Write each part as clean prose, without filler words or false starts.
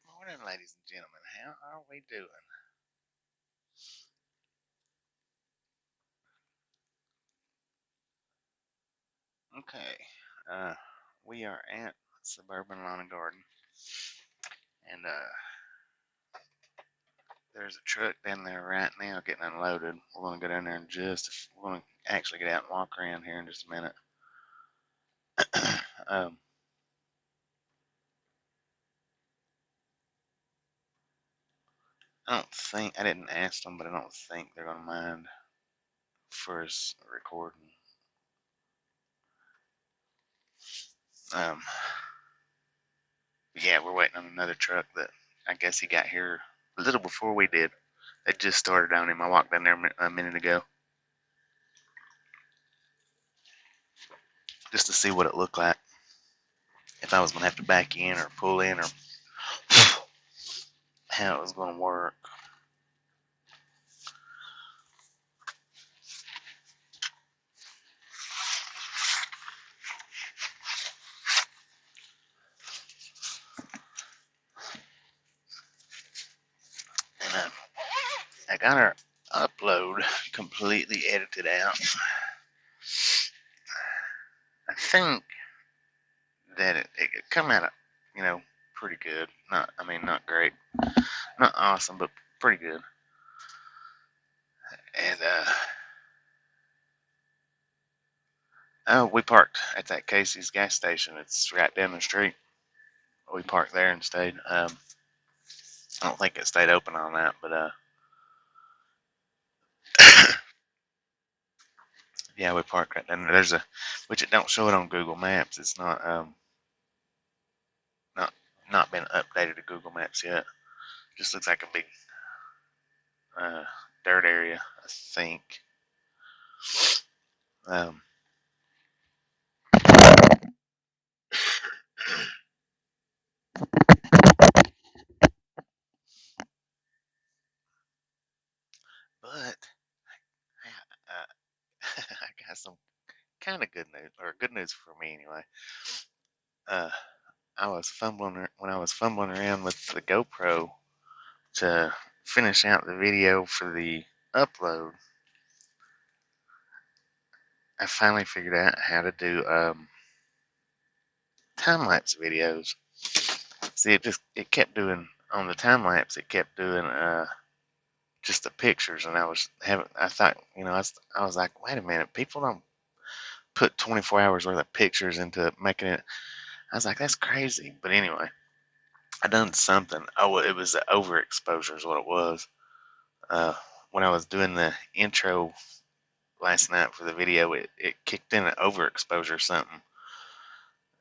Morning, ladies and gentlemen. How are we doing? Okay, we are at Suburban Lawn and Garden, and there's a truck down there right now getting unloaded. We're gonna go down there and we're gonna actually get out and walk around here in just a minute. um, I didn't ask them, but I don't think they're gonna mind for us recording. Um, yeah, we're waiting on another truck that I guess he got here a little before we did. They just started on him. I walked down there a minute ago just to see what it looked like. If I was going to have to back in or pull in or how it was going to work. And I got our upload completely edited out. I think that it could come out, pretty good. Not great, not awesome, but pretty good. And we parked at that Casey's gas station. It's right down the street. We parked there and stayed. I don't think it stayed open on that, but yeah, we parked right down there. Which it don't show it on Google Maps. It's not not been updated to Google Maps yet. Just looks like a big uh, dirt area, I think. Um, but I got some kind of good news, or good news for me anyway. Uh, when I was fumbling around with the GoPro to finish out the video for the upload. I finally figured out how to do time-lapse videos. See, it kept doing on the time-lapse. It kept doing just the pictures, and I thought, I was like, wait a minute, people don't put 24 hours worth of pictures into making it. I was like, that's crazy. But anyway, I done something. Oh, it was the overexposure is what it was. Uh, when I was doing the intro last night for the video, it kicked in an overexposure or something.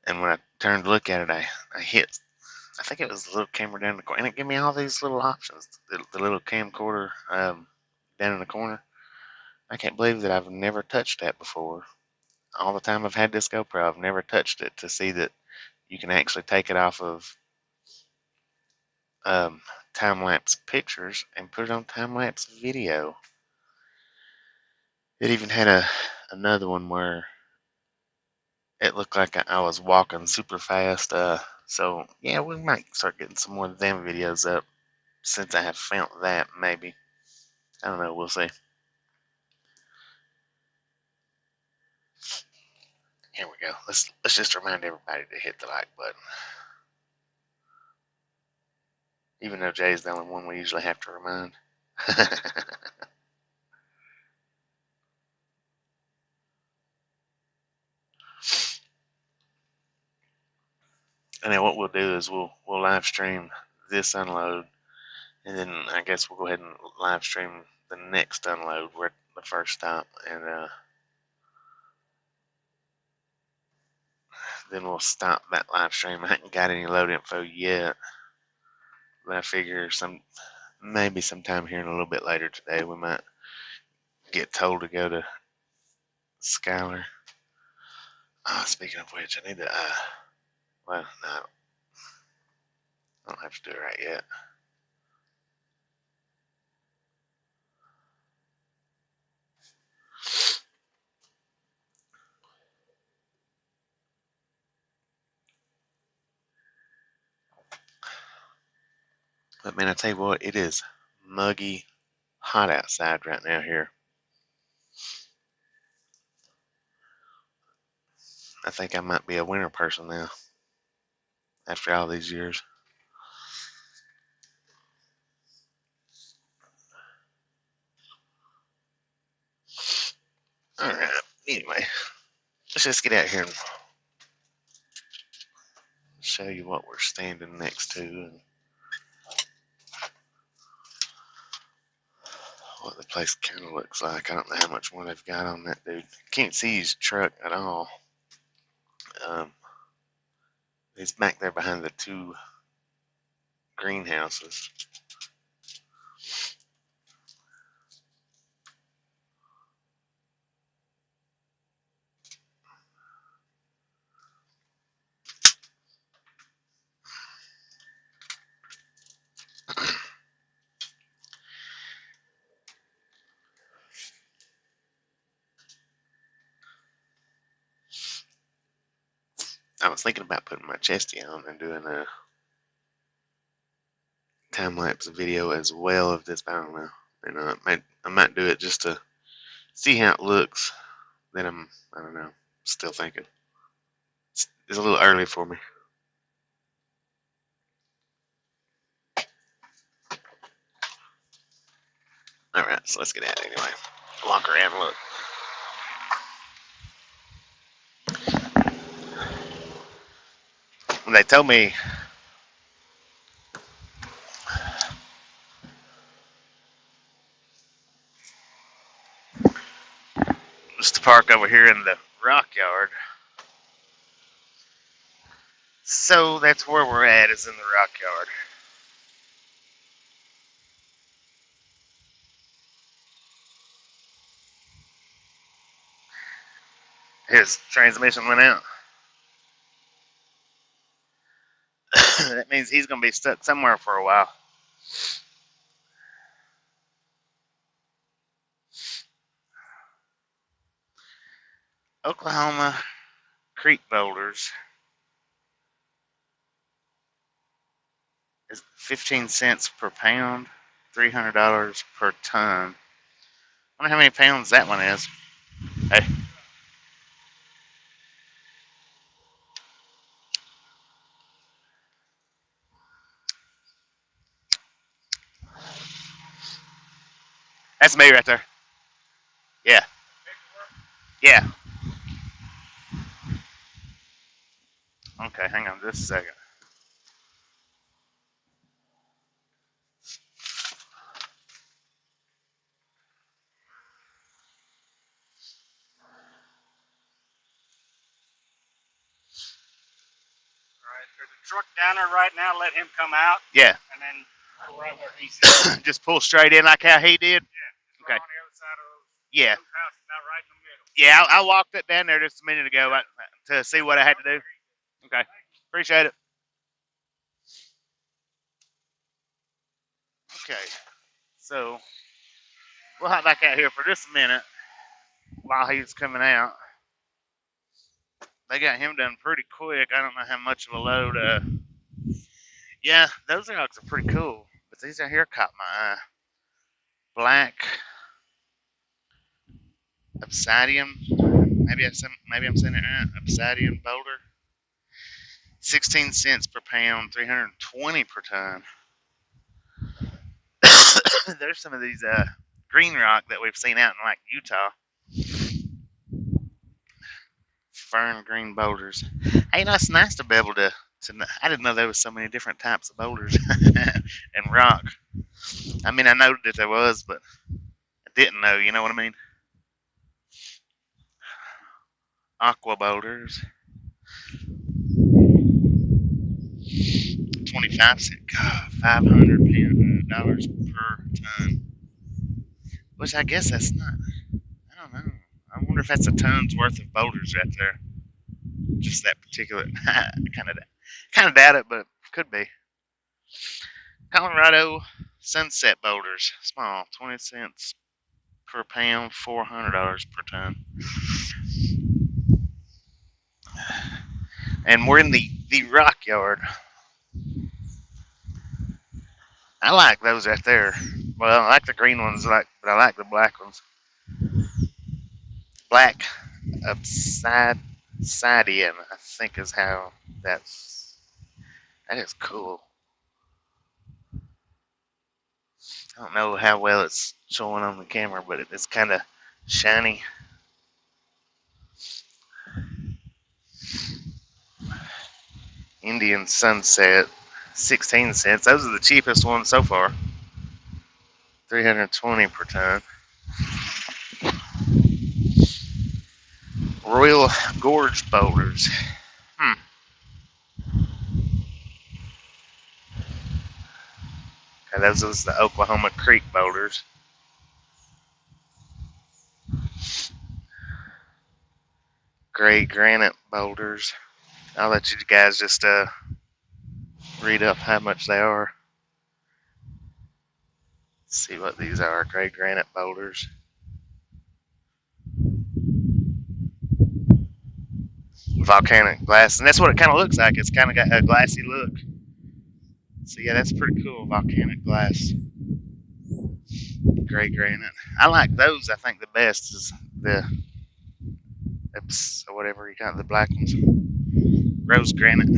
And when I turned to look at it, I hit, I think it was the little camera down in the corner, and it gave me all these little options. The little camcorder down in the corner. I can't believe that I've never touched that before. All the time I've had this GoPro, I've never touched it to see that you can actually take it off of time-lapse pictures and put it on time-lapse video. It even had another one where it looked like I was walking super fast. So yeah, we might start getting some more of them videos up since I have found that. Maybe, I don't know. We'll see. Here we go. Let's just remind everybody to hit the like button. Even though Jay's the only one we usually have to remind. And then what we'll do is we'll live stream this unload, and then I guess we'll go ahead and live stream the next unload. We're at the first stop, and then we'll stop that live stream. I haven't got any load info yet, but I figure maybe sometime here in a little bit later today we might get told to go to Skylar. Speaking of which, I need to well, no, I don't have to do it right yet. But man, I tell you what, it is muggy hot outside right now here. I think I might be a winter person now after all these years. Alright, anyway, let's just get out here and show you what we're standing next to and what the place kind of looks like. I don't know how much more they've got on that dude. Can't see his truck at all. He's back there behind the two greenhouses. I was thinking about putting my chesty on and doing a time-lapse video as well of this, but I don't know. You know, I might do it just to see how it looks. Then I don't know, still thinking. It's a little early for me. Alright, so let's get at it anyway. Walk around and look. When they told me just to park over here in the rock yard, so that's where we're at, is in the rock yard. His transmission went out. That means he's going to be stuck somewhere for a while. Oklahoma creek boulders is 15 cents per pound, $300 per ton. I wonder how many pounds that one is. Hey. That's me right there. Yeah. Yeah. Okay, hang on just a second. Alright, there's a truck down there right now. Let him come out. Yeah. And then go right where he's at. Just pull straight in like how he did? Yeah. Okay. On the other side of those, yeah. those houses, not right in the middle. Yeah, I walked it down there just a minute ago to see what I had to do. Okay. Appreciate it. Okay. So, we'll hop back out here for just a minute while he's coming out. They got him done pretty quick. I don't know how much of a load. Yeah, those rocks are pretty cool. But these out here caught my eye. Black obsidian. Maybe I'm saying it right. Obsidian boulder. 16 cents per pound, 320 per ton. There's some of these green rock that we've seen out in like Utah. Fern green boulders. Hey, it's nice to be able to I didn't know there was so many different types of boulders and rock. I mean, I know that there was, but I didn't know, you know what I mean? Aqua boulders. 25 cents. God, $500 per ton. Which I guess that's not. I don't know. I wonder if that's a ton's worth of boulders right there. Just that particular. I kind of doubt it, but could be. Colorado sunset boulders, small, 20 cents per pound, $400 per ton. And we're in the rock yard. I like those right there. Well, I like the green ones, but I like the black ones. Black obsidian, I think is how that is cool. I don't know how well it's showing on the camera, but it's kind of shiny. Indian sunset, 16 cents. Those are the cheapest ones so far. 320 per ton. Royal Gorge boulders. Okay, those are the Oklahoma Creek boulders. Gray granite boulders. I'll let you guys just read up how much they are. Let's see what these are. Gray granite boulders. Volcanic glass, and that's what it kind of looks like. It's kind of got a glassy look. So yeah, that's pretty cool. Volcanic glass, gray granite. I like those. I think the best is the or whatever you got, the black ones. Rose granite.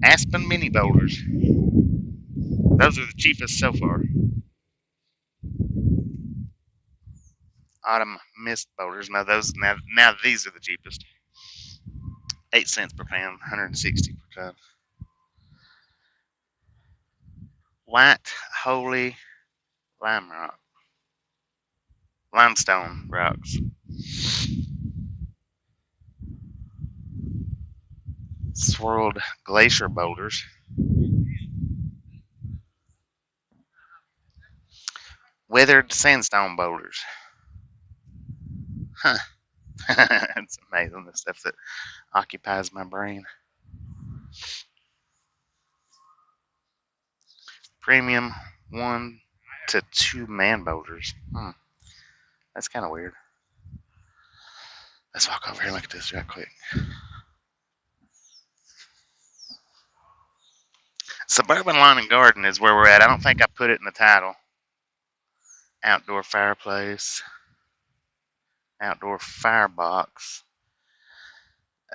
Aspen mini boulders. Those are the cheapest so far. Autumn mist boulders. Now these are the cheapest. 8 cents per pound, 160 per ton. White holy limestone rocks. Swirled glacier boulders. Weathered sandstone boulders. Huh. It's amazing, the stuff that occupies my brain. Premium 1 to 2 man boulders. That's kind of weird. Let's walk over here and look at this real quick. Suburban Lawn and Garden is where we're at. I don't think I put it in the title. Outdoor fireplace. Outdoor firebox.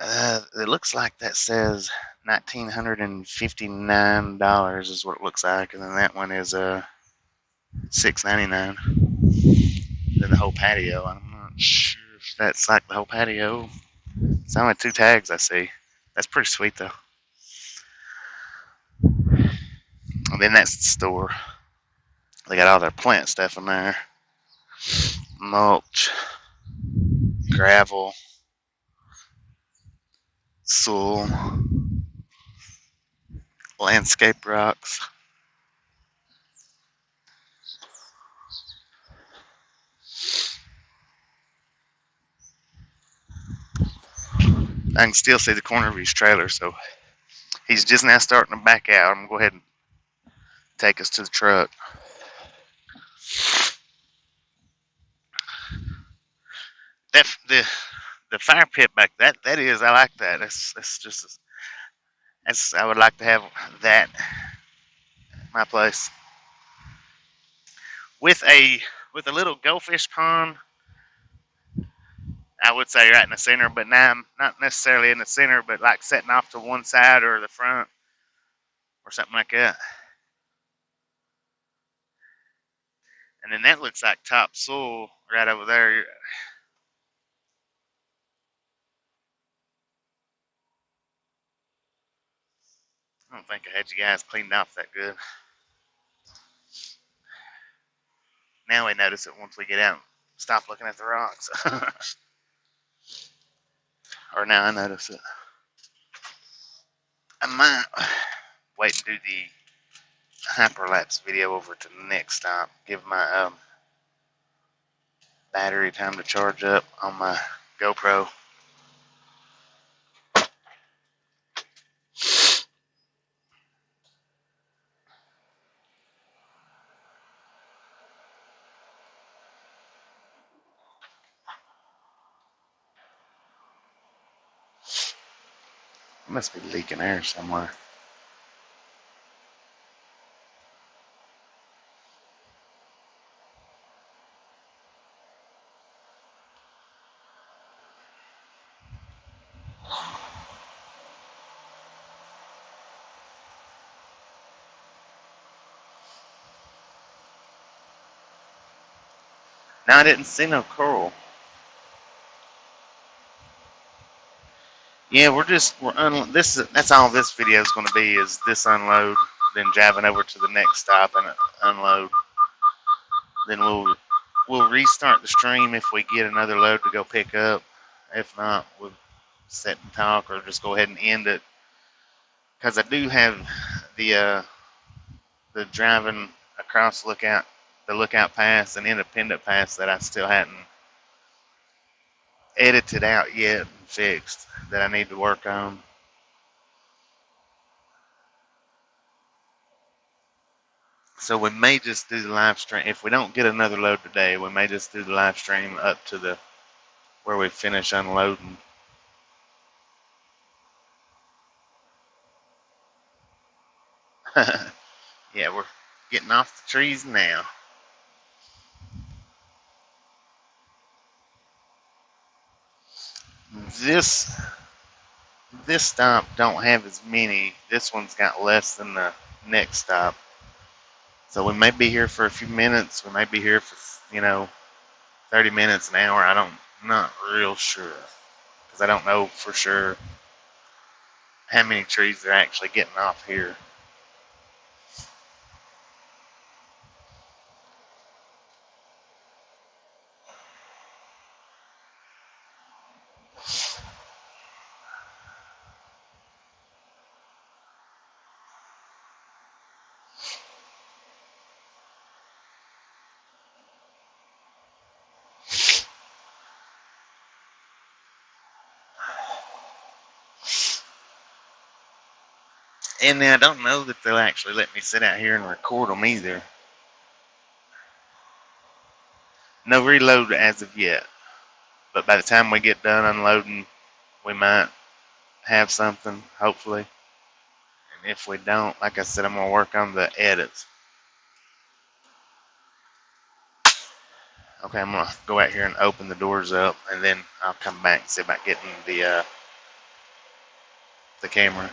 It looks like that says $1,959 is what it looks like, and then that one is $699. Then the whole patio. I'm not sure if that's like the whole patio. It's only 2 tags I see. That's pretty sweet though. And then that's the store. They got all their plant stuff in there. Mulch, gravel, soil, landscape rocks. I can still see the corner of his trailer, so he's just now starting to back out. I'm going to go ahead and take us to the truck. The fire pit back, that is, I like that. I would like to have that at my place. With a little goldfish pond, I would say right in the center, but now not necessarily in the center, but like setting off to one side or the front or something like that. And then that looks like topsoil right over there. I don't think I had you guys cleaned off that good. Now we notice it once we get out and stop looking at the rocks. Or now I notice it. I might wait and do the hyperlapse video over to the next stop. Give my battery time to charge up on my GoPro. Must be leaking air somewhere. No, I didn't see no coral. Yeah, that's all this video is going to be, is this unload, then driving over to the next stop and unload. Then we'll restart the stream if we get another load to go pick up. If not, we'll sit and talk or just go ahead and end it. Because I do have the driving across the lookout pass and independent pass that I still hadn't edited out yet and fixed, that I need to work on. So we may just do the live stream. If we don't get another load today, we may just do the live stream up to where we finish unloading. Yeah, we're getting off the trees now. This stop don't have as many. This one's got less than the next stop. So we may be here for a few minutes. We may be here for 30 minutes, an hour. I'm not real sure, because I don't know for sure how many trees they're actually getting off here. And I don't know that they'll actually let me sit out here and record them either. No reload as of yet. But by the time we get done unloading, we might have something, hopefully. And if we don't, like I said, I'm going to work on the edits. Okay, I'm going to go out here and open the doors up, and then I'll come back and see about getting the camera.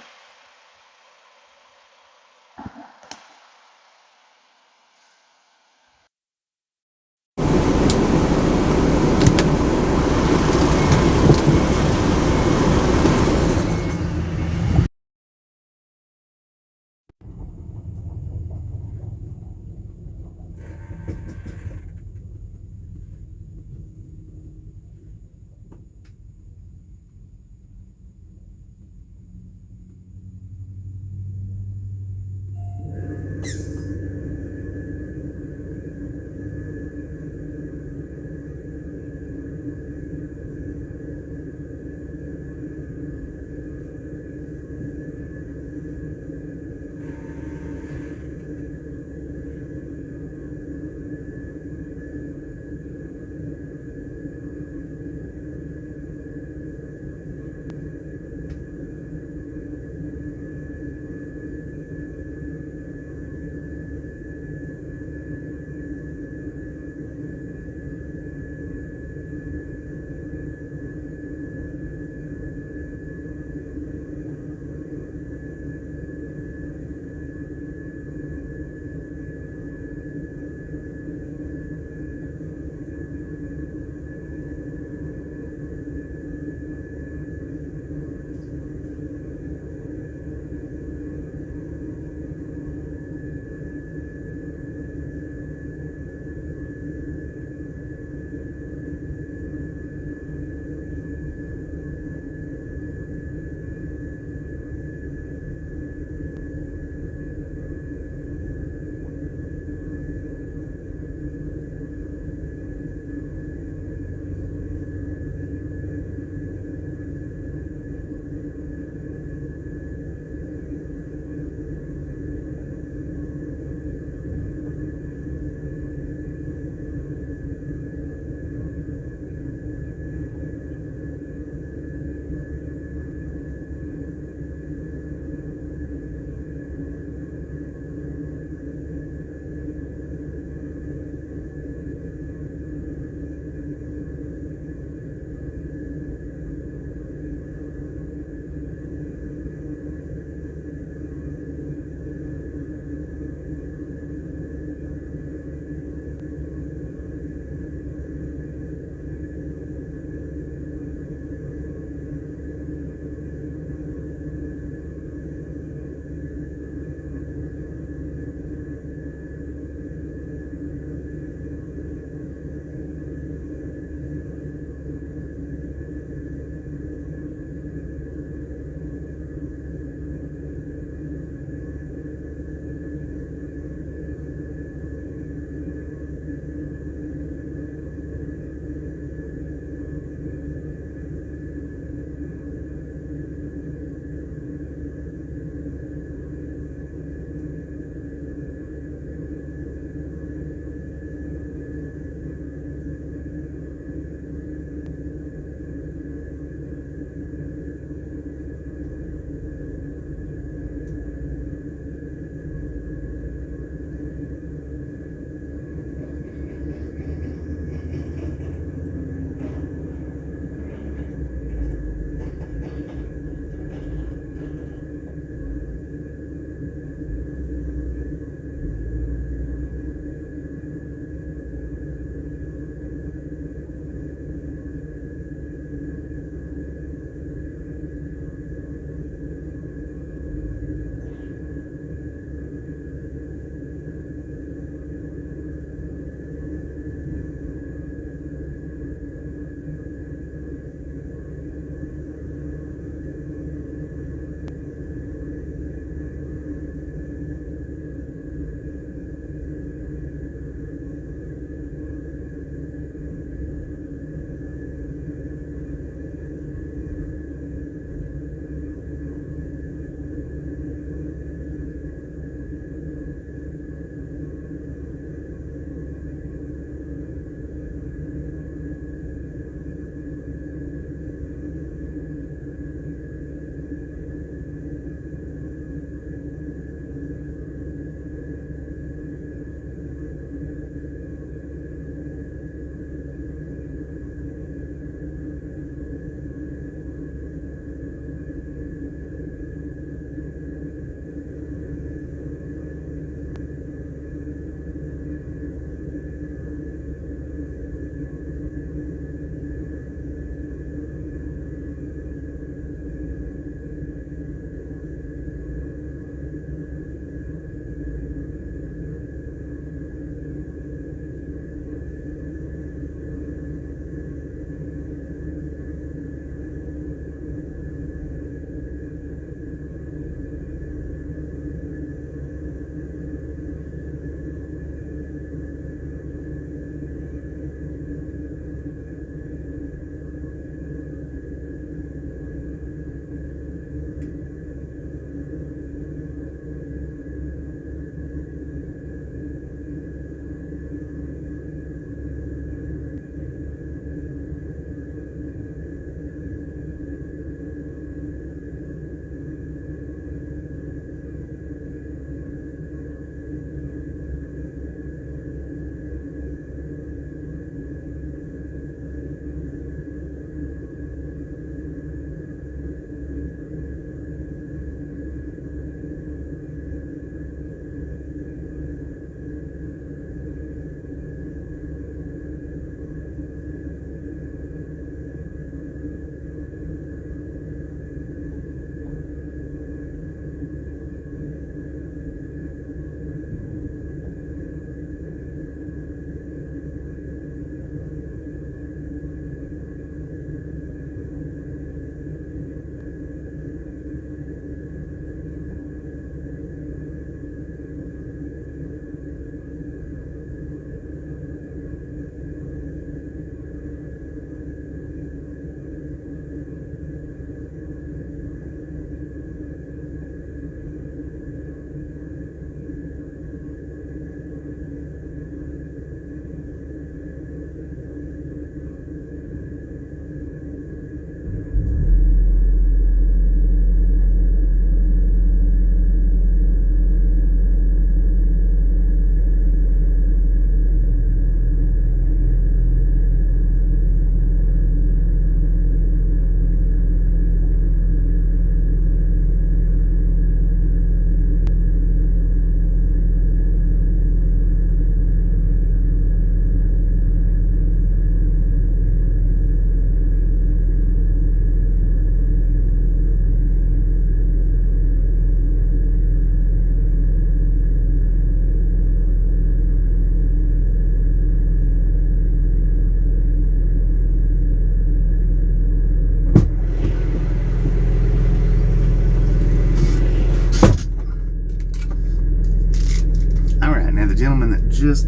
just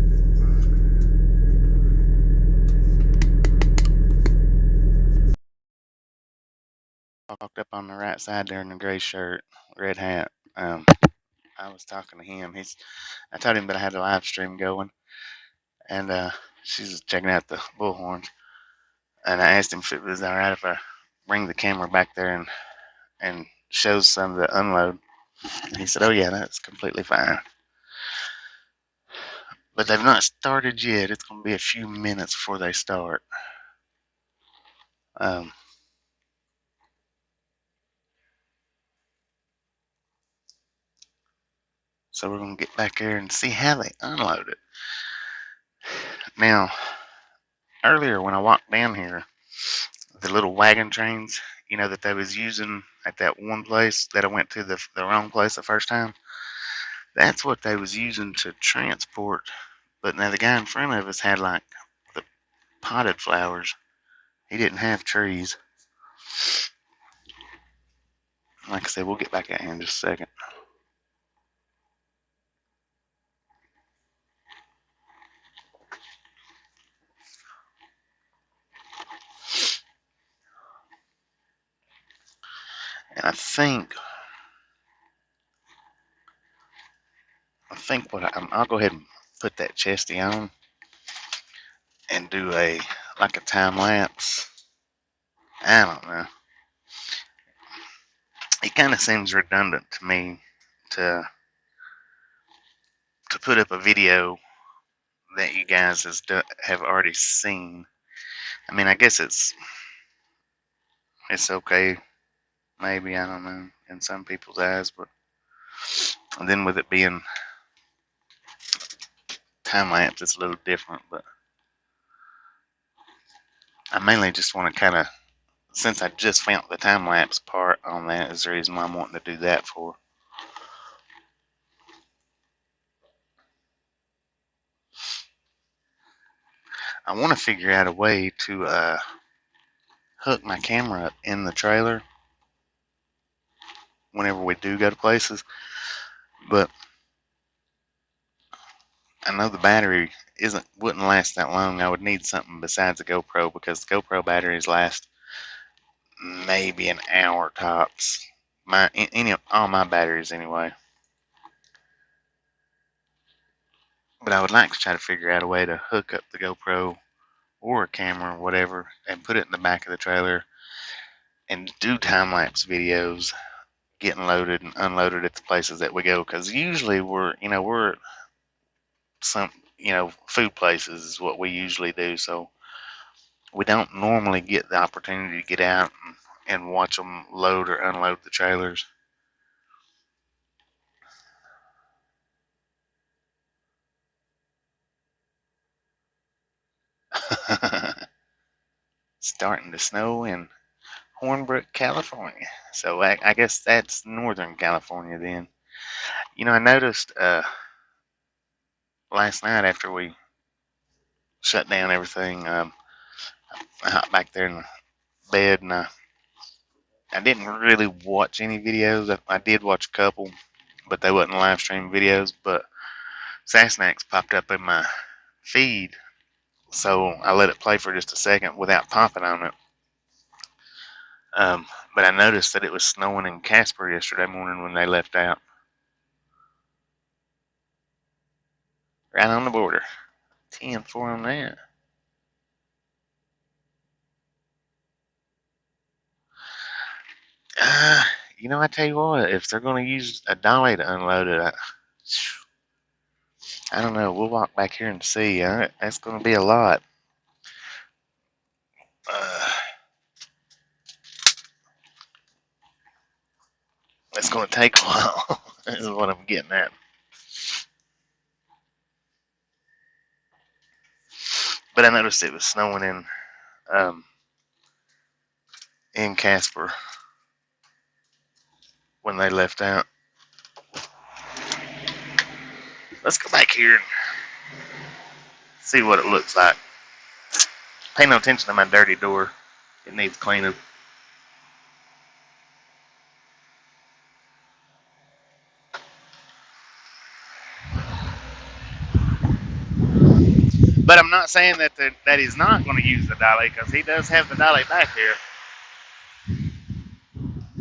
walked up on the right side there in the gray shirt, red hat. I was talking to him. I told him that I had a live stream going, and she's checking out the bullhorns. And I asked him if it was all right if I bring the camera back there and shows some of the unload. And he said, "Oh yeah, that's completely fine." But they've not started yet. It's going to be a few minutes before they start. So we're going to get back there and see how they unload it. Now, earlier when I walked down here, the little wagon trains, that they was using at that one place that I went to the wrong place the first time, that's what they was using to transport. But now the guy in front of us had like the potted flowers. He didn't have trees. Like I said, we'll get back at him in just a second. And I think I'll go ahead and put that chesty on and do like a time lapse. I don't know. It kind of seems redundant to me to put up a video that you guys have already seen. I mean, I guess it's okay, maybe, I don't know, in some people's eyes, but and then with it being time lapse, it's a little different. But I mainly just want to kind of, since I just found the time lapse part on that, is the reason why I'm wanting to do that for. I want to figure out a way to hook my camera up in the trailer whenever we do go to places, but I know the battery wouldn't last that long. I would need something besides a GoPro, because the GoPro batteries last maybe an hour tops. All my batteries anyway. But I would like to try to figure out a way to hook up the GoPro or a camera or whatever and put it in the back of the trailer and do time-lapse videos getting loaded and unloaded at the places that we go, because usually we're some food places is what we usually do, so we don't normally get the opportunity to get out and watch them load or unload the trailers. Starting to snow in Hornbrook, California. So I guess that's Northern California then. I noticed last night after we shut down everything, I hopped back there in the bed and I didn't really watch any videos. I did watch a couple, but they wasn't live stream videos. But Sassnax popped up in my feed, so I let it play for just a second without popping on it. But I noticed that it was snowing in Casper yesterday morning when they left out. Right on the border. 10-4 on that. I tell you what, if they're going to use a dolly to unload it, I don't know. We'll walk back here and see. That's going to be a lot. It's going to take a while. This is what I'm getting at. But I noticed it was snowing in Casper when they left out. Let's go back here and see what it looks like. Pay no attention to my dirty door. It needs cleaning. But I'm not saying that that he's not going to use the dolly, because he does have the dolly back here.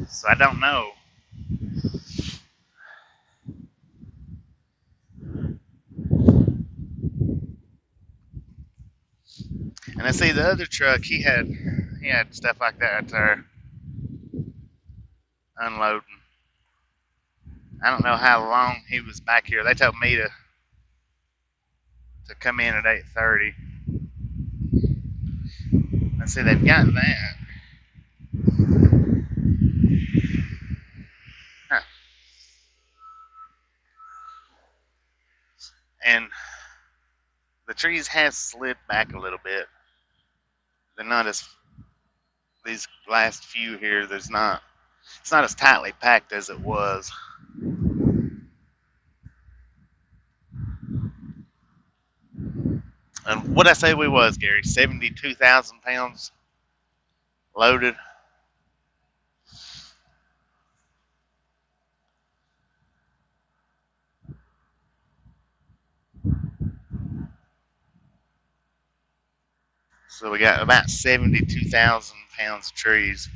So I don't know. And I see the other truck, he had stuff like that there unloading. I don't know how long he was back here. They told me to come in at 8:30. I see they've got that. Huh. And the trees have slid back a little bit. They're not as, these last few here, it's not as tightly packed as it was. And what I say we was, Gary, 72,000 pounds loaded. So we got about 72,000 pounds of trees.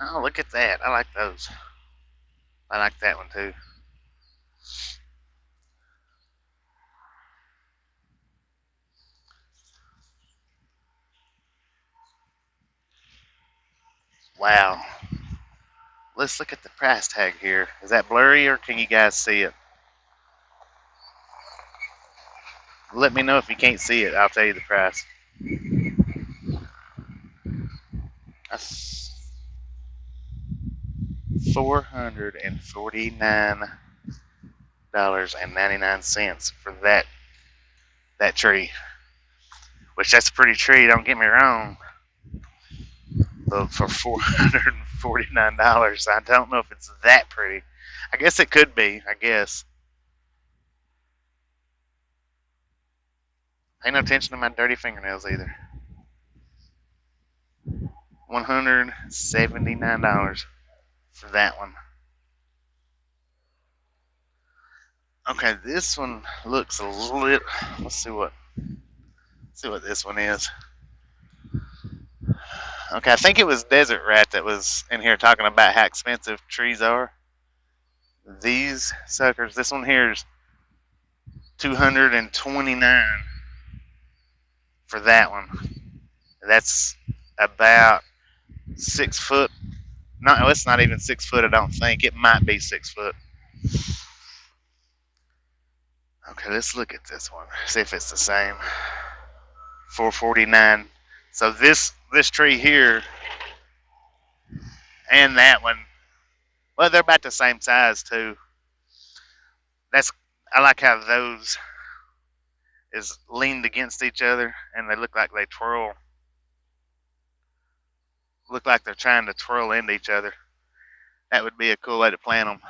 Oh, look at that. I like those. I like that one too. Wow. Let's look at the price tag here. Is that blurry or can you guys see it? Let me know if you can't see it. I'll tell you the price. That's $449.99 for that tree. Which, that's a pretty tree, don't get me wrong. But for $449, I don't know if it's that pretty. I guess it could be, I guess. Pay no attention to my dirty fingernails either. $179 for that one. Okay, this one looks a little. Let's see what this one is. Okay, I think it was Desert Rat that was in here talking about how expensive trees are. These suckers. This one here is $229 for that one. That's about 6 foot. No, it's not even 6 foot. I don't think it might be 6 foot. Okay, let's look at this one. See if it's the same. $449. So this tree here and that one, well, they're about the same size too. I like how those is leaned against each other and they look like they twirl. Look like they're trying to twirl into each other. That would be a cool way to plant them.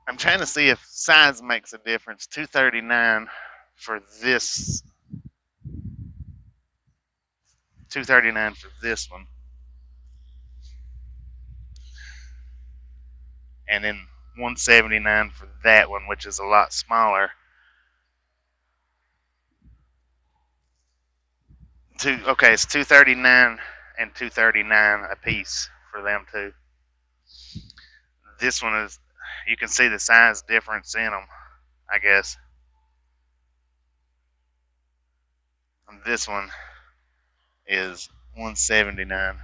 I'm trying to see if size makes a difference. $239 for this. $239 for this one. And then $179 for that one, which is a lot smaller. Okay, it's $239 and $239 a piece for them too. This one is, you can see the size difference in them, I guess. And this one is $179.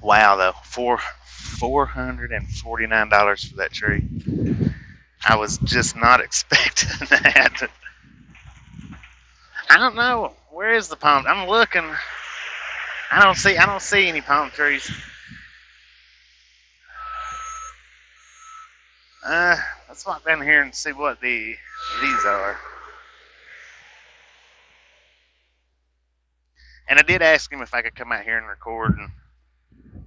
Wow, though, $449 for that tree. I was just not expecting that. I don't know. Where is the palm? I'm looking. I don't see any palm trees. Let's walk down here and see what these are. And I did ask him if I could come out here and record,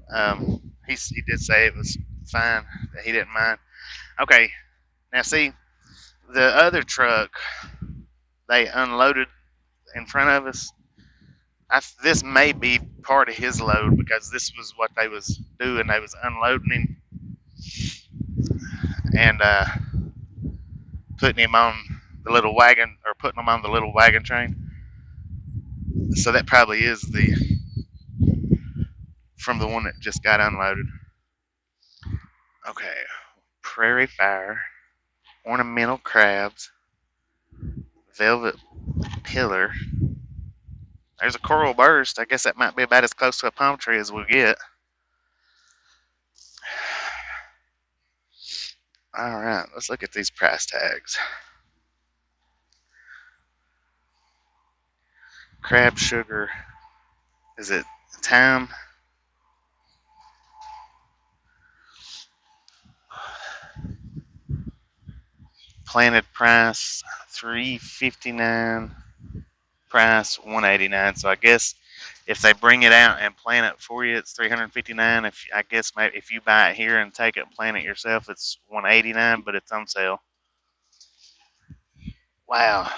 and he did say it was fine, that he didn't mind. Okay, now see, the other truck they unloaded in front of us. This may be part of his load because this was what they was doing. They was unloading him and putting him on the little wagon, or putting him on the little wagon train. So that probably is from the one that just got unloaded. Okay, prairie fire, ornamental crabs, velvet pillar. There's a coral burst. I guess that might be about as close to a palm tree as we'll get. Alright, let's look at these price tags. Crab sugar. Is it time? Planted price $3.59. Price $1.89. So I guess if they bring it out and plant it for you, it's $359. If I guess maybe if you buy it here and take it and plant it yourself, it's $189, but it's on sale. Wow.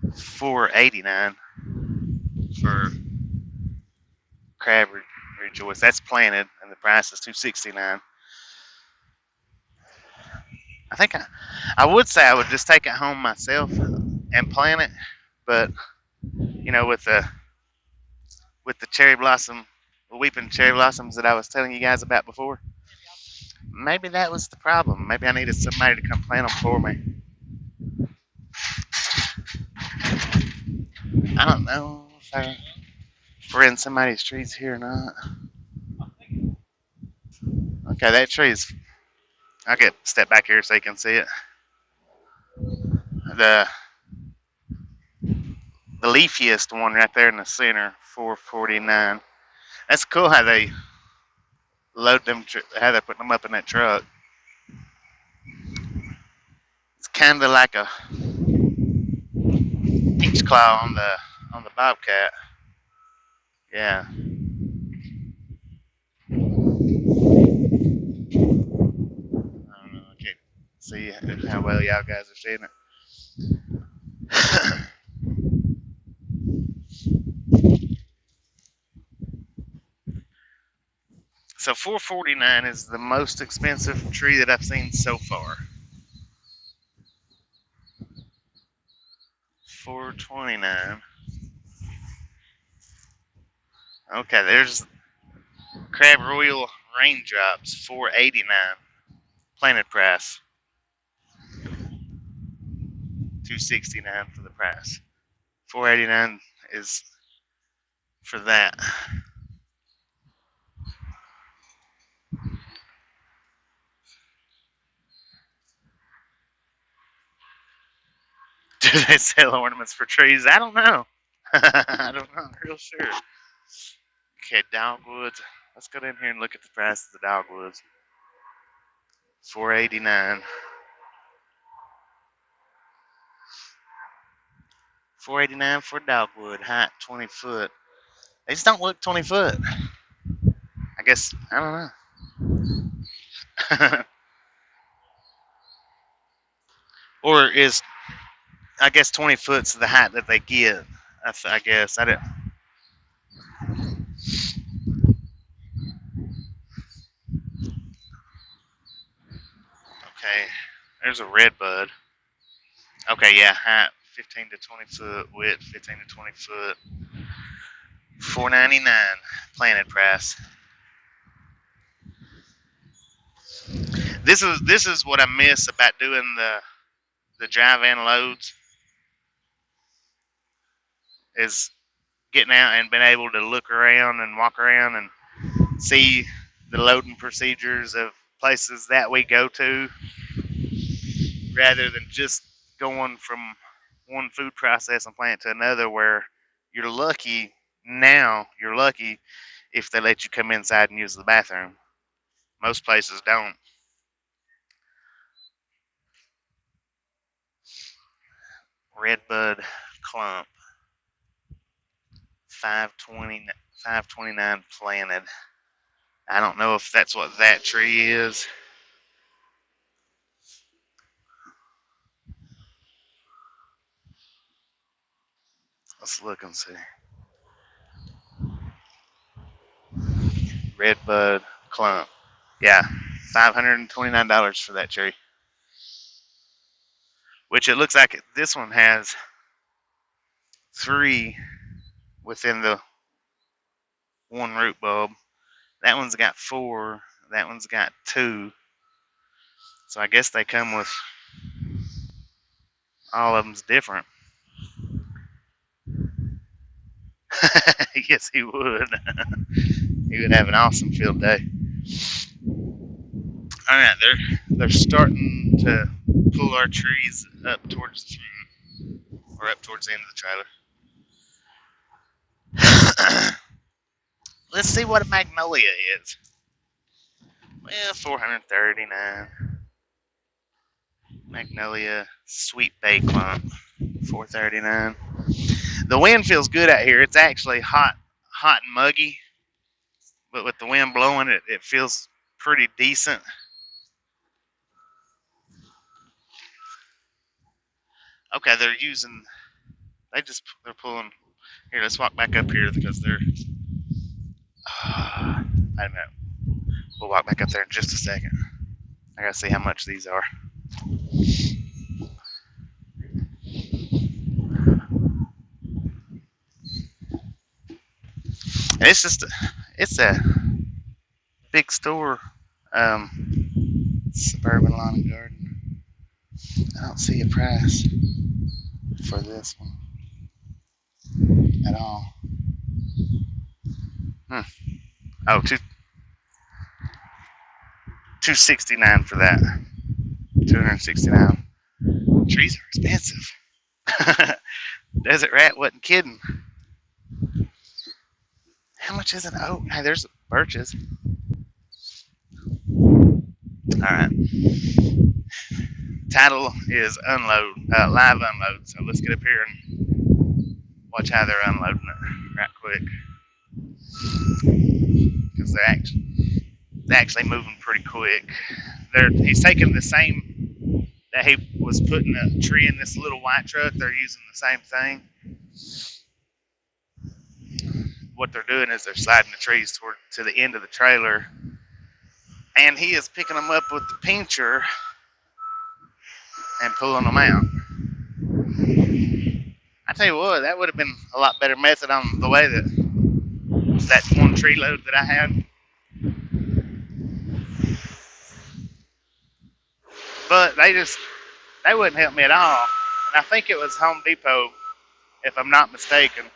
$4.89 for crab rejoice. That's planted, and the price is $2.69. I think I would say I would just take it home myself and plant it, but you know, with the cherry blossom, the weeping cherry blossoms that I was telling you guys about before, maybe that was the problem. Maybe I needed somebody to come plant them for me. I don't know if we're in somebody's trees here or not. Okay, that tree's. I'll get step back here so you can see it. The leafiest one right there in the center, $4.49. That's cool how they load them, how they put them up in that truck. It's kind of like a peach claw on the bobcat. Yeah. I don't know. I can't see how well y'all guys are seeing it. So $4.49 is the most expensive tree that I've seen so far. $4.29. Okay, there's Crab Royal Raindrops, $4.89. Planted price. $2.69 for the price. $4.89 is for that. Do they sell ornaments for trees? I don't know. I don't know. I'm real sure. Okay, dogwoods. Let's go down here and look at the price of the dogwoods. $4.89. $4.89 for dogwood, height 20 foot. They just don't look 20 foot. I guess, I don't know. Or is, I guess 20 foot's the height that they get. I guess. I didn't. Okay, there's a red bud. Okay, yeah, height 15 to 20 foot, width 15 to 20 foot. $4.99 planted price. This is what I miss about doing the drive-in loads, is getting out and being able to look around and walk around and see the loading procedures of places that we go to, rather than just going from one food processing plant to another, where you're lucky if they let you come inside and use the bathroom. Most places don't. Redbud clump, $5.29 planted. I don't know if that's what that tree is. Let's look and see. Redbud clump. Yeah, $529 for that tree. Which it looks like this one has 3 within the one root bulb. That one's got 4. That one's got 2. So I guess they come with, all of them's different. Yes, he would. He would have an awesome field day. All right, they're starting to pull our trees up towards the front, or up towards the end of the trailer. Let's see what a magnolia is. Well, $439. Magnolia Sweet Bay Clump, $439. The wind feels good out here. It's actually hot and muggy, but with the wind blowing, it feels pretty decent. Okay, they're pulling. Here, let's walk back up here because they're. Wait a minute. We'll walk back up there in just a second. I gotta see how much these are. And it's a big store, Suburban Lawn and Garden. I don't see a price for this one at all. Oh, $269 for that. $269. Trees are expensive. Desert Rat wasn't kidding. How much is an oak? Hey, there's birches. Alright. Title is unload, live unload. So let's get up here and watch how they're unloading it right quick. Because they're actually moving pretty quick. He's taking the same that he was putting a tree in this little white truck. They're using the same thing. What they're doing is they're sliding the trees to the end of the trailer, and he is picking them up with the pincher and pulling them out. I tell you what, that would have been a lot better method on the way that one tree load that I had. But they wouldn't help me at all. And I think it was Home Depot, if I'm not mistaken.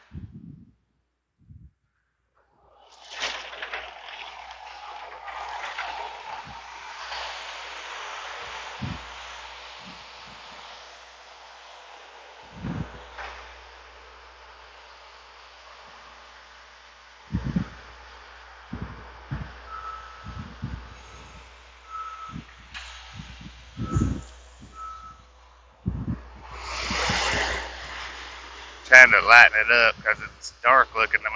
Trying to lighten it up because it's dark looking to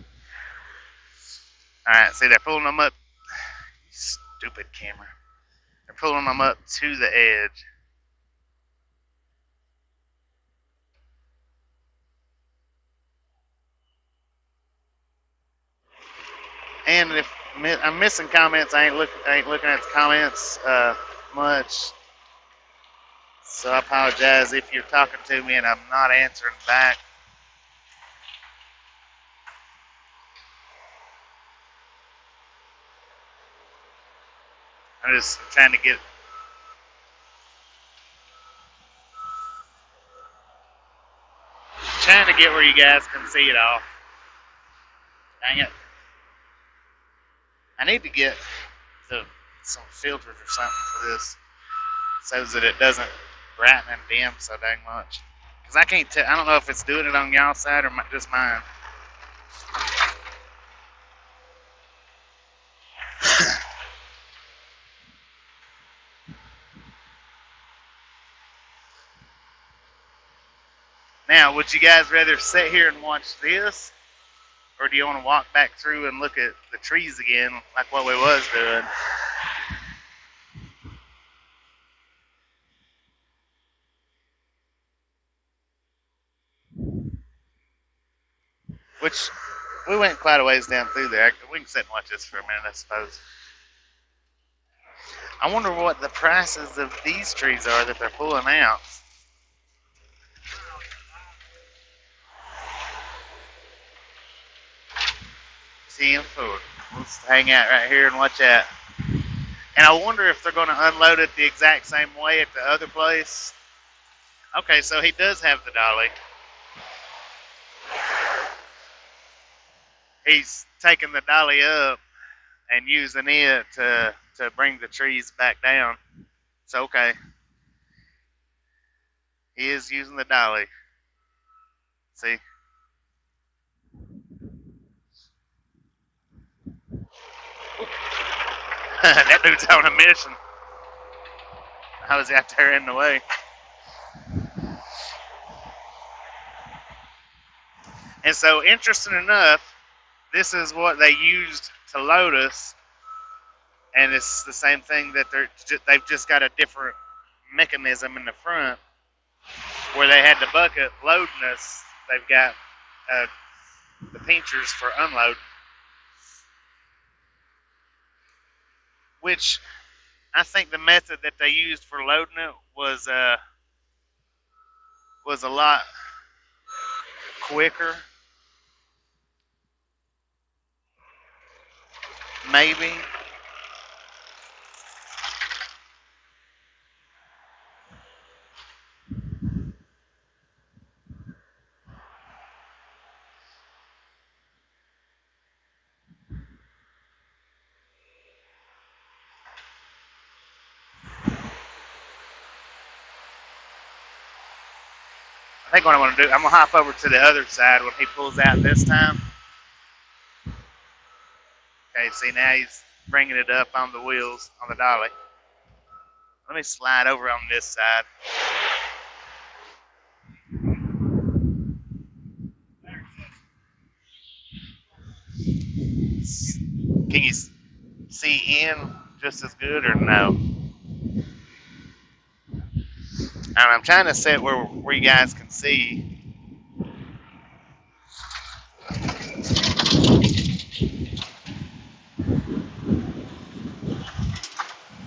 me. Alright, see, they're pulling them up. Stupid camera. They're pulling them up to the edge. And if I'm missing comments, I ain't looking at the comments much. So I apologize if you're talking to me and I'm not answering back. I'm just trying to get where you guys can see it all. Dang it. I need to get some filters or something for this so that it doesn't brighten and dim so dang much. Because I can't tell. I don't know if it's doing it on y'all's side or just mine. Now, would you guys rather sit here and watch this? Or do you want to walk back through and look at the trees again like what we was doing? which we went quite a ways down through there. We can sit and watch this for a minute, I suppose. I wonder what the prices of these trees are that they're pulling out. See, let's hang out right here and watch that. And I wonder if they're going to unload it the exact same way at the other place. Okay, so he does have the dolly. He's taking the dolly up and using it to bring the trees back down. So, okay. He is using the dolly. See? That dude's on a mission. I was out there in the way. And so, interesting enough, this is what they used to load us. And it's the same thing that they've just got a different mechanism in the front where they had the bucket loading us. They've got the pinchers for unload, which I think the method that they used for loading it was a lot quicker. Maybe. I think what I'm going to do, I'm going to hop over to the other side when he pulls out this time. Okay, see, now he's bringing it up on the wheels, on the dolly. Let me slide over on this side. Can you see in just as good or no? And I'm trying to set where you guys can see.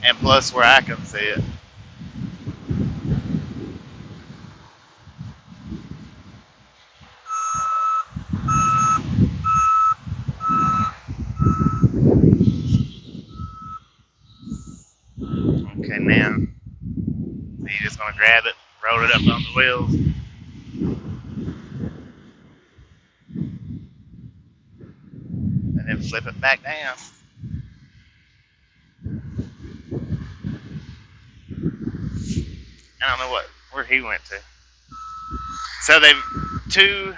And plus where I can see it. Okay, now. So you're just going to grab it, roll it up on the wheels. And then flip it back down. I don't know where he went to. So they've 2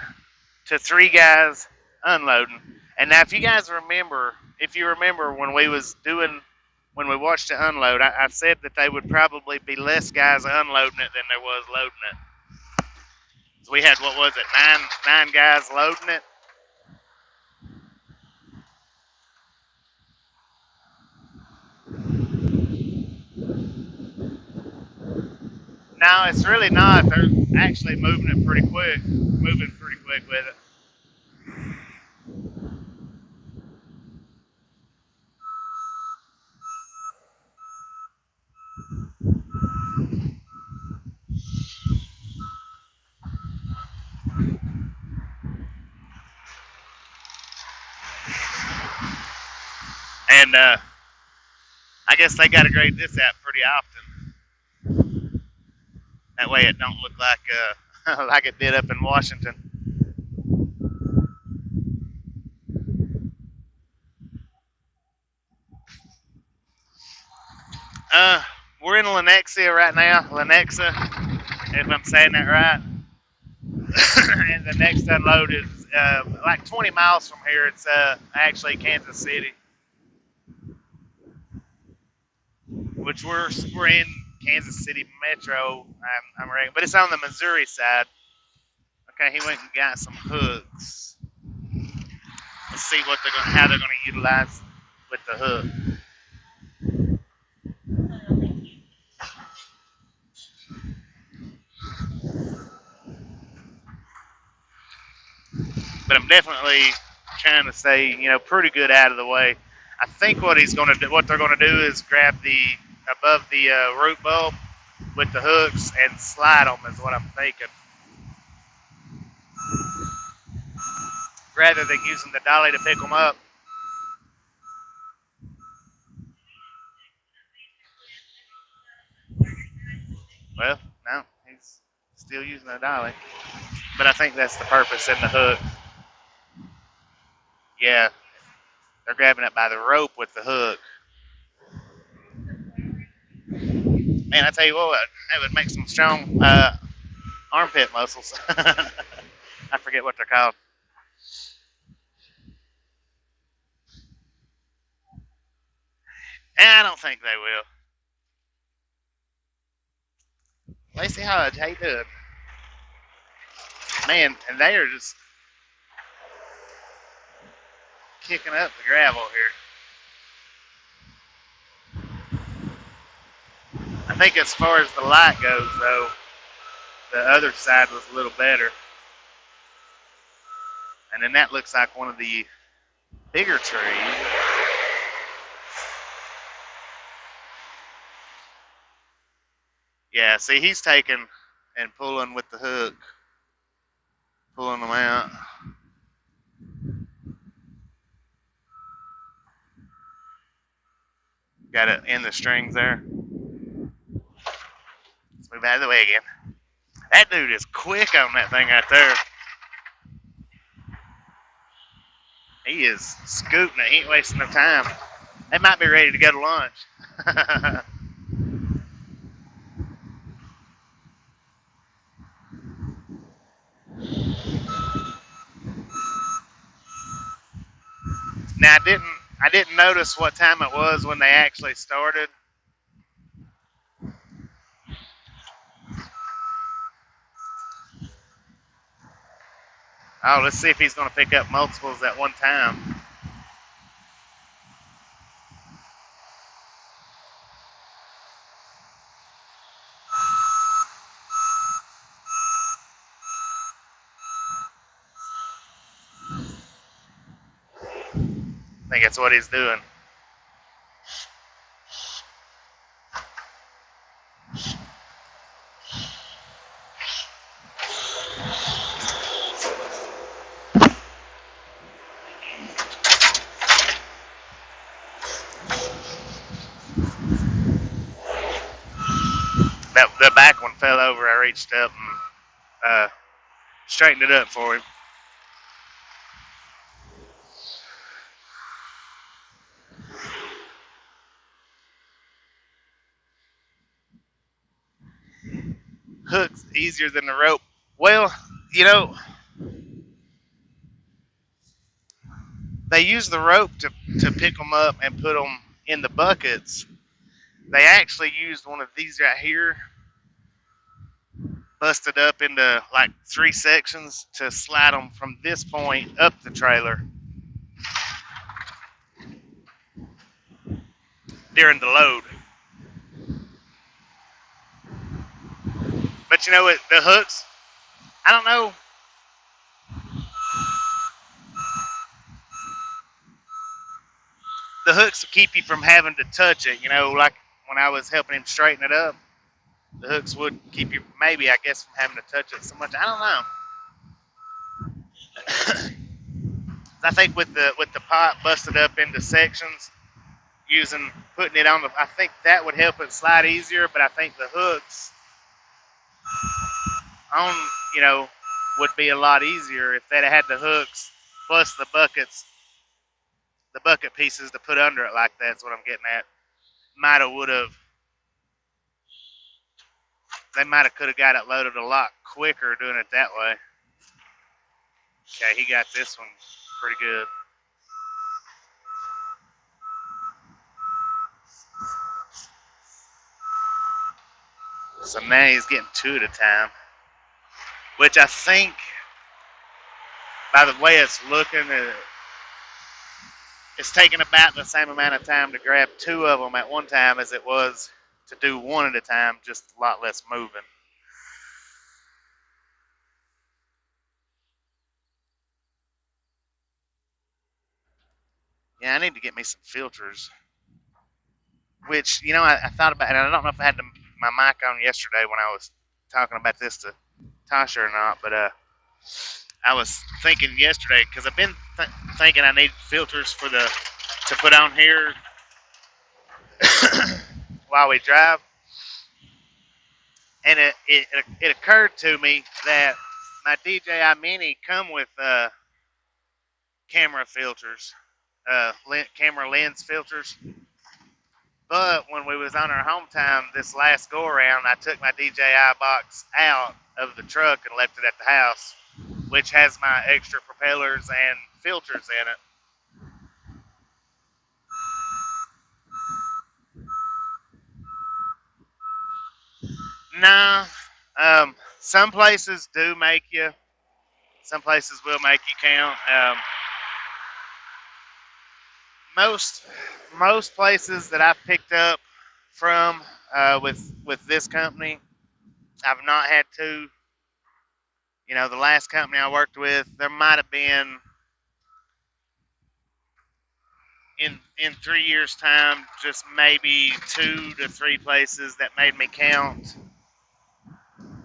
to 3 guys unloading. And now if you guys remember, when we watched it unload, I said that they would probably be less guys unloading it than there was loading it. So we had, what was it, nine guys loading it? No, it's really not. They're actually moving pretty quick with it. And I guess they got to grade this out pretty often. That way it don't look like like it did up in Washington. We're in Lenexa right now. Lenexa, if I'm saying that right. And the next unload is like 20 miles from here. It's actually Kansas City, which we're in Kansas City Metro. I'm ready, but it's on the Missouri side. Okay, he went and got some hooks. Let's see how they're gonna utilize with the hook. but I'm definitely trying to stay, you know, pretty good out of the way. I think what they're gonna do is grab the above the root bulb with the hooks and slide them, is what I'm thinking, rather than using the dolly to pick them up. Well, no, he's still using the dolly, but I think that's the purpose in the hook. Yeah, they're grabbing it by the rope with the hook. Man, I tell you what, that would make some strong armpit muscles. I forget what they're called. I don't think they will. Let's see how they do it. Man, and they are just kicking up the gravel here. I think as far as the light goes, though, the other side was a little better. And then that looks like one of the bigger trees. Yeah, see, he's taking and pulling with the hook, pulling them out. Got it in the strings there. Let's move out of the way again. That dude is quick on that thing right there. He is scooting it. He ain't wasting no time. They might be ready to go to lunch. Now I didn't notice what time it was when they actually started. Oh, let's see if he's going to pick up multiples at one time. I think that's what he's doing. The back one fell over. I reached up and straightened it up for him. Hook's easier than the rope. Well, you know, they use the rope to pick them up and put them in the buckets. They actually used one of these right here, busted up into like 3 sections to slide them from this point up the trailer during the load. But you know what, the hooks, I don't know. The hooks will keep you from having to touch it, you know, like when I was helping him straighten it up. The hooks would keep you, maybe, I guess, from having to touch it so much. I don't know. I think with the pot busted up into sections, putting it on I think that would help it slide easier. But I think the hooks on, you know, would be a lot easier if they'd had the hooks plus the bucket pieces to put under it like that. That's what I'm getting at. They might have could have got it loaded a lot quicker doing it that way. Okay, he got this one pretty good. So now he's getting 2 at a time, which I think, by the way it's looking, it's taking about the same amount of time to grab 2 of them at one time as it was to do 1 at a time, just a lot less moving. Yeah, I need to get me some filters. Which, you know, I thought about, and I don't know if I had my mic on yesterday when I was talking about this to Tasha or not, but I was thinking yesterday because I've been thinking I need filters to put on here while we drive, and it occurred to me that my DJI Mini come with camera filters, camera lens filters. But when we was on our home time this last go around, I took my DJI box out of the truck and left it at the house, which has my extra propellers and filters in it. Nah, some places do make you. Some places will make you count. Most places that I've picked up from with this company, I've not had to. You know, the last company I worked with, there might have been in 3 years' time, just maybe 2 to 3 places that made me count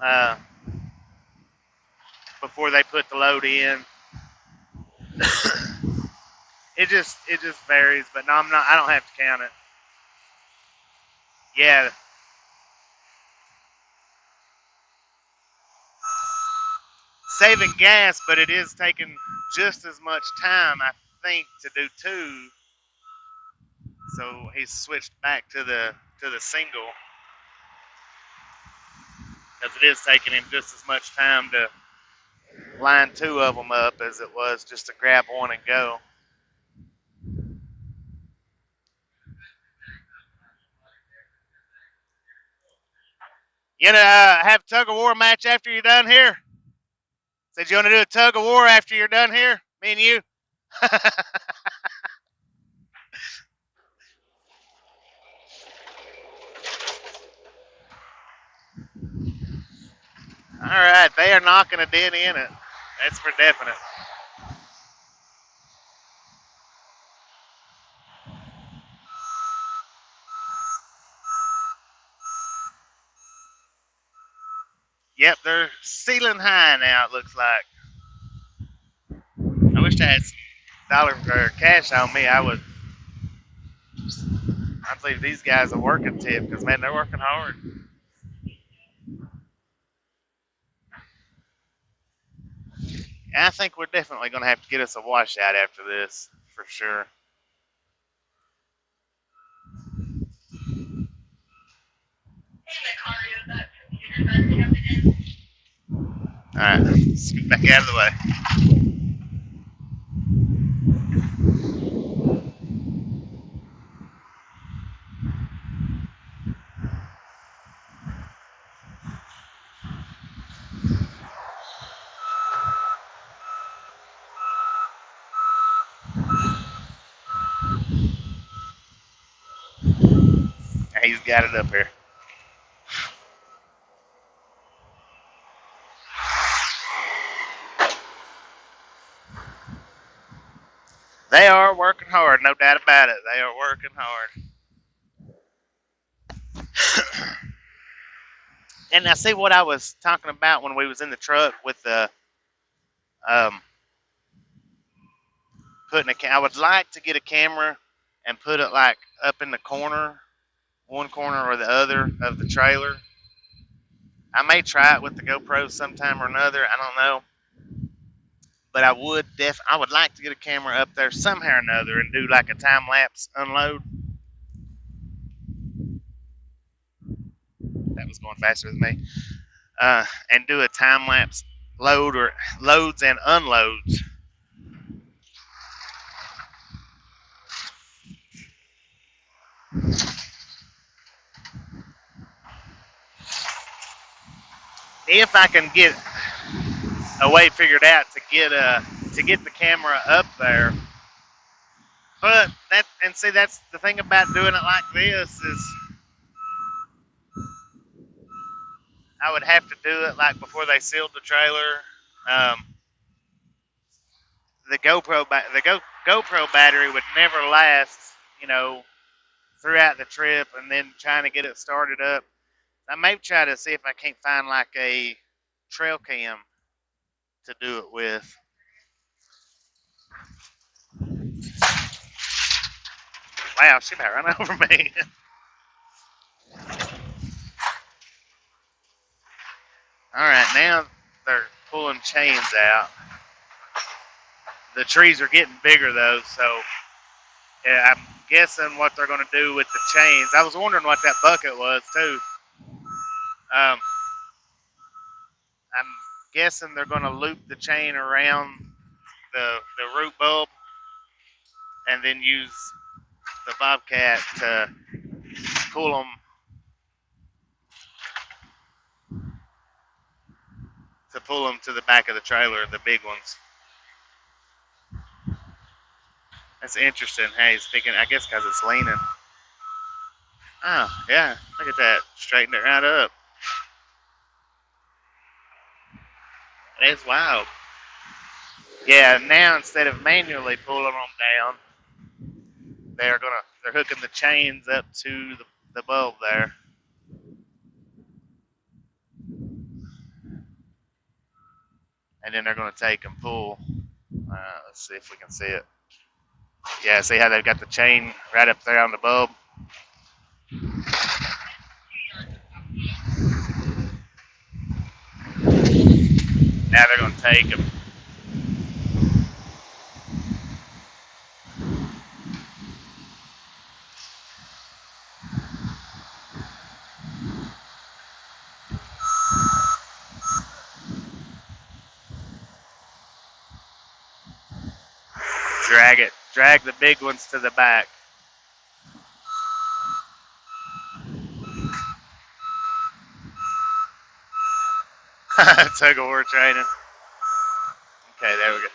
uh, before they put the load in. it just varies, but no, I don't have to count it. Yeah, saving gas, but it is taking just as much time, I think, to do 2. So he's switched back to the single, because it is taking him just as much time to line 2 of them up as it was just to grab one and go. You know, have a tug of war match after you're done here? Said you want to do a tug of war after you're done here? Me and you? All right, they are knocking a dent in it. That's for definite. Yep, they're ceiling high now, it looks like. I wish I had some dollars or cash on me. I'd leave these guys a working tip because, man, they're working hard. And I think we're definitely going to have to get us a washout after this, for sure. Alright, let's get back out of the way. He's got it up here. They are working hard, no doubt about it. They are working hard. And now, see what I was talking about when we was in the truck with the putting I would like to get a camera and put it like up in the corner, one corner or the other of the trailer. I may try it with the GoPro sometime or another. I don't know. But I would like to get a camera up there somehow or another and do like a time-lapse unload. That was going faster than me. And do a time-lapse load or loads and unloads. If I can get a way figured out to get the camera up there. But that's the thing about doing it like this is I would have to do it like before they sealed the trailer. The GoPro battery would never last, you know, throughout the trip, and then trying to get it started up. I may try to see if I can't find like a trail cam to do it with. Wow, she might run over me. Alright, now they're pulling chains out. The trees are getting bigger though, so yeah, I'm guessing what they're going to do with the chains. I was wondering what that bucket was too. I'm guessing they're going to loop the chain around the root bulb and then use the bobcat to pull them to the back of the trailer, the big ones. That's interesting. Hey, he's thinking, I guess because it's leaning. Oh, yeah, look at that. Straighten it right up. That's wild. Yeah, now instead of manually pulling them down, they're hooking the chains up to the bulb there. And then they're going to take and pull. Let's see if we can see it. Yeah, see how they've got the chain right up there on the bulb? Now they're going to take them. Drag the big ones to the back. Tug of war training. Okay, there we go.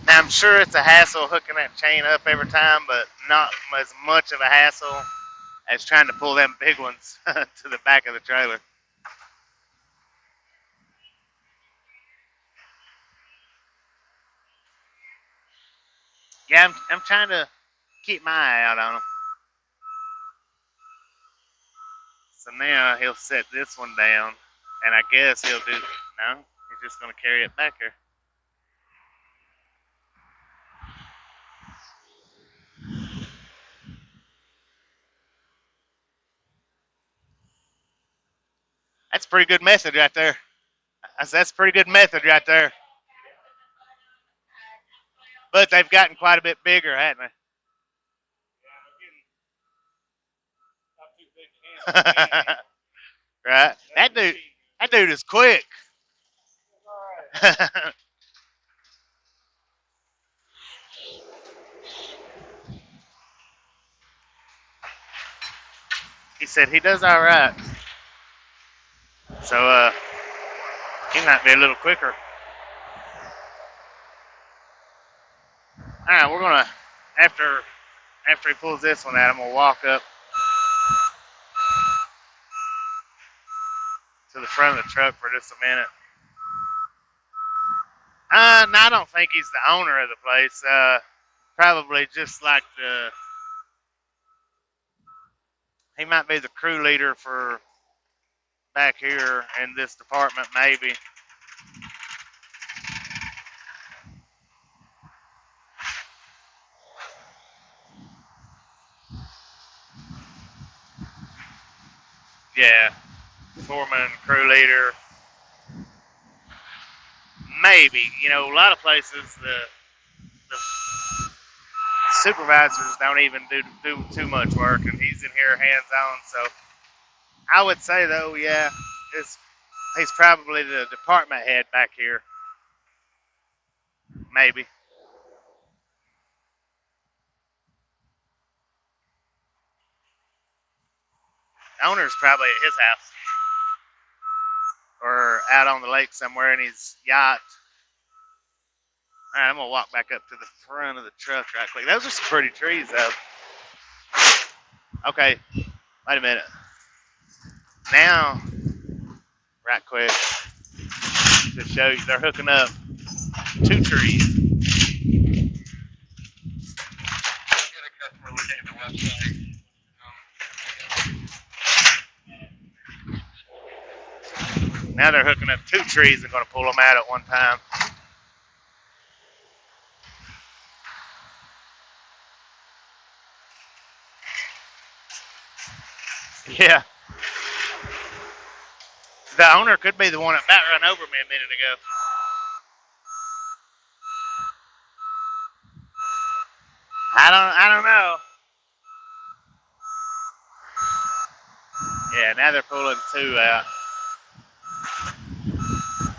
Now, I'm sure it's a hassle hooking that chain up every time, but not as much of a hassle as trying to pull them big ones to the back of the trailer. Yeah, I'm trying to keep my eye out on him. So now he'll set this one down, and I guess he'll do, no, he's just going to carry it back here. That's a pretty good method right there. That's a pretty good method right there. But they've gotten quite a bit bigger, haven't they? Right? That dude is quick. He said he does all right. So he might be a little quicker. All right, we're gonna after he pulls this one out, I'm gonna walk up to the front of the truck for just a minute. No, I don't think he's the owner of the place. Probably just like he might be the crew leader for back here in this department, maybe. Yeah, foreman, crew leader. Maybe, you know, a lot of places the supervisors don't even do too much work, and he's in here hands on. So I would say though, yeah, he's probably the department head back here. Maybe. The owner's probably at his house or out on the lake somewhere in his yacht. Alright, I'm gonna walk back up to the front of the truck right quick. Those are some pretty trees though. Okay, wait a minute. Now, right quick, to show you, they're hooking up 2 trees. Now they're hooking up 2 trees and going to pull them out at one time. Yeah. The owner could be the one that about ran over me a minute ago. I don't know. Yeah, now they're pulling 2 out.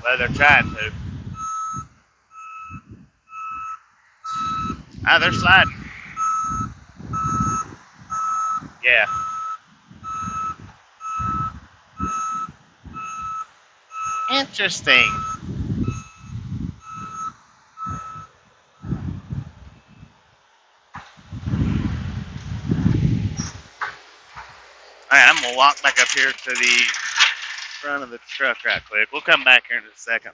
Well, they're trying to. Ah, they're sliding. Yeah. Interesting. Alright, I'm going to walk back up here to the front of the truck right quick. We'll come back here in just a second.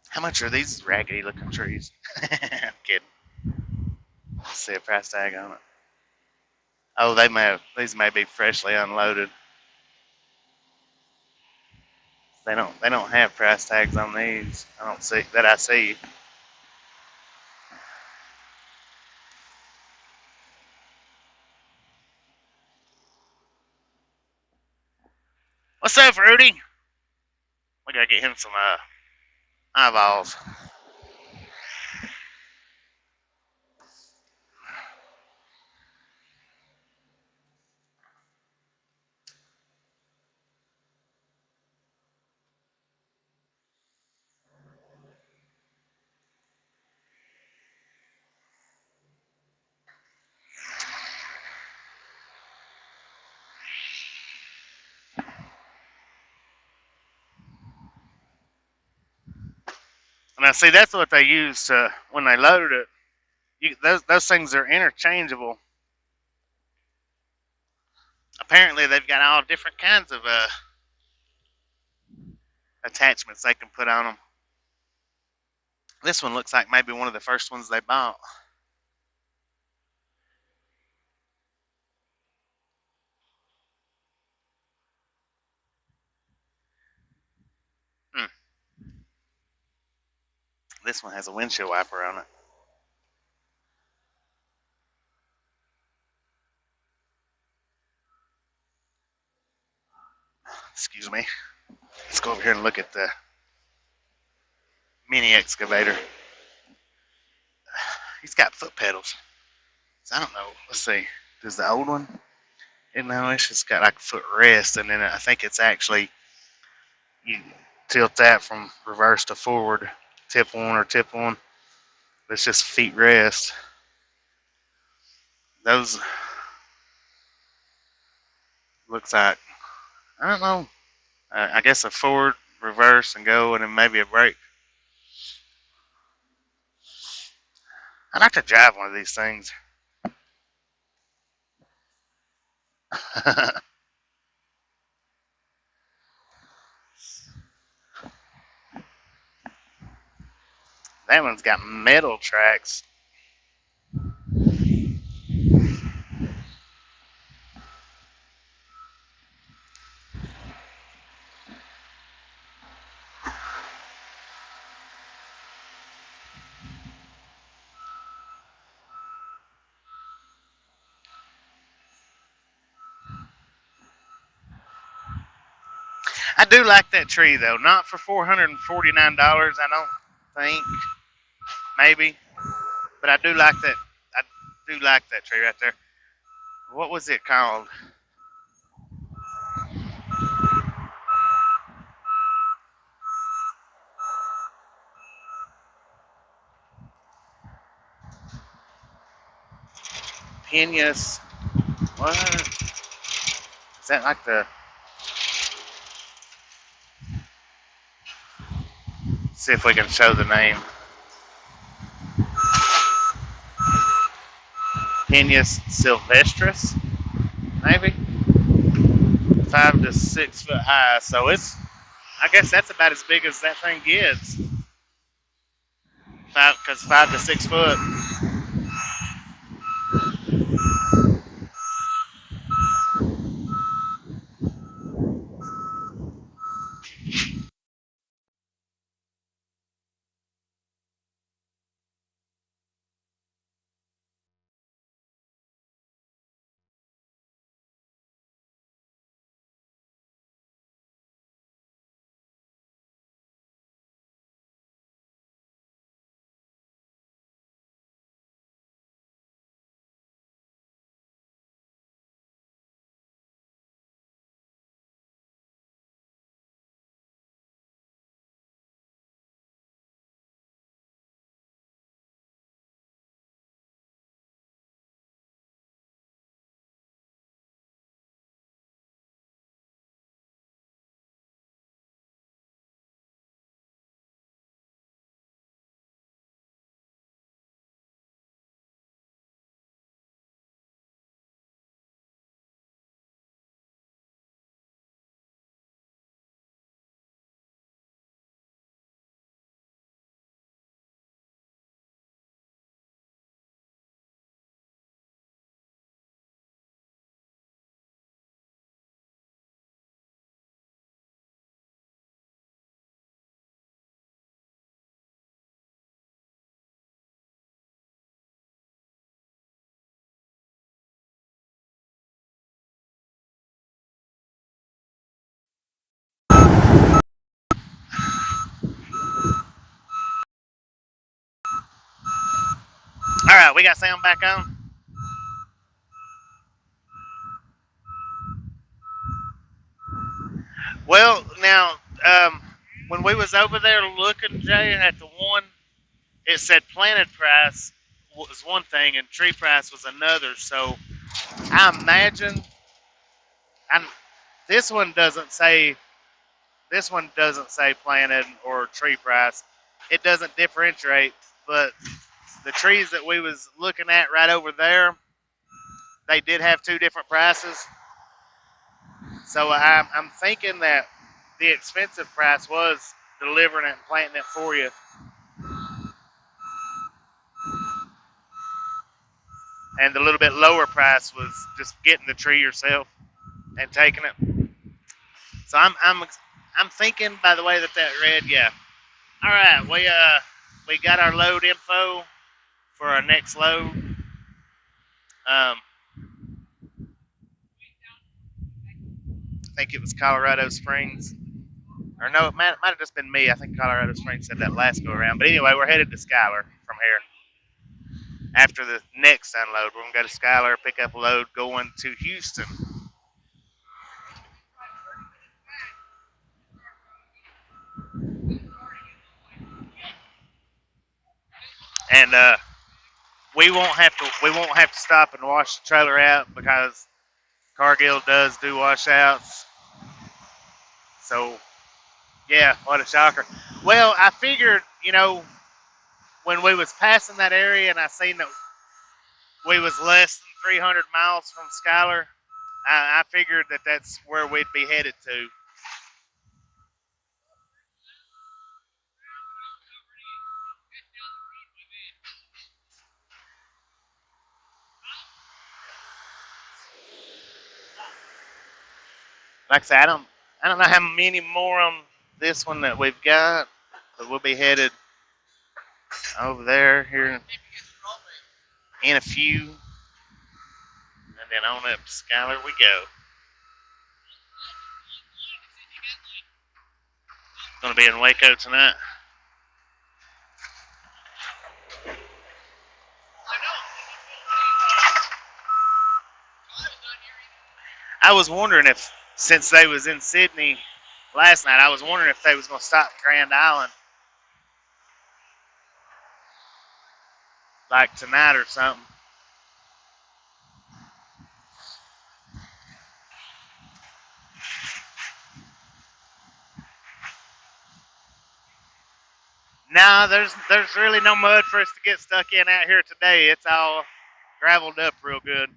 How much are these raggedy looking trees? I'm kidding. Let's see a price tag on it. Oh, these may be freshly unloaded. They don't have price tags on these. I see. What's up, Rudy? We gotta get him some eyeballs. And I see that's what they use when they load it. Those things are interchangeable. Apparently, they've got all different kinds of attachments they can put on them. This one looks like maybe one of the first ones they bought. This one has a windshield wiper on it. Excuse me. Let's go over here and look at the mini excavator. He's got foot pedals. So I don't know. Let's see. Does the old one? No, it's just got like a foot rest, and then I think it's actually you tilt that from reverse to forward, tip one or tip one. It's just feet rest. Those looks like, I don't know. I guess a forward, reverse, and go, and then maybe a brake. I'd like to drive one of these things. That one's got metal tracks. I do like that tree though. Not for $449, I don't think. Maybe. But I do like that. I do like that tree right there. What was it called? Piñas. What? Is that like the See if we can show the name. Penis sylvestris, maybe. 5 to 6 foot high. So it's, I guess that's about as big as that thing gets. Because 5 to 6 foot. All right, we got sound back on. Well, now, when we was over there looking, Jay, at the one, it said planted price was one thing and tree price was another. So I imagine, and this one doesn't say planted or tree price. It doesn't differentiate, but the trees that we was looking at right over there, they did have two different prices. So I'm thinking that the expensive price was delivering it and planting it for you. And the little bit lower price was just getting the tree yourself and taking it. So I'm thinking by the way that read, yeah. All right, we got our load info for our next load. I think it was Colorado Springs, or no, it might have just been me. I think Colorado Springs said that last go around. But anyway, we're headed to Schuyler from here. After the next unload, we're gonna go to Schuyler, pick up a load going to Houston. And we won't have to stop and wash the trailer out because Cargill does do washouts. So yeah, what a shocker. Well, I figured, when we was passing that area and I seen that we was less than 300 miles from Schuyler, I figured that that's where we'd be headed to. Like I said, I don't know how many more on this one that we've got, but we'll be headed over there here in a few, and then on up to Schuyler we go. Going to be in Waco tonight. I was wondering if, since they was in Sydney last night, I was wondering if they was going to stop in Grand Island like tonight or something. No, there's really no mud for us to get stuck in out here today. It's all graveled up real good.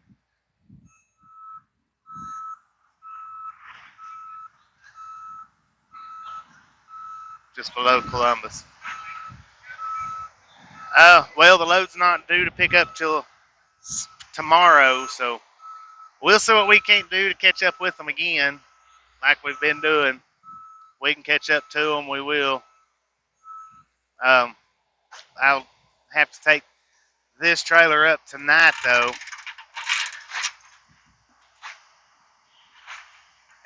Just below Columbus. Well, the load's not due to pick up till tomorrow, so we'll see what we can't do to catch up with them again, like we've been doing. We can catch up to them, we will. I'll have to take this trailer up tonight, though,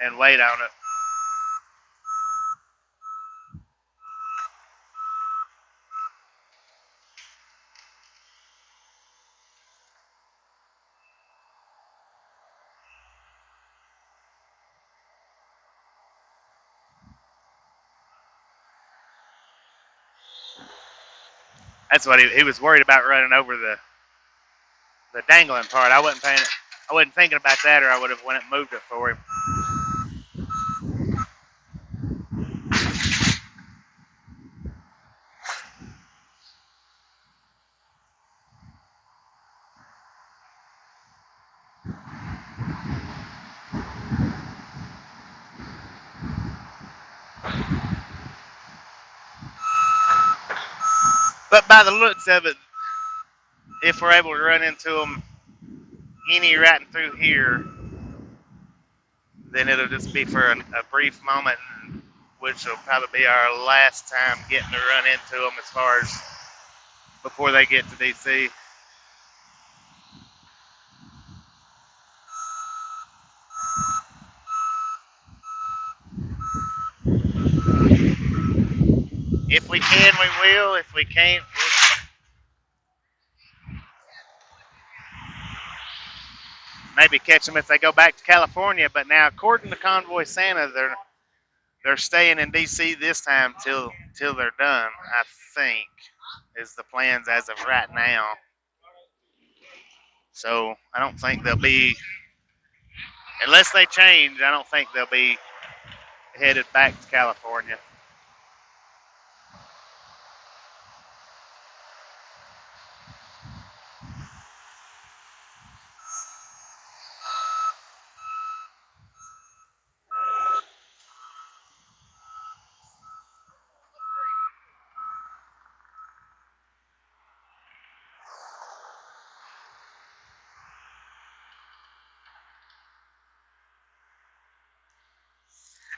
and wait on it. That's what he was worried about, running over the dangling part. I wasn't thinking about that, or I would have went and moved it for him. But by the looks of it, if we're able to run into them any right through here, then it'll just be for a brief moment, which will probably be our last time getting to run into them as far as before they get to DC. If we can, we will. If we can't, we'll maybe catch them if they go back to California. But now, according to Convoy Santa, they're staying in DC this time till they're done. I think is the plans as of right now. So I don't think they'll be, unless they change. I don't think they'll be headed back to California.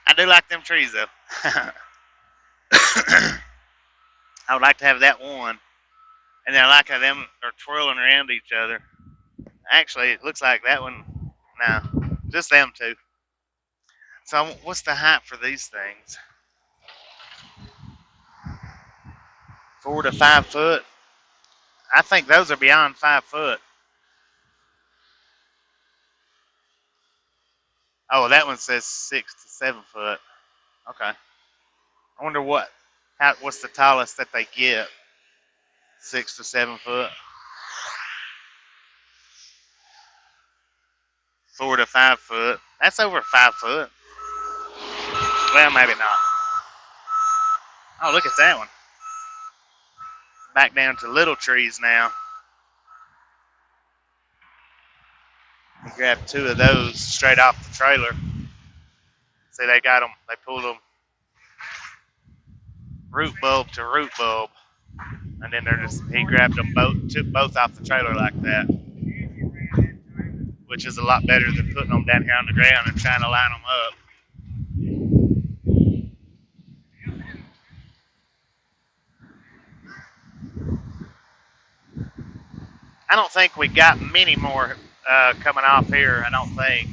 I do like them trees, though. I would like to have that one. And then I like how them are twirling around each other. Actually, it looks like that one. No, just them two. So what's the height for these things? 4 to 5 foot? I think those are beyond 5 foot. Oh, that one says 6 to 7 foot. Okay. I wonder what's the tallest that they get? 6 to 7 foot. 4 to 5 foot. That's over 5 foot. Well, maybe not. Oh, look at that one. Back down to little trees now. We grabbed 2 of those straight off the trailer. See, they pulled them root bulb to root bulb. And then he grabbed them took both off the trailer like that. Which is a lot better than putting them down here on the ground and trying to line them up. I don't think we got many more coming off here. I don't think.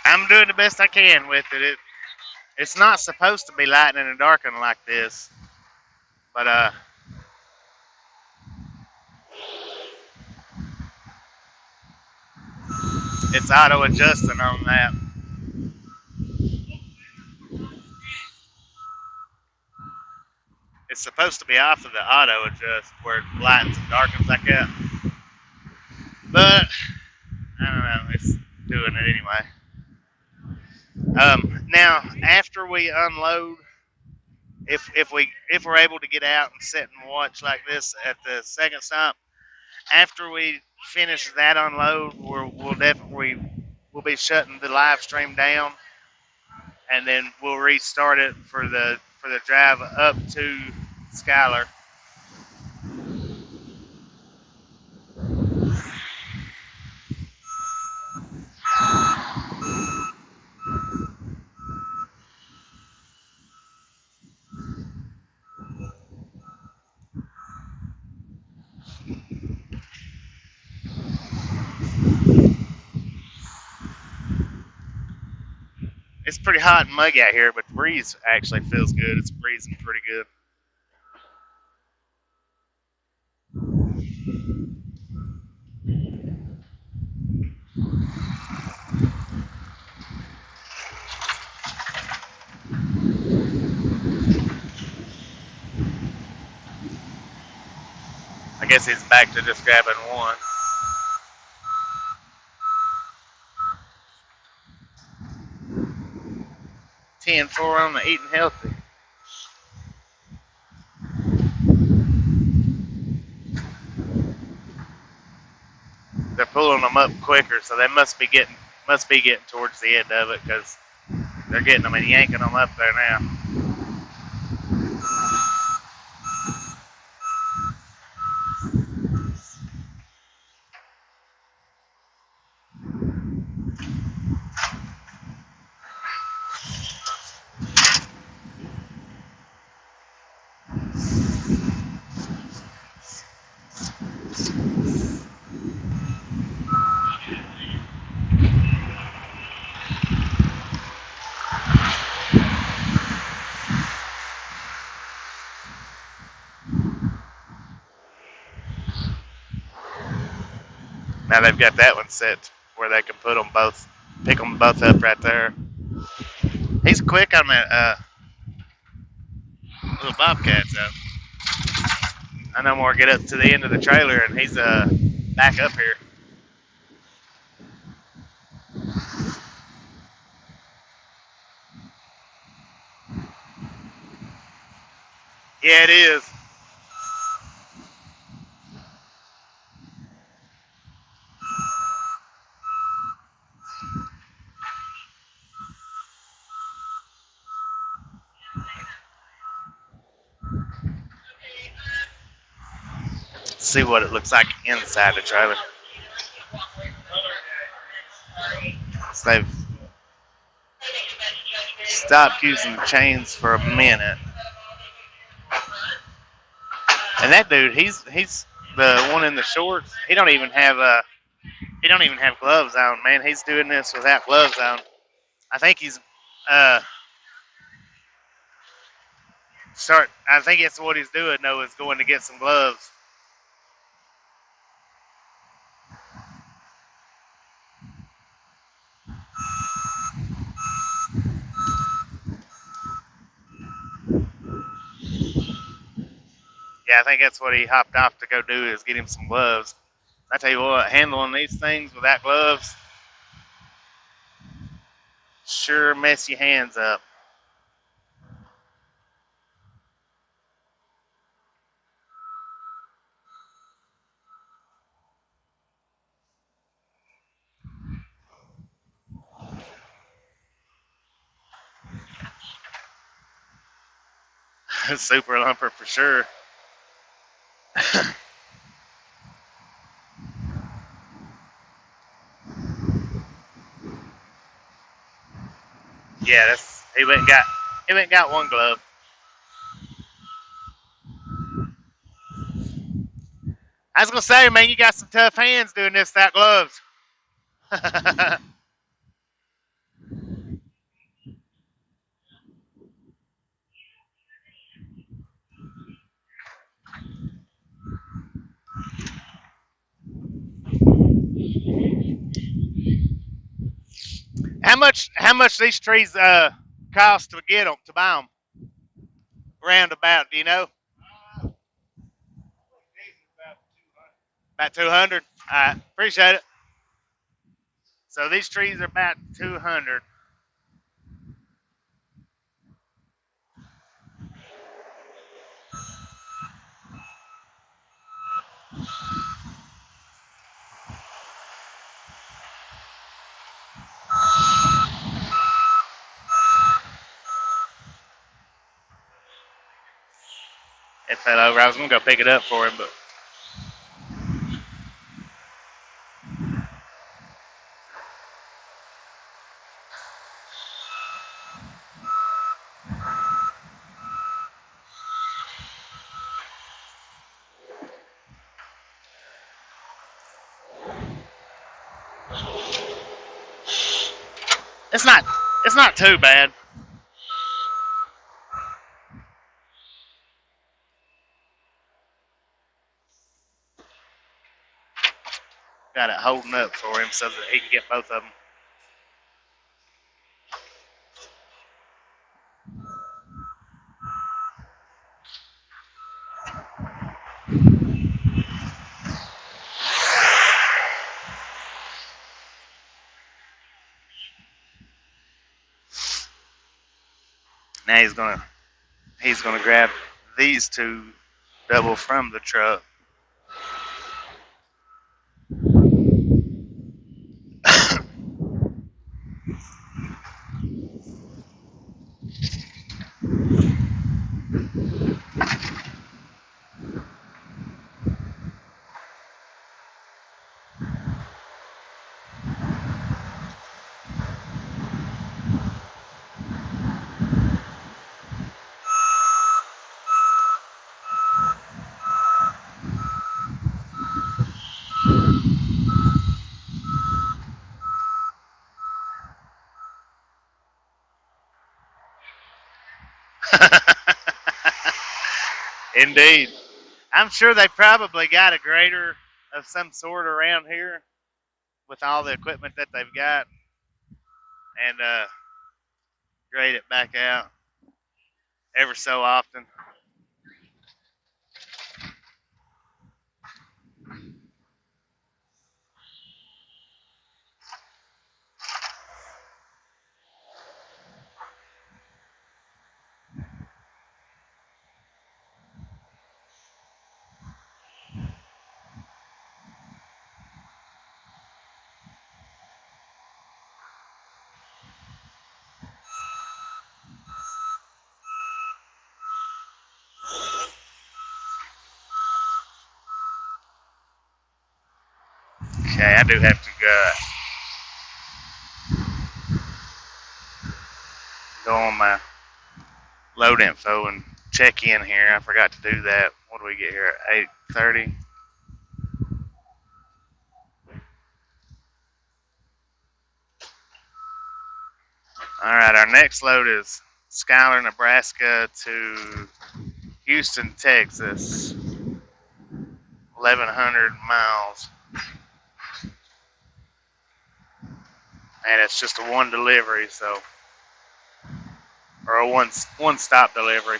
I'm doing the best I can with it. It's not supposed to be lightning and darkening like this, but it's auto adjusting on that. It's supposed to be off of the auto adjust where it lightens and darkens like that, but I don't know. It's doing it anyway. Now after we unload, if we're able to get out and sit and watch like this at the second stop, after we finish that unload, we'll be shutting the live stream down, and then we'll restart it for the drive up to Skylar. It's pretty hot and muggy out here, but the breeze actually feels good. It's breezing pretty good. I guess he's back to just grabbing one. For on the eating healthy. They're pulling them up quicker, so they must be getting towards the end of it because they're getting them and yanking them up there now. Now they've got that one set where they can put them both, pick them both up right there. He's quick on that little bobcat, though. I know more get up to the end of the trailer and he's back up here. Yeah, it is. See what it looks like inside the trailer. So they've stopped using the chains for a minute. And that dude, he's the one in the shorts. He don't even have gloves on, man. He's doing this without gloves on. I think he's I think it's what he's doing though, is going to get some gloves. Yeah, I think that's what he hopped off to go do, is get him some gloves. I tell you what, handling these things without gloves sure mess your hands up. Super lumper for sure. Yeah, he went and got one glove. I was gonna say, man, you got some tough hands doing this without gloves. much these trees cost to get them, to buy them? Roundabout, do you know? About 200. All right, appreciate it. So these trees are about 200. It fell over. I was gonna go pick it up for him, but it's not too bad. Got it holding up for him so that he can get both of them. Now he's gonna grab these two double from the truck. Indeed. I'm sure they probably got a grader of some sort around here with all the equipment that they've got and grade it back out ever so often. Okay, I do have to go on my load info and check in here. I forgot to do that. What do we get here at 8:30? All right, our next load is Schuyler, Nebraska to Houston, Texas. 1,100 miles. And it's just a one delivery, so, or a one stop delivery.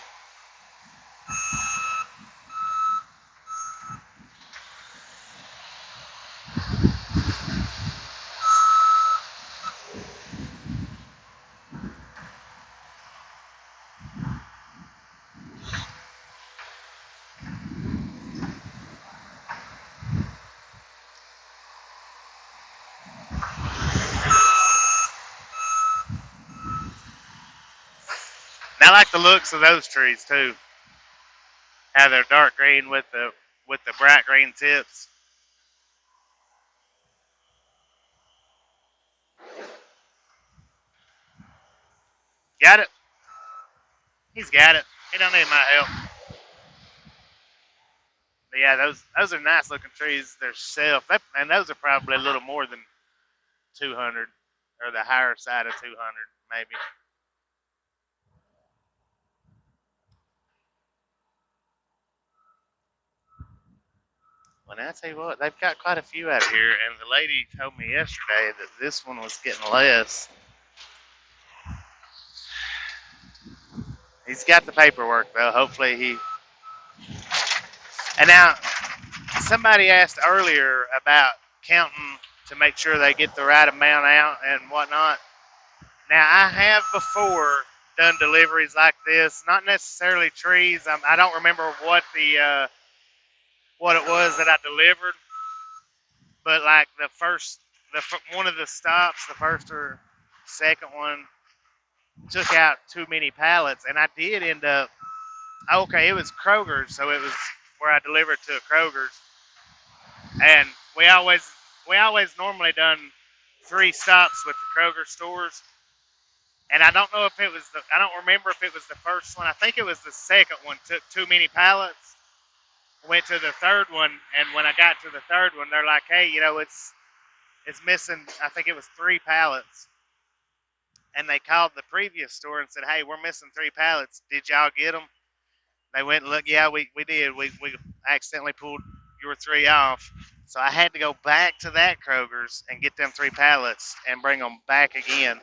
I like the looks of those trees too. How they're dark green with the bright green tips. Got it? He's got it. He don't need my help. But yeah, those are nice looking trees. They're and those are probably a little more than 200, or the higher side of 200 maybe. Well, now I tell you what, they've got quite a few out here, and the lady told me yesterday that this one was getting less. He's got the paperwork though. Hopefully he. And now, somebody asked earlier about counting to make sure they get the right amount out and whatnot. Now, I have before done deliveries like this, not necessarily trees. I don't remember what what it was that I delivered, but like one of the stops, the first or second one, took out too many pallets, and I did end up. Okay, it was Kroger's, so it was where I delivered to a Kroger's, and we always normally done 3 stops with the Kroger stores. And I don't know if it was I don't remember if it was the first one. I think it was the second one. Took too many pallets. Went to the third one, and when I got to the third one, they're like, "Hey, it's missing. I think it was 3 pallets." And they called the previous store and said, "Hey, we're missing 3 pallets. Did y'all get them?" They went and looked. Yeah, we did. We accidentally pulled your 3 off. So I had to go back to that Kroger's and get them 3 pallets and bring them back again.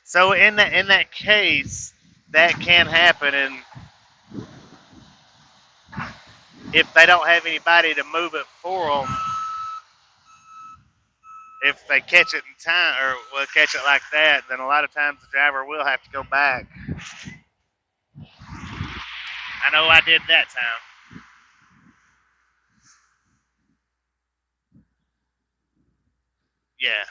So in that case, that can happen, and if they don't have anybody to move it for them, if they catch it in time or will catch it like that, then a lot of times the driver will have to go back. I know I did that time. Yeah.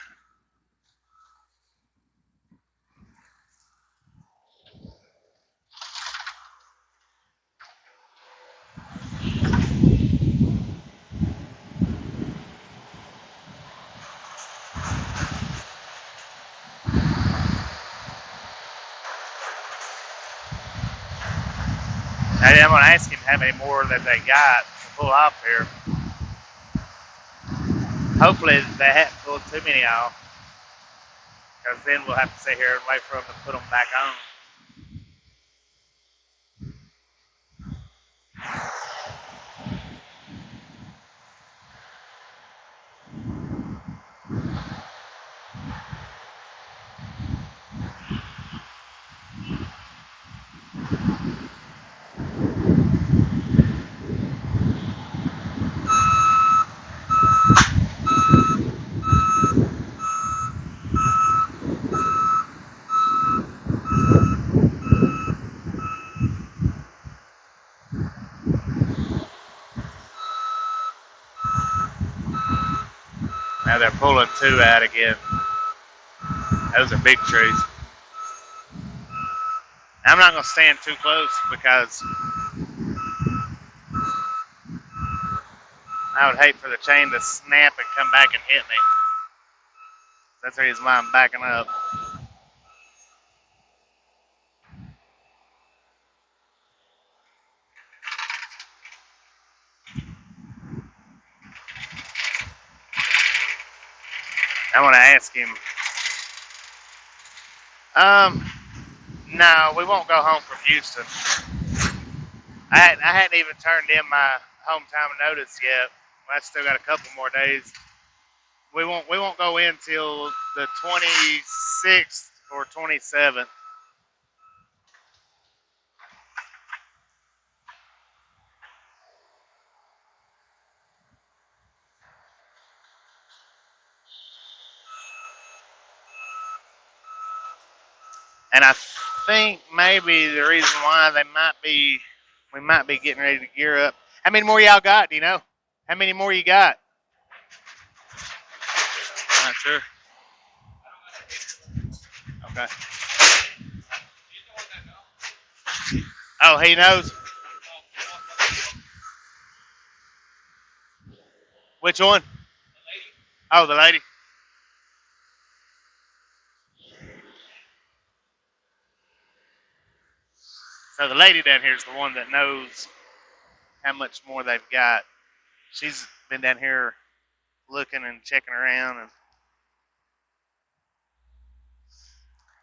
I'm going to ask him how many more that they got to pull off here. Hopefully they haven't pulled too many off, because then we'll have to sit here and wait for them to put them back on. Now they're pulling 2 out again. Those are big trees. I'm not going to stand too close because I would hate for the chain to snap and come back and hit me. That's the reason why I'm backing up. I want to ask him. No, we won't go home from Houston. I hadn't even turned in my home time notice yet. I still got a couple more days. We won't go in till the 26th or 27th. And I think maybe the reason why we might be getting ready to gear up. How many more y'all got? Do you know? How many more you got? Not sure. Okay. Oh, he knows. Which one? Oh, the lady. So the lady down here is the one that knows how much more they've got. She's been down here looking and checking around, and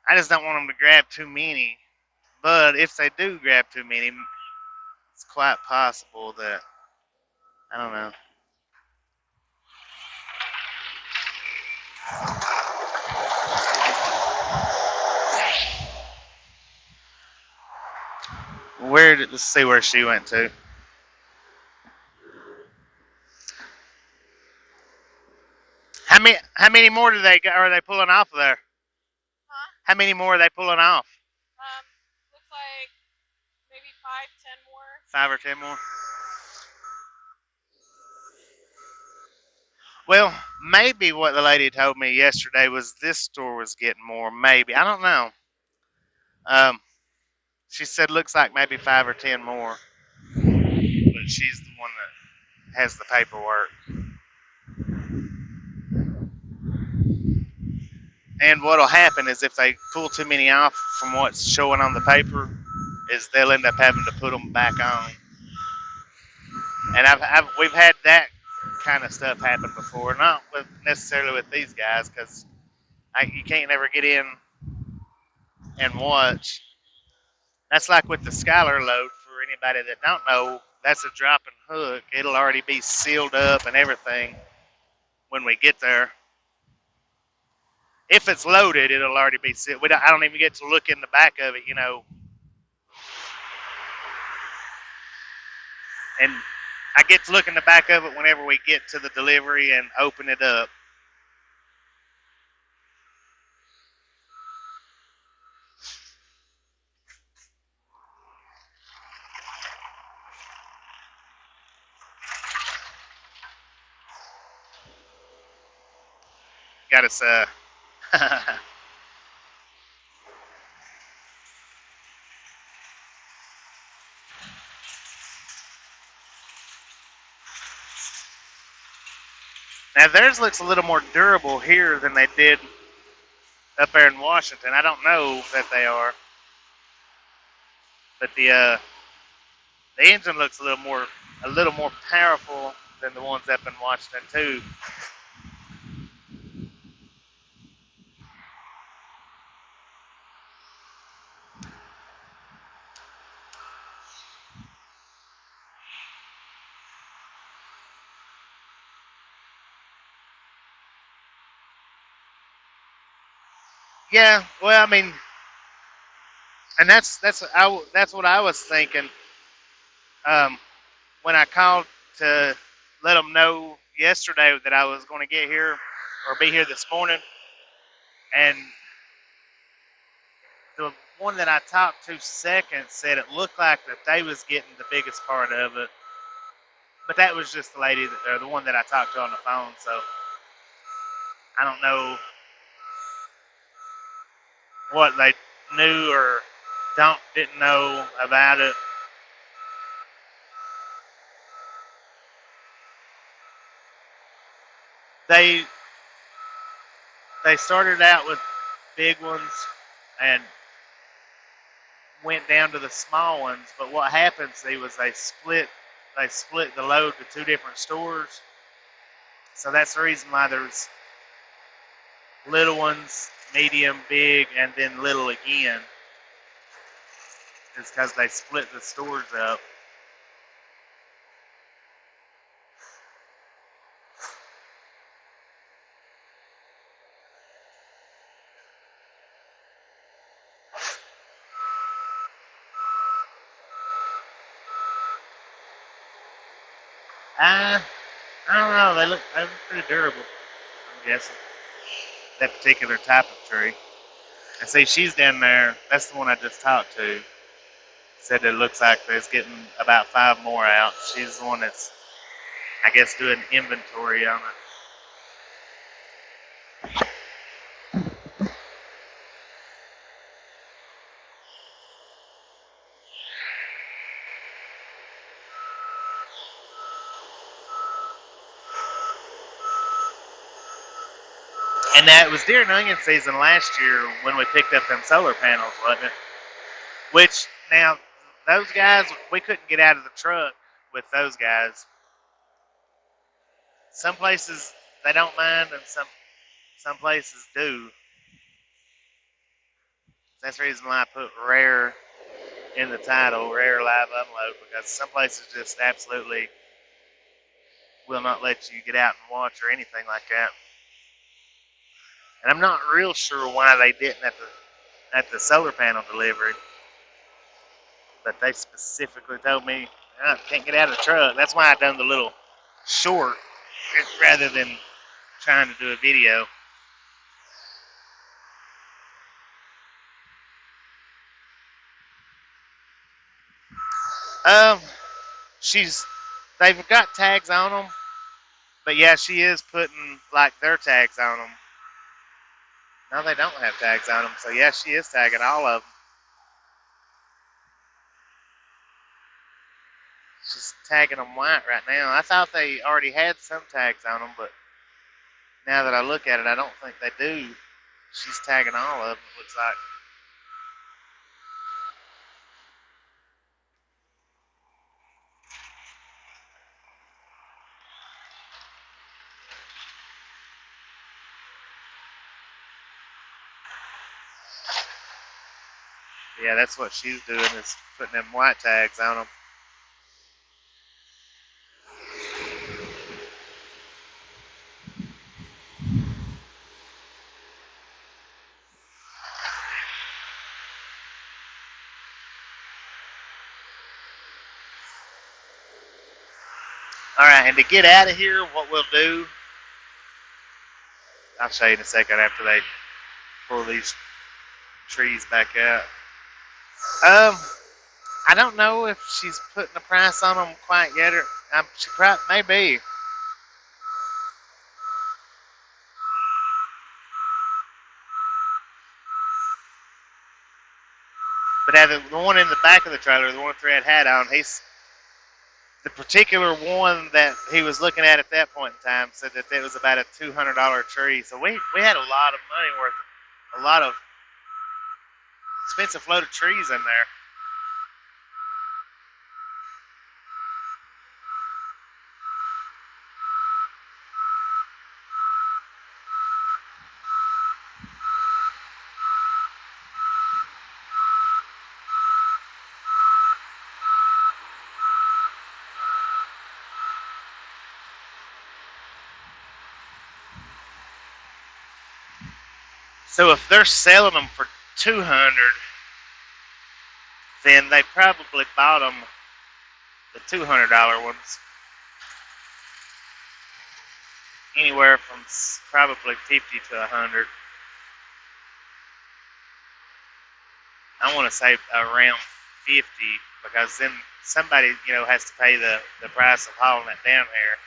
I just don't want them to grab too many. But if they do grab too many, it's quite possible that, I don't know. Let's see where she went to. How many more do they are they pulling off of there? Huh? How many more are they pulling off? Looks like maybe 5, 10 more. 5 or 10 more. Well, maybe what the lady told me yesterday was this store was getting more. Maybe, I don't know. She said looks like maybe 5 or 10 more, but she's the one that has the paperwork. And what'll happen is if they pull too many off from what's showing on the paper, is they'll end up having to put them back on. And we've had that kind of stuff happen before, not necessarily with these guys, because you can't never get in and watch. That's like with the Skylar load. For anybody that don't know, that's a drop and hook. It'll already be sealed up and everything when we get there. If it's loaded, it'll already be sealed. I don't even get to look in the back of it, And I get to look in the back of it whenever we get to the delivery and open it up. Got us Now theirs looks a little more durable here than they did up there in Washington. I don't know that they are, but the engine looks a little more powerful than the ones up in Washington too. Yeah, well, I mean, and that's what I was thinking when I called to let them know yesterday that I was going to get here or be here this morning, and the one that I talked to second said it looked like that they was getting the biggest part of it, but that was just the lady or the one that I talked to on the phone. So I don't know what they knew or didn't know about it. They started out with big ones and went down to the small ones, but what happened was they split the load to 2 different stores. So that's the reason why there's little ones, medium, big, and then little again. It's because they split the stores up. I don't know. They look pretty durable, I'm guessing. That particular type of tree. I see she's down there. That's the one I just talked to. Said it looks like there's getting about 5 more out. She's the one that's, I guess, doing inventory on it. And that was during onion season last year when we picked up them solar panels, wasn't it? Which, now, those guys, we couldn't get out of the truck with those guys. Some places, they don't mind, and some places do. That's the reason why I put rare in the title, rare live unload, because some places just absolutely will not let you get out and watch or anything like that. And I'm not real sure why they didn't at the solar panel delivery. but they specifically told me I can't get out of the truck. That's why I done the little short rather than trying to do a video. Um, they've got tags on them, but yeah, she is putting like their tags on them. No, they don't have tags on them, so yeah, she is tagging all of them. She's tagging them white right now. I thought they already had some tags on them, but now that I look at it, I don't think they do. She's tagging all of them, it looks like. Yeah, that's what she's doing, is putting them white tags on them. Alright, and to get out of here, what we'll do, I'll show you in a second after they pull these trees back out. I don't know if she's putting a price on them quite yet, or she probably may be. But the one in the back of the trailer, the one with the red hat on, he's the particular one that he was looking at that point in time said that it was about a $200 tree. So we had a lot of money worth, a lot of expensive loaded trees in there. So if they're selling them for $200, then they probably bought them, the $200 ones, anywhere from probably 50 to 100. I want to say around 50, because then somebody, has to pay the price of hauling it down here.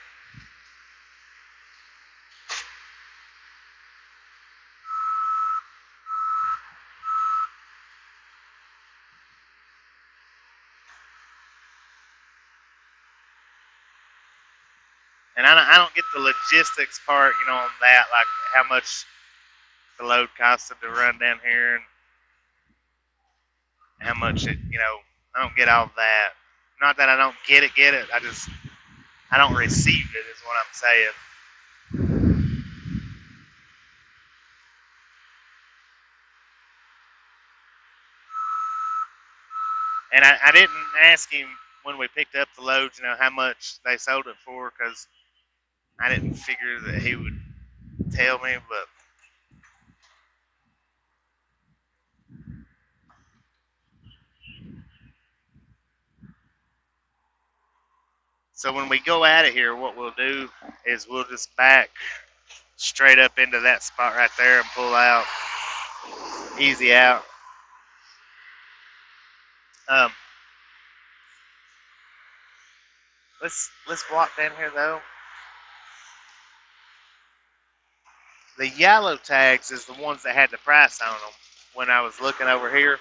And I don't get the logistics part, on that, like how much the load costed to run down here and how much it, I don't get all that. Not that I don't get it. I don't receive it, is what I'm saying. And I didn't ask him when we picked up the loads, how much they sold it for, because I didn't figure that he would tell me, but so when we go out of here, what we'll do is we'll just back straight up into that spot right there and pull out, easy out. Let's walk down here though. The yellow tags is the ones that had the price on them. When I was looking over here,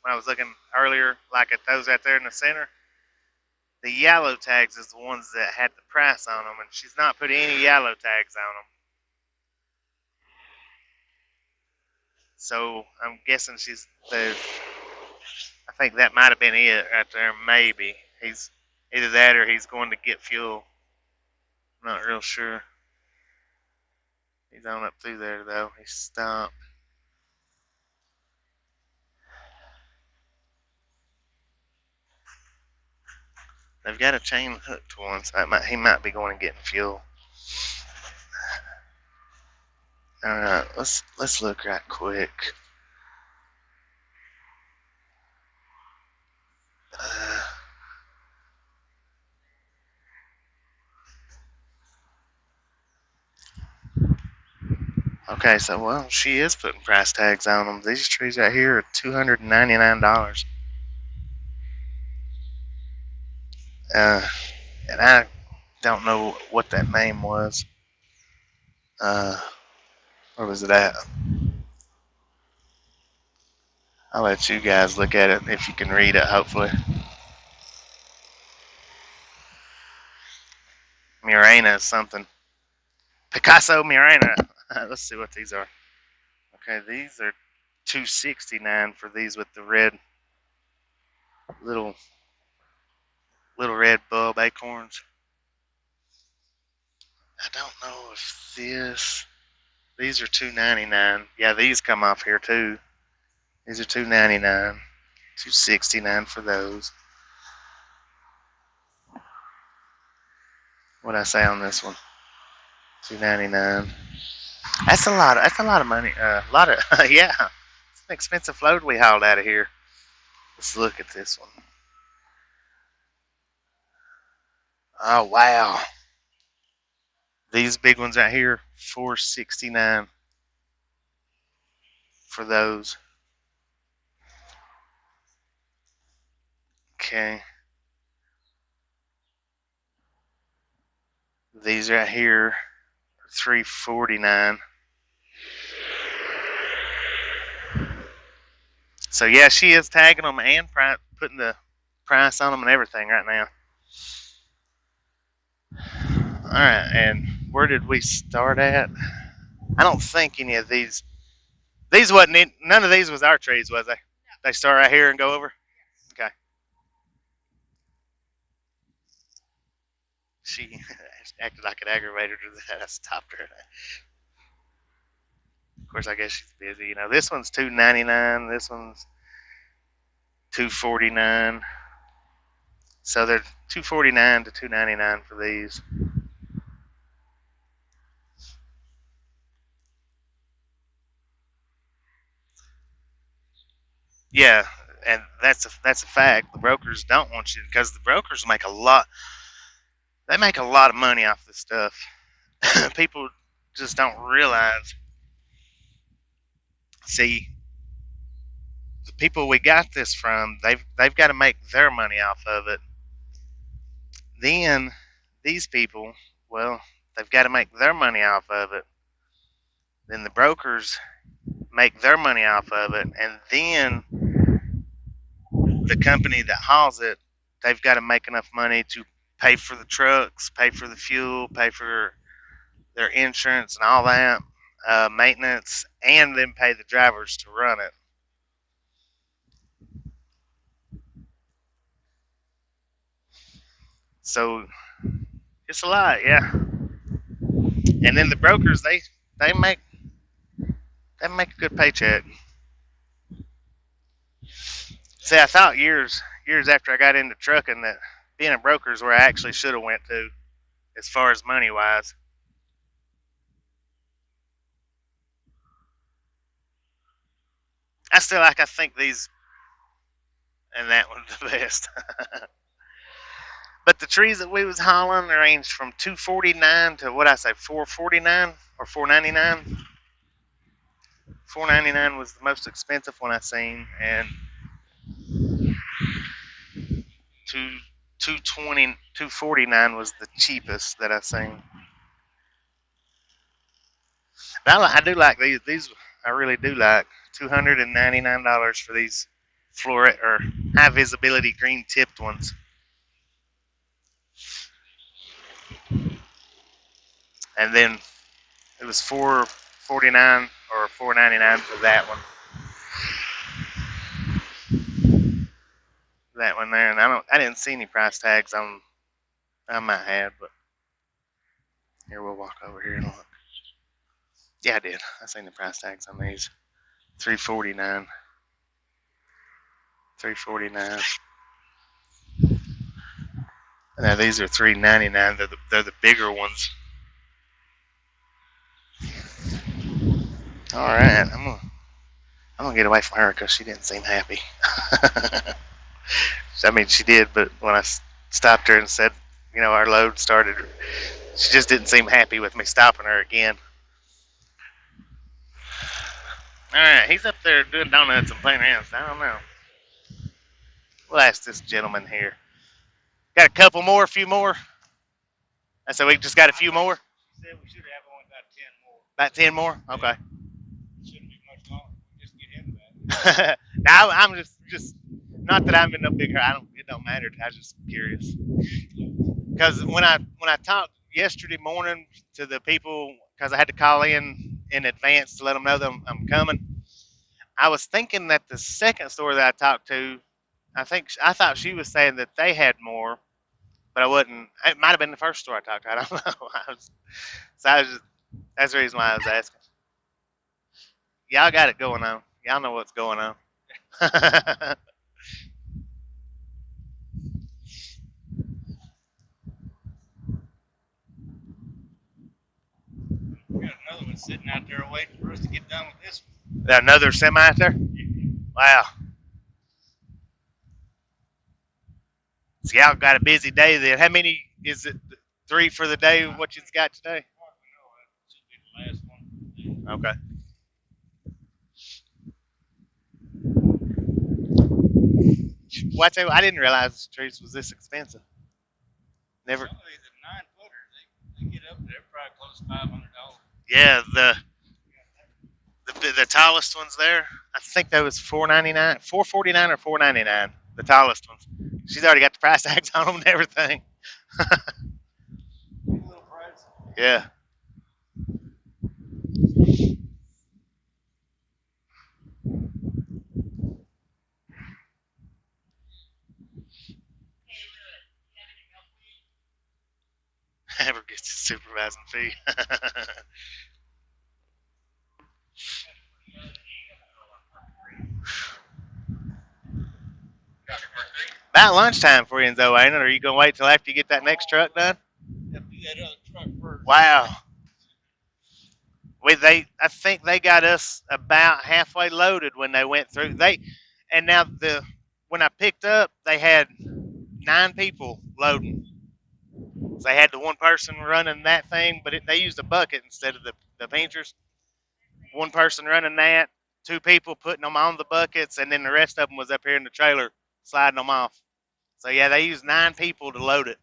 when I was looking earlier, like at those right there in the center, the yellow tags is the ones that had the price on them, and she's not putting any yellow tags on them. So I'm guessing I think that might have been it right there, maybe. He's either that or he's going to get fuel. I'm not real sure. He's on up through there though. He stopped. They've got a chain hooked one, so he might be going and getting fuel. Alright, let's look right quick. Okay, so well, she is putting price tags on them. These trees right here are $299. And I don't know what that name was. Where was it at? I'll let you guys look at it if you can read it, hopefully. Murena is something. Picasso Murena. Let's see what these are. Okay, these are $269 for these with the red little red bulb acorns. I don't know if these are $299. Yeah, these come off here too. These are $299. $269 for those. What'd I say on this one? $299. That's a lot. That's a lot of money. A lot of yeah. It's an expensive load we hauled out of here. Let's look at this one. Oh wow. These big ones right here, $469 for those. Okay. These right here are $349. So yeah, she is tagging them and putting the price on them and everything right now. All right, and where did we start at? I don't think any of these wasn't. None of these was our trees, was they? No. They start right here and go over. Okay. She acted like it aggravated her that I stopped her. Of course, I guess she's busy. You know, this one's $299. This one's $249. So they're $249 to $299 for these. Yeah, and that's a fact. The brokers don't want you because the brokers make a lot. They make a lot of money off this stuff. People just don't realize. See, the people we got this from, they've got to make their money off of it. Then these people, well, they've got to make their money off of it. Then the brokers make their money off of it, and then the company that hauls it, they've got to make enough money to pay for the trucks, pay for the fuel, pay for their insurance and all that, maintenance, and then pay the drivers to run it. So it's a lot, yeah. And then the brokers, they make a good paycheck. See, I thought years after I got into trucking that being a broker is where I actually should have went to, as far as money wise. I think these and that one's the best. But the trees that we was hauling ranged from $249 to what I say, $449 or $499. $499 was the most expensive one I seen, and $249 was the cheapest that I seen. I do like these. These I really do like. $299 for these fluorescent or high visibility green tipped ones. And then it was $449 or $499 for that one. That one there, and I didn't see any price tags on. I might have, but here we'll walk over here and look. Yeah, I did. I seen the price tags on these. $349. $349. Now these are $399. They're the bigger ones. All right, I'm gonna get away from her because she didn't seem happy. I mean, she did, but when I stopped her and said, you know, our load started, she just didn't seem happy with me stopping her again. Alright, he's up there doing donuts and playing around. I don't know. We'll ask this gentleman here. Got a couple more, a few more? I said we just got a few more? She said we should have only about 10 more. About 10 more? Okay. Shouldn't be much longer. We just get him back. Now, I'm just not that I'm in no big hurry. It don't matter. I was just curious. Because when I talked yesterday morning to the people, because I had to call in advance to let them know that I'm coming, I was thinking that the second store that I talked to, I thought she was saying that they had more, but I wasn't. It might have been the first store I talked to. I don't know. That's the reason why I was asking. Y'all got it going on. Y'all know what's going on. We got another one sitting out there waiting for us to get done with this one. Got another semi out there? Wow. So y'all got a busy day then. How many is it? 3 for the day? What you've got today? That should be the last one. Okay. Well, I tell you, I didn't realize trees was this expensive. Never. Some of these are 9-footers. They get up there probably close to $500. Yeah, the tallest ones there. I think that was $4.99, $4.49 or $4.99. The tallest ones. She's already got the price tags on them and everything. Little price. Yeah. Never gets his supervising fee. About lunchtime for you in Zoe, ain't it? Or are you gonna wait till after you get that next truck done? Have to do that other truck first. Wow. I think they got us about halfway loaded when they went through. When I picked up, they had 9 people loading. So they had the one person running that thing, but they used a bucket instead of the pinchers. One person running that, 2 people putting them on the buckets, and then the rest of them was up here in the trailer sliding them off. So yeah, they used 9 people to load it.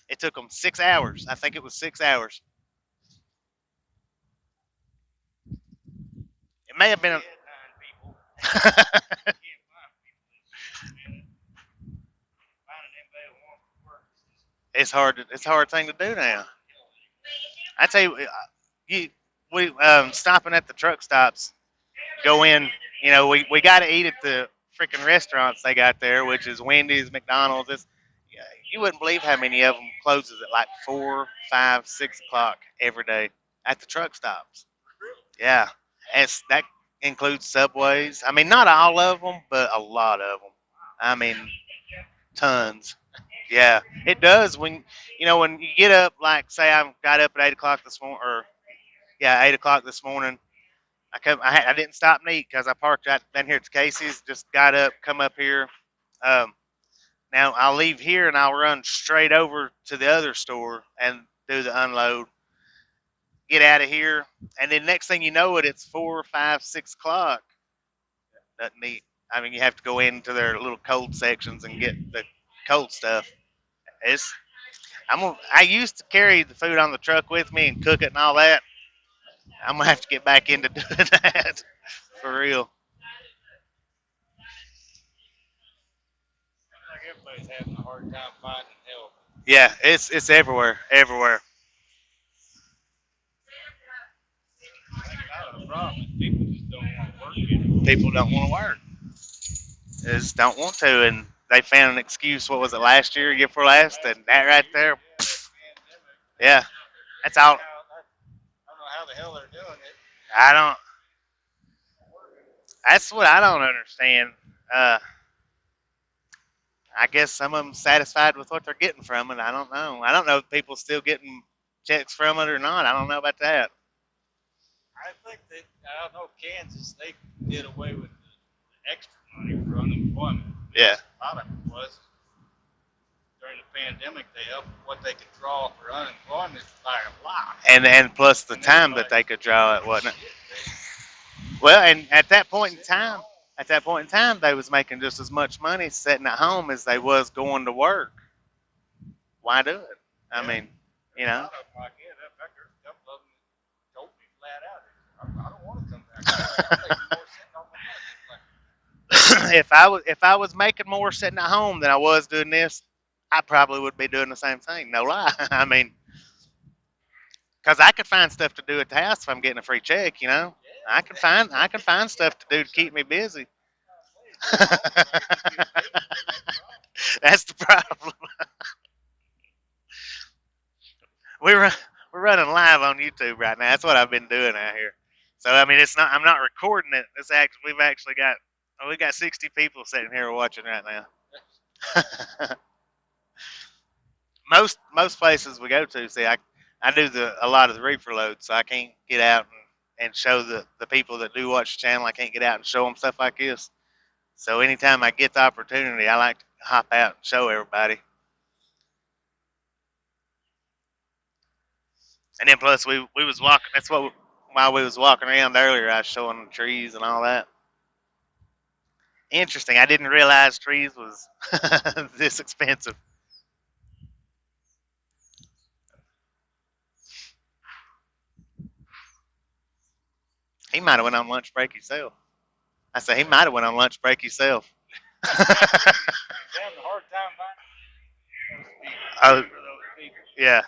It took them 6 hours. I think it was 6 hours. It may have been. 9 people. Can't find people. It's hard. It's a hard thing to do now. I tell you, we stopping at the truck stops. Go in. You know, we got to eat at the freaking restaurants they got there, which is Wendy's, McDonald's. You wouldn't believe how many of them closes at like 4, 5, 6 o'clock every day at the truck stops. Yeah, and that includes Subways. I mean, not all of them, but a lot of them. I mean, tons. Yeah, it does. When you get up, like say I got up at 8 o'clock this morning, 8 o'clock this morning. I didn't stop and eat because I parked right down here at Casey's. Just got up, come up here. Now I'll leave here and I'll run straight over to the other store and do the unload. Get out of here, and then next thing you know it's 4, 5, 6 o'clock. Doesn't eat. I mean, you have to go into their little cold sections and get the cold stuff. I used to carry the food on the truck with me and cook it and all that. I'm gonna have to get back into doing that for real. Like everybody's having a hard time finding help. Yeah, it's everywhere. I think a lot of the problem is people just don't want to work anymore. People don't want to work. They just don't want to, and they found an excuse. What was it, last year, year before last, and that right there. Yeah, that's all. I don't know how the hell they're doing it. I don't. That's what I don't understand. I guess some of them satisfied with what they're getting from it. I don't know. I don't know if people still getting checks from it or not. I don't know about that. I think that, I don't know, Kansas, they did away with the extra money for unemployment. Yeah. A lot of it was during the pandemic, they upped what they could draw for unemployment by a lot. And plus the time that they could draw it, wasn't it? Well, and at that point in time, they was making just as much money sitting at home as they was going to work. Why do it? I mean, you know. A lot of them like it. In fact, there's a couple of them that told me flat out, I don't want to come back. I'm making more sitting on my money. If I was making more sitting at home than I was doing this, I probably would be doing the same thing. No lie. I mean, because I could find stuff to do at the house if I'm getting a free check. You know, I can find stuff to do to keep me busy. That's the problem. We're running live on YouTube right now. That's what I've been doing out here. So I mean, it's not. I'm not recording it. We've actually got. We got 60 people sitting here watching right now. most places we go to, see, I do a lot of the reefer loads, so I can't get out and show the people that do watch the channel. I can't get out and show them stuff like this. So anytime I get the opportunity, I like to hop out and show everybody. And then plus we was walking. That's what while we was walking around earlier, I was showing the trees and all that. Interesting. I didn't realize trees was this expensive. He might have went on lunch break himself. I said he might have went on lunch break himself. Having a hard time finding for those people. Yeah.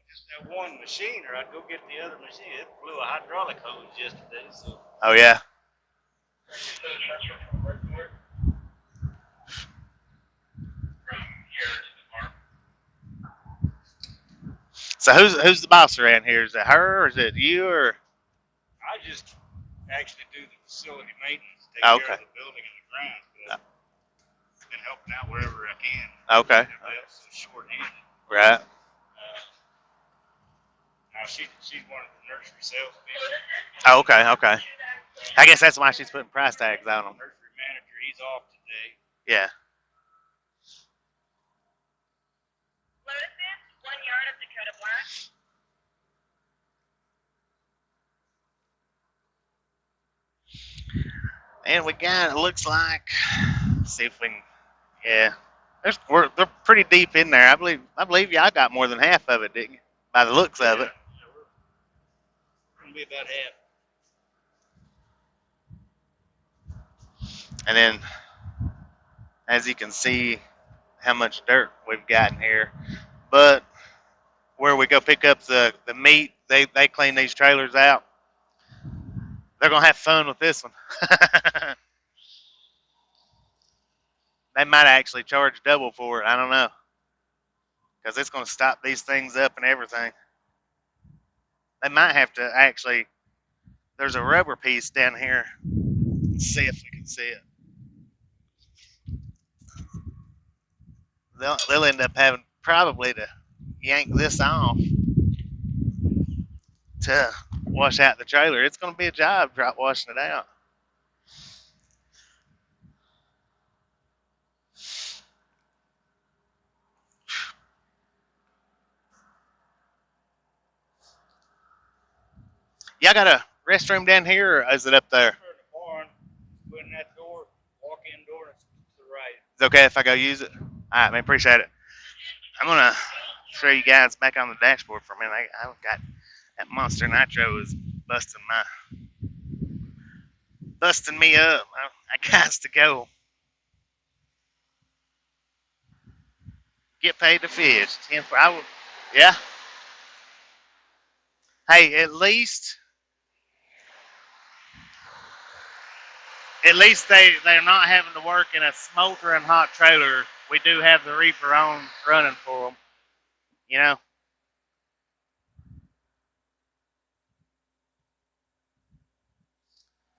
Just that one machine, or I'd go get the other machine. It blew a hydraulic hose yesterday. So. Oh yeah. So who's the boss around here? Is it her, or is it you, or? I just actually do the facility maintenance, take Okay. care of the building and the grounds. But I've been helping out wherever I can. Okay. Everybody else is short-handed. Right. Now she's one of the nursery salespeople. Oh, okay. I guess that's why she's putting price tags on them. Nursery manager, he's off today. Yeah. Lotuses, 1 yard of Dakota Black. And we got, it looks like, let's see if we can, yeah. They're pretty deep in there. I believe y'all got more than half of it, didn't you? By the looks of it. We're going to be about half. And then, as you can see, how much dirt we've got in here. But where we go pick up the meat, they clean these trailers out. They're going to have fun with this one. They might actually charge double for it. I don't know. Because it's going to stop these things up and everything. They might have to actually, there's a rubber piece down here. Let's see if we can see it. They'll end up having probably to yank this off to wash out the trailer. It's going to be a job drop washing it out. Y'all got a restroom down here, or is it up there? In the barn, put in that door, walk-in door, and to the right. Is it okay if I go use it? All right, man, appreciate it. I'm going to show you guys back on the dashboard for a minute. I've got that Monster Nitro is busting me up. I got to go. Get paid to fish. 10 per hour. Yeah. Hey, at least they're not having to work in a smoldering hot trailer. We do have the reefer on running for them, you know.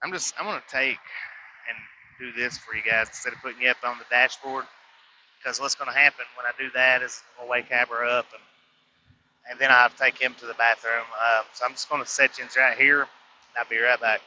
I'm going to take and do this for you guys instead of putting you up on the dashboard, because what's going to happen when I do that is I'm going to wake Haber up, and then I'll have to take him to the bathroom. So I'm just going to set you right here, and I'll be right back.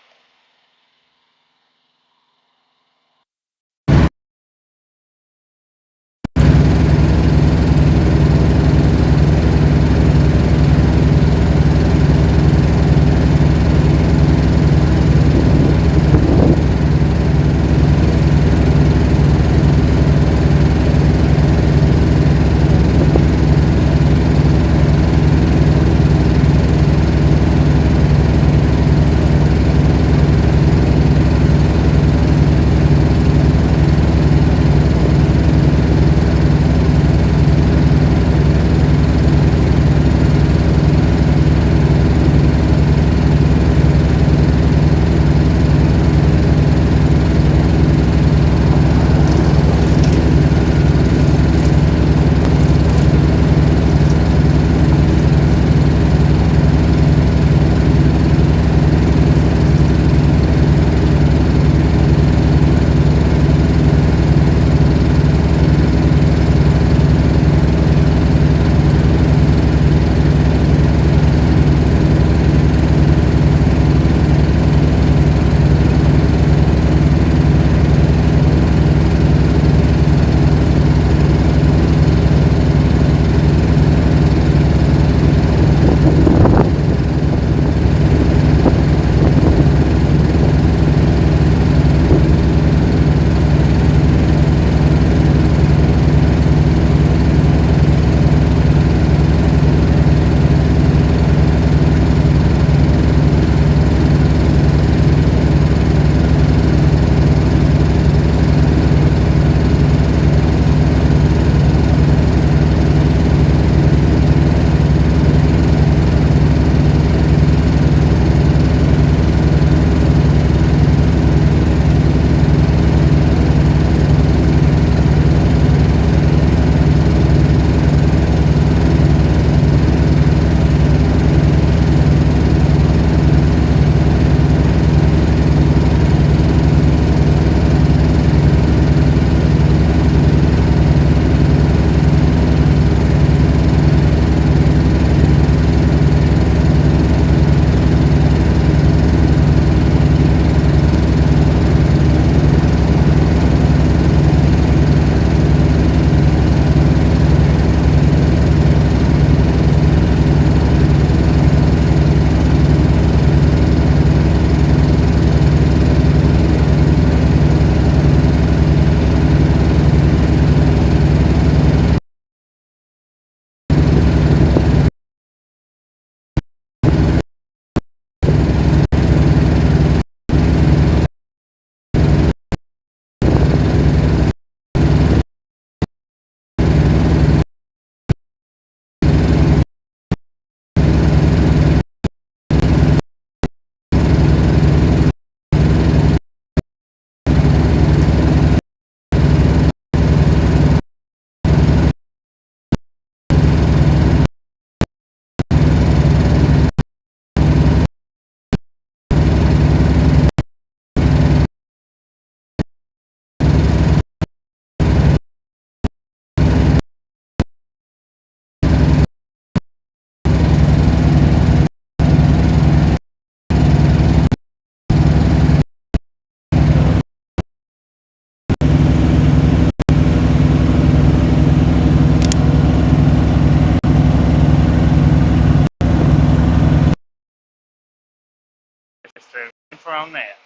for on that.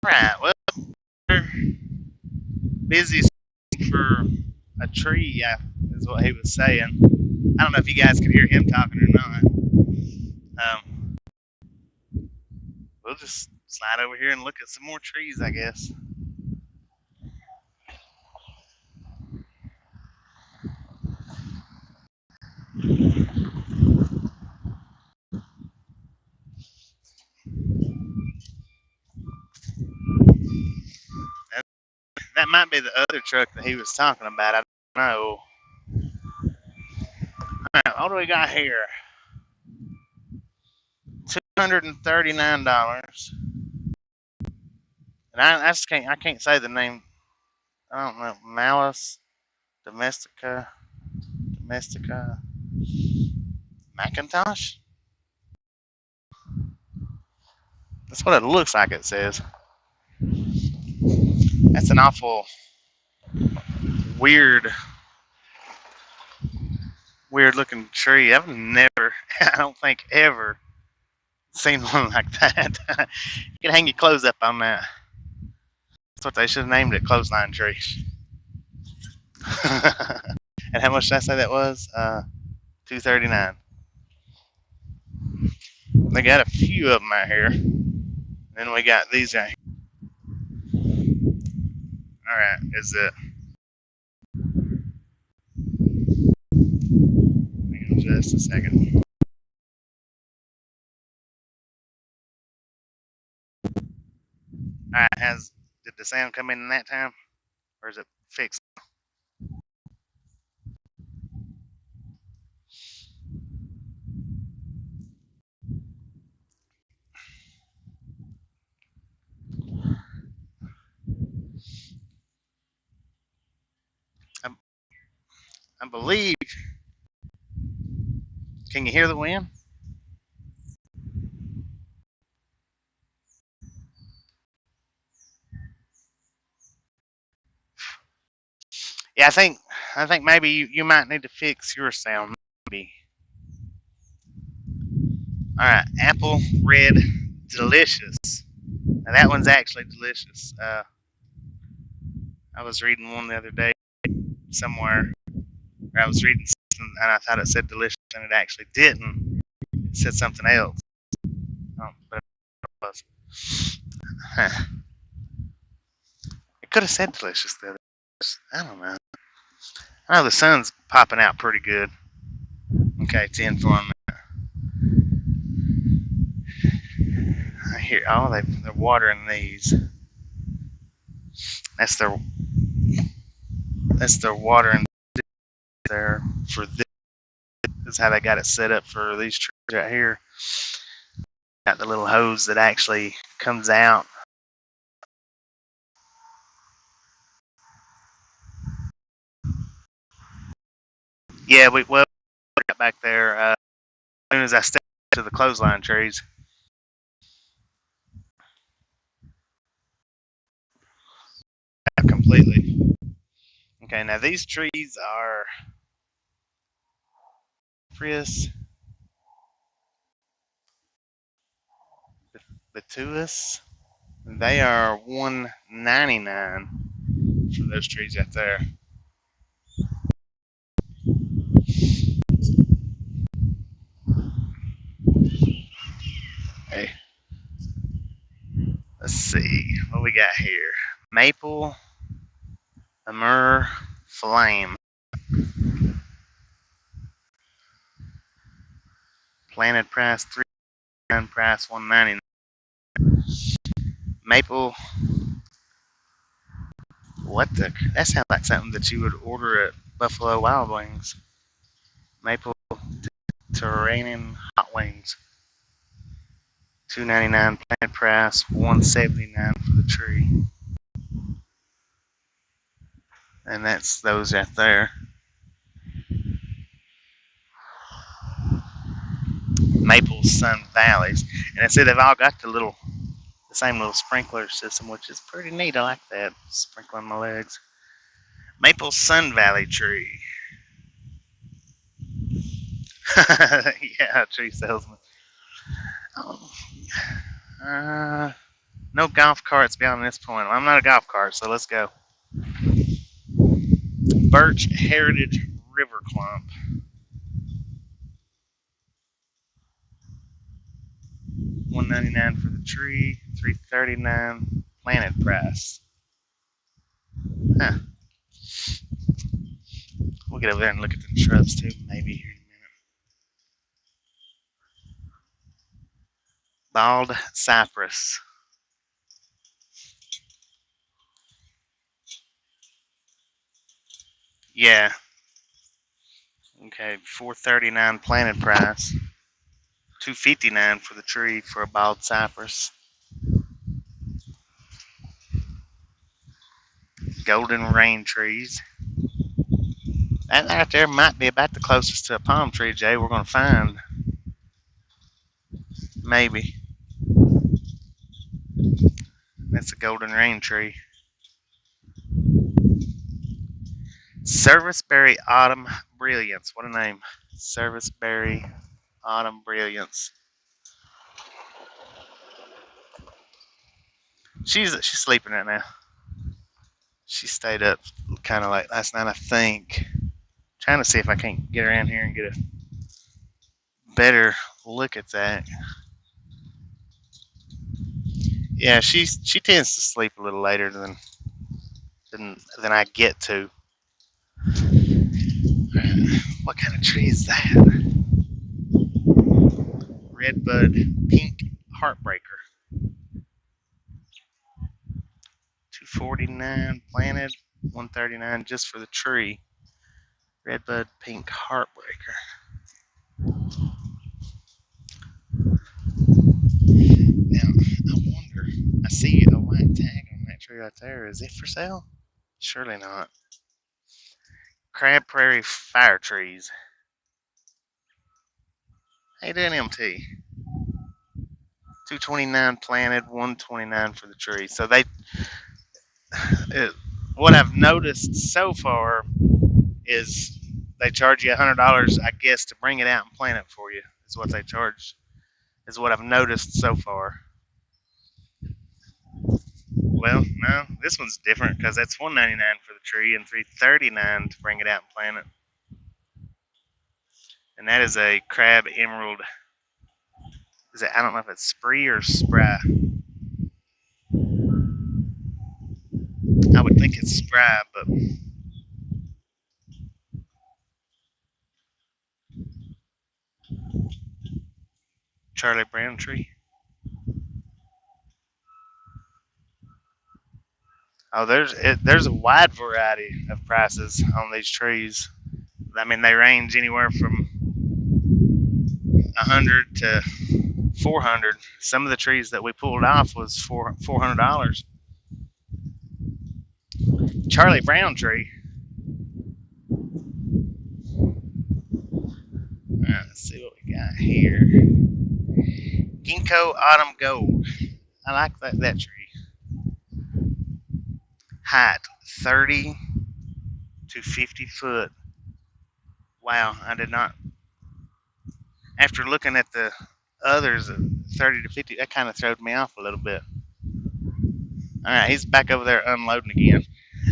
Right, well, we're busy for a tree, is what he was saying. I don't know if you guys could hear him talking or not. We'll just slide over here and look at some more trees, I guess. That might be the other truck that he was talking about. I don't know. Alright, what do we got here? $239. And I just can't say the name. I don't know. Malice Domestica Macintosh? That's what it looks like it says. That's an awful weird looking tree. I've never, I don't think ever seen one like that. You can hang your clothes up on that. That's what they should have named it, clothesline tree. And how much did I say that was? $239. They got a few of them out here. Then we got these right here. Alright, is it? Hang on just a second. Alright, did the sound come in that time? Or is it fixed? I believe. Can you hear the wind? Yeah, I think maybe you might need to fix your sound. Maybe. All right, apple red delicious. Now that one's actually delicious. I was reading one the other day somewhere. Where I was reading something and I thought it said delicious and it actually didn't. It said something else. Oh, but it was. Huh. It could have said delicious the other day. I don't know. I know the sun's popping out pretty good. Okay, 10 for them. I hear, they're watering these. That's their watering there for this. This is how they got it set up for these trees right here. Got the little hose that actually comes out. Yeah, we got back there as soon as I stepped to the clothesline trees. Completely. Okay, now these trees are Batuus. They are $199 for those trees out there. Hey, let's see what we got here. Maple, Amur, Flame. Planted price $399, price $199. Maple. What the? That sounds like something that you would order at Buffalo Wild Wings. Maple Terrain Hot Wings. $2.99 planted price, $179 for the tree. And that's those right there. Maple Sun Valleys. And I see they've all got the same little sprinkler system, which is pretty neat. I like that, sprinkling my legs. Maple Sun Valley tree. Yeah, tree salesman. Oh. No golf carts beyond this point. Well, I'm not a golf cart, so let's go. Birch Heritage River Clump. $1.99 for the tree, $3.39 planted price. Huh. We'll get over there and look at the shrubs too, maybe here in a minute. Bald cypress. Yeah. Okay, $4.39 planted price. $2.59 for the tree for a bald cypress. Golden rain trees. That out there might be about the closest to a palm tree, Jay, we're going to find. Maybe. That's a golden rain tree. Serviceberry Autumn Brilliance. What a name. Serviceberry Autumn Brilliance. She's sleeping right now. She stayed up kind of late last night, I think. Trying to see if I can't get around here and get a better look at that. Yeah, she tends to sleep a little later than I get to. What kind of tree is that? Redbud Pink Heartbreaker. $2.49 planted, $1.39 just for the tree. Redbud Pink Heartbreaker. Now, I wonder, I see a white tag on that tree right there. Is it for sale? Surely not. Crab Prairie Fire Trees. How you doing, MT? $2.29 planted, $1.29 for the tree. So what I've noticed so far is they charge you $100, I guess, to bring it out and plant it for you. Is what they charge. Is what I've noticed so far. Well, no, this one's different because that's $1.99 for the tree and $3.39 to bring it out and plant it. And that is a crab emerald. Is it? I don't know if it's spree or spry. I would think it's spry, but Charlie Brown tree. Oh, there's a wide variety of prices on these trees. I mean, they range anywhere from $100 to $400. Some of the trees that we pulled off was $400. Charlie Brown tree. Alright, let's see what we got here. Ginkgo Autumn Gold. I like that tree. Height 30 to 50 foot. Wow, I did not. After looking at the others, 30 to 50, that kind of throwed me off a little bit. Alright, he's back over there unloading again.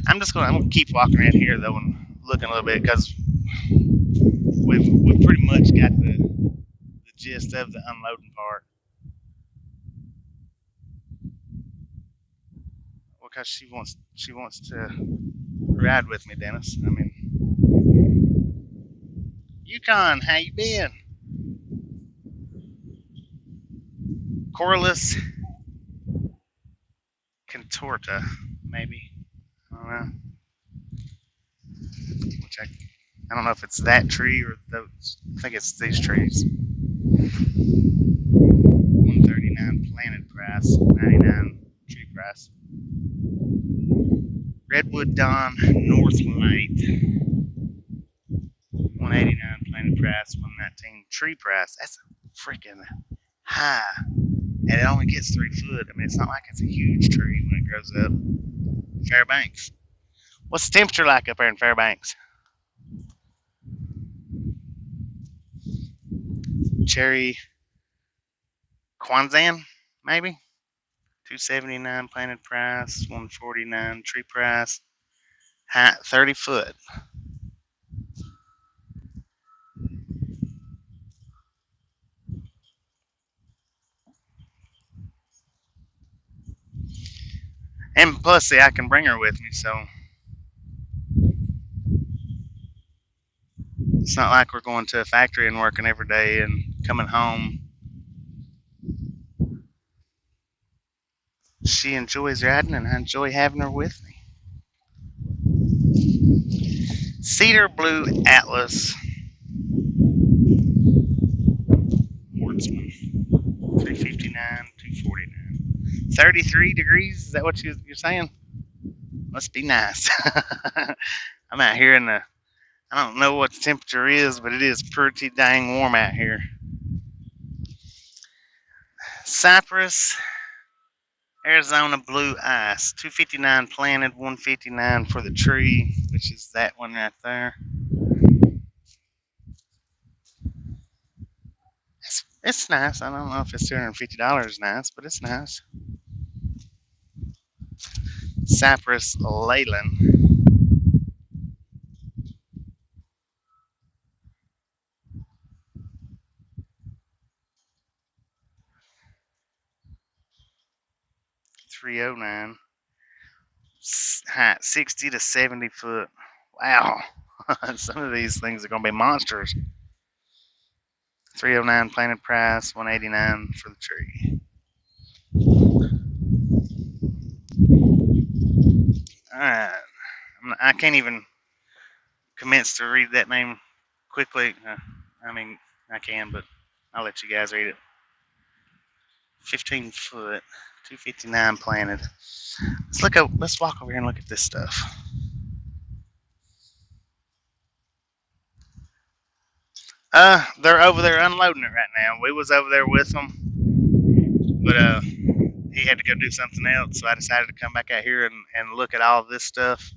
I'm gonna keep walking around here though and looking a little bit because we've pretty much got the gist of the unloading part. Well, because she wants to ride with me, Dennis. I mean, Yukon, how you been? Corylus contorta, maybe. I don't know. Which I don't know if it's that tree or those. I think it's these trees. $139 planted price, $99 tree price. Redwood Dawn North Light. $189 planted price, $119 tree price. That's a freaking high and it only gets 3 foot. I mean, it's not like it's a huge tree when it grows up. Fairbanks. What's the temperature like up there in Fairbanks? Cherry Kwanzan, maybe? 279 planted price, 149 tree price, height 30 foot. And plus, see, I can bring her with me, so it's not like we're going to a factory and working every day and coming home. She enjoys riding, and I enjoy having her with me. Cedar Blue Atlas. Hortsman. 359, 249. 33 degrees, is that what you're saying? Must be nice. I'm out here in the, I don't know what the temperature is, but it is pretty dang warm out here. Cypress, Arizona Blue Ice. 259 planted, 159 for the tree, which is that one right there. It's nice. I don't know if it's $250 nice, but it's nice. Cypress Leyland. $309. Height 60 to 70 foot. Wow. Some of these things are going to be monsters. $309 planted price, $189 for the tree. Alright. I can't even commence to read that name quickly. I mean, I can, but I'll let you guys read it. 15 foot, 259 planted. Let's walk over here and look at this stuff. They're over there unloading it right now. We was over there with them, but he had to go do something else, so I decided to come back out here and look at all of this stuff.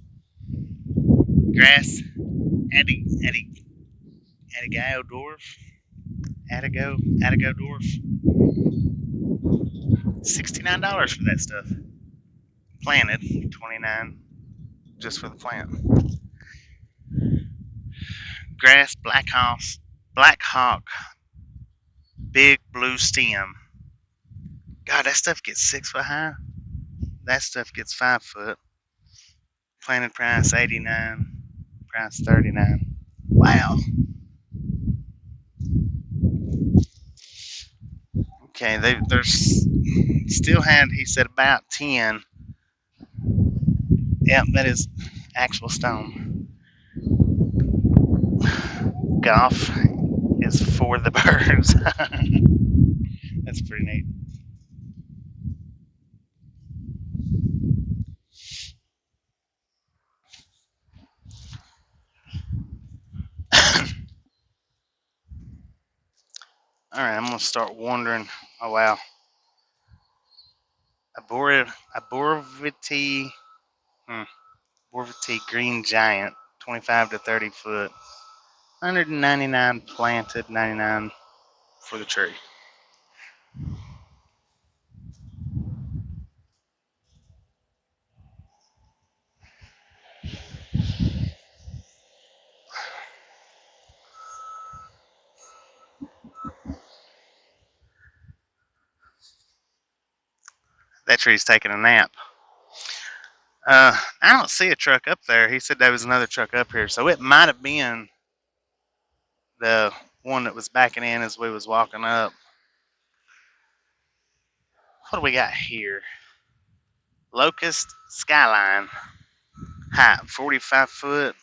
Grass, Adigodorf. $69 for that stuff. Planted, $29 just for the plant. Grass, Black Hawk, big blue stem. God, that stuff gets 6 foot high. That stuff gets 5 foot. Planted price $89, price $39. Wow. Okay, there's still had, he said, about 10. Yep, that is actual stone. Golf is for the birds. That's pretty neat. Alright, I'm going to start wandering. Oh, wow. Arborvitae Green Giant, 25 to 30 foot. 199 planted, 99 for the tree. That tree's taking a nap. I don't see a truck up there. He said there was another truck up here, so it might have been the one that was backing in as we was walking up. What do we got here? Locust Skyline. Height 45 foot.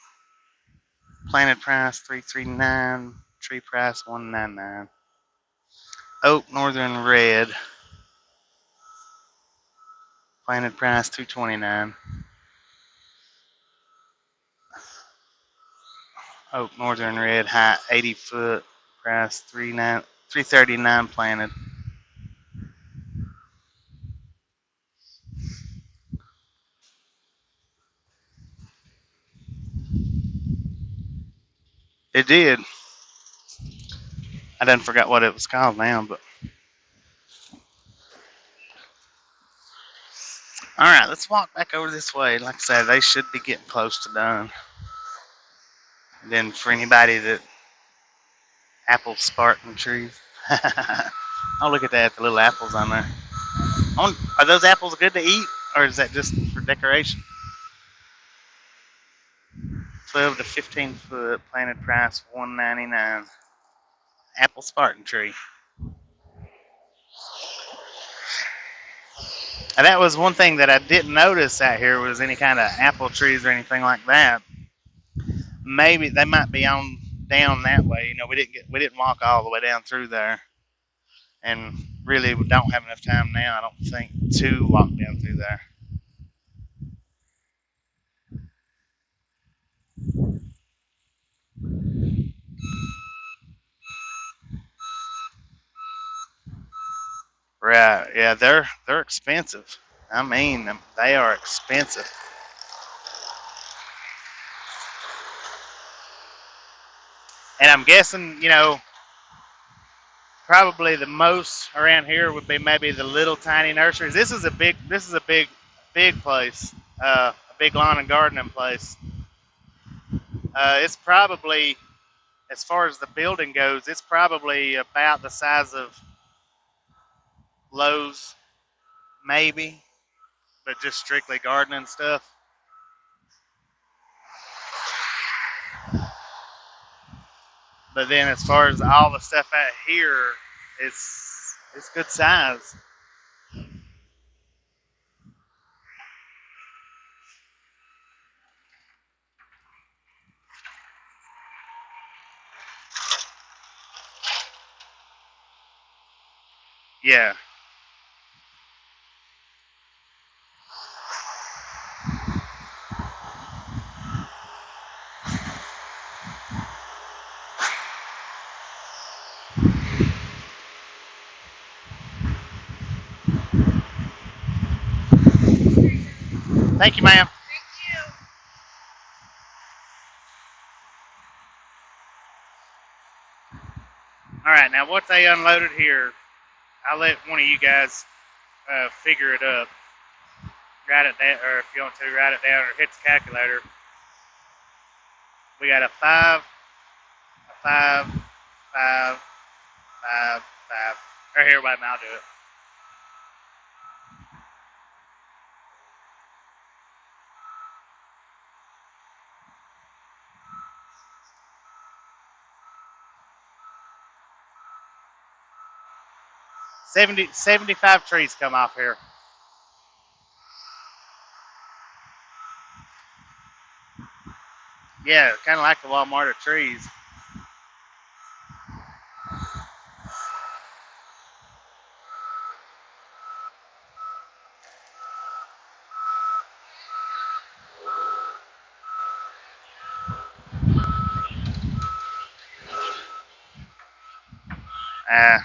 Planted price $339. Tree price $199. Oak Northern Red. Planted price $229. Oak Northern Red, height 80 foot, price $339 planted. It did. I done forgot what it was called now, but. Alright, let's walk back over this way. Like I said, they should be getting close to done. And then for anybody that apple Spartan trees. Oh, look at that, the little apples on there. Are those apples good to eat, or is that just for decoration? 12 to 15 foot, planted price $1.99. Apple Spartan tree. And that was one thing that I didn't notice out here was any kind of apple trees or anything like that. Maybe they might be on down that way. You know, we didn't walk all the way down through there, and really we don't have enough time now, I don't think, to walk down through there. Right? Yeah, they're expensive. I mean, they are expensive. And I'm guessing, you know, probably the most around here would be maybe the little tiny nurseries. This is a big place, a big lawn and gardening place. It's probably, as far as the building goes, it's probably about the size of Lowe's, maybe, but just strictly gardening stuff. But then as far as all the stuff out here, it's good size. Yeah. Thank you, ma'am. All right, now what they unloaded here, I'll let one of you guys figure it up. Write it down, or if you want to, write it down or hit the calculator. We got a 5, a 5, 5, 5, 5. Right here, wait a minute, I'll do it. $75 75 trees come off here. Yeah, kind of like the Walmart of trees.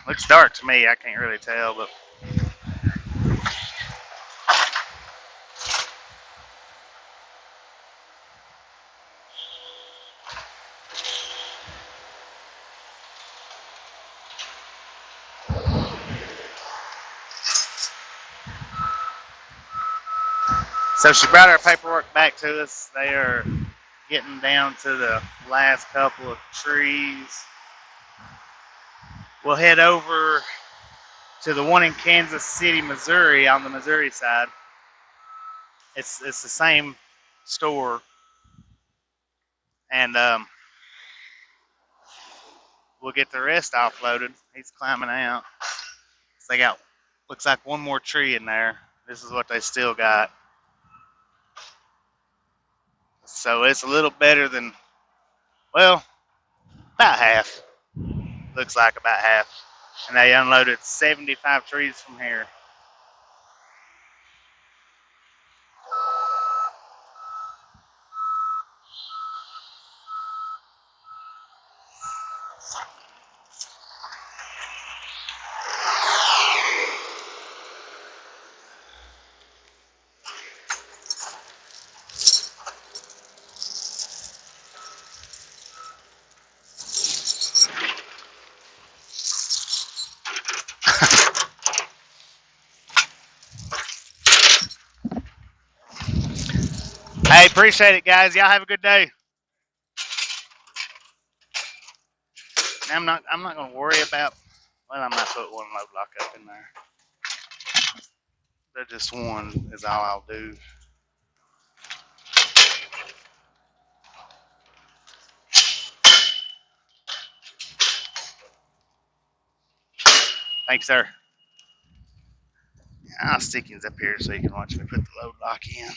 Looks dark to me. I can't really tell, but so she brought our paperwork back to us. They are getting down to the last couple of trees. We'll head over to the one in Kansas City, Missouri, on the Missouri side. It's the same store, and we'll get the rest offloaded. He's climbing out. So they got, looks like one more tree in there. This is what they still got. So it's a little better than, well, about half. Looks like about half. And they unloaded 75 trees from here. Hey, appreciate it, guys. Y'all have a good day. I'm not gonna worry about. Well, I might put one load lock up in there. But just one is all I'll do. Thanks, sir. I'll stick him up here so you can watch me put the load lock in.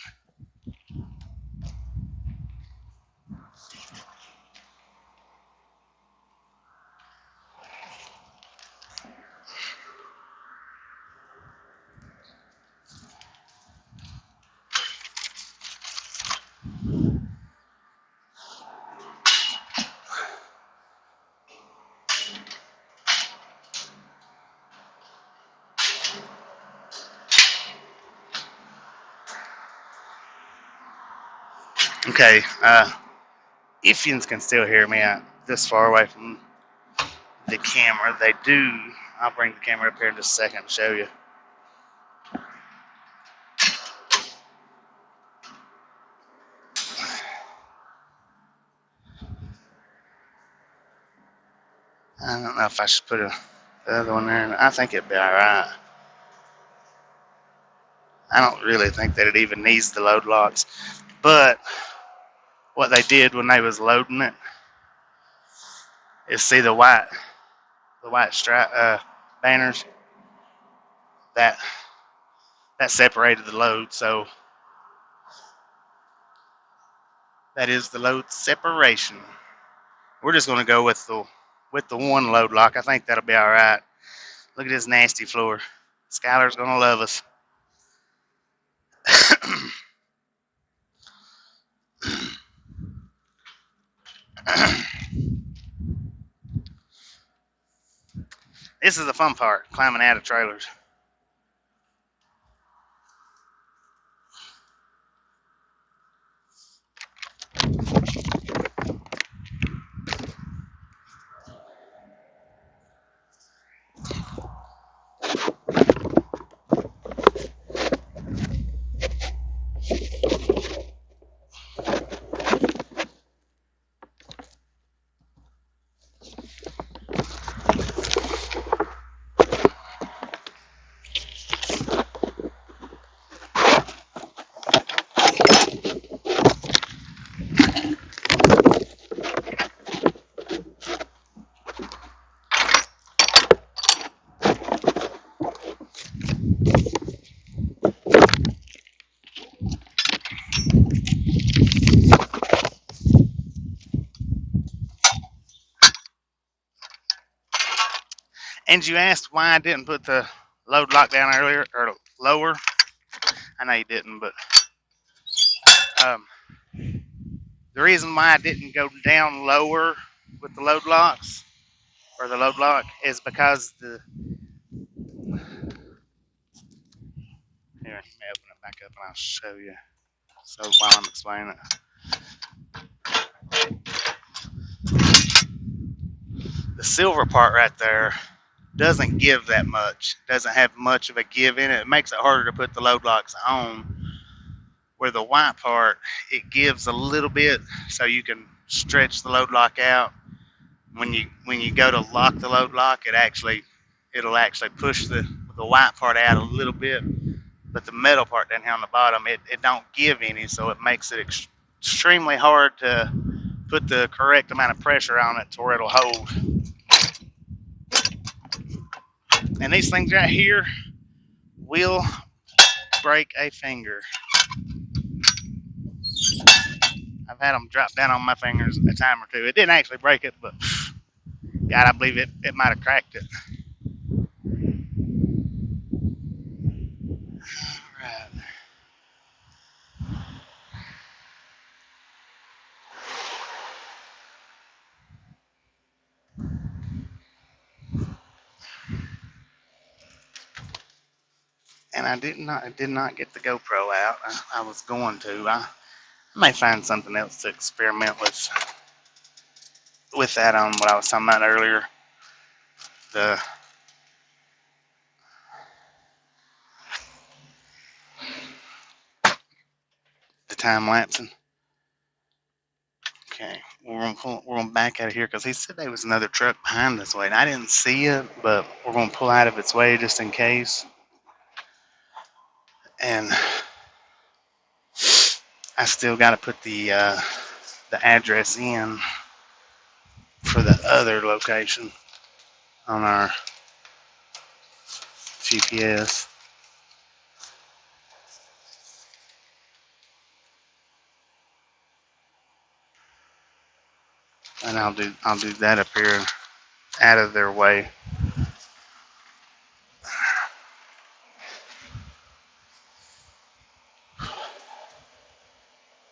Okay, if you can still hear me out this far away from the camera, they do. I'll bring the camera up here in just a second and show you. I don't know if I should put the other one there. I think it'd be alright. I don't really think that it even needs the load locks. But what they did when they was loading it is see the white stripe banners that separated the load. So that is the load separation. We're just gonna go with the one load lock. I think that'll be all right. Look at this nasty floor. Skylar's gonna love us. This is the fun part, climbing out of trailers. And you asked why I didn't put the load lock down earlier, or lower. I know you didn't, but the reason why I didn't go down lower with the load locks, or the load lock, is because the... Here, let me open it back up and I'll show you. So while I'm explaining it. The silver part right there doesn't give that much. Doesn't have much of a give in it. It makes it harder to put the load locks on. Where the white part, it gives a little bit, so you can stretch the load lock out. When you go to lock the load lock, it'll actually push the white part out a little bit, but the metal part down here on the bottom, it don't give any, so it makes it extremely hard to put the correct amount of pressure on it to where it'll hold. And these things right here will break a finger. I've had them drop down on my fingers a time or two. It didn't actually break it, but God, I believe it might have cracked it. All right. And I did not get the GoPro out. I was going to. I may find something else to experiment with that on what I was talking about earlier. The the time lapsing. Okay, we're gonna back out of here because he said there was another truck behind this way, and I didn't see it, but we're gonna pull out of its way just in case. And I still got to put the address in for the other location on our GPS. And I'll do that up here out of their way.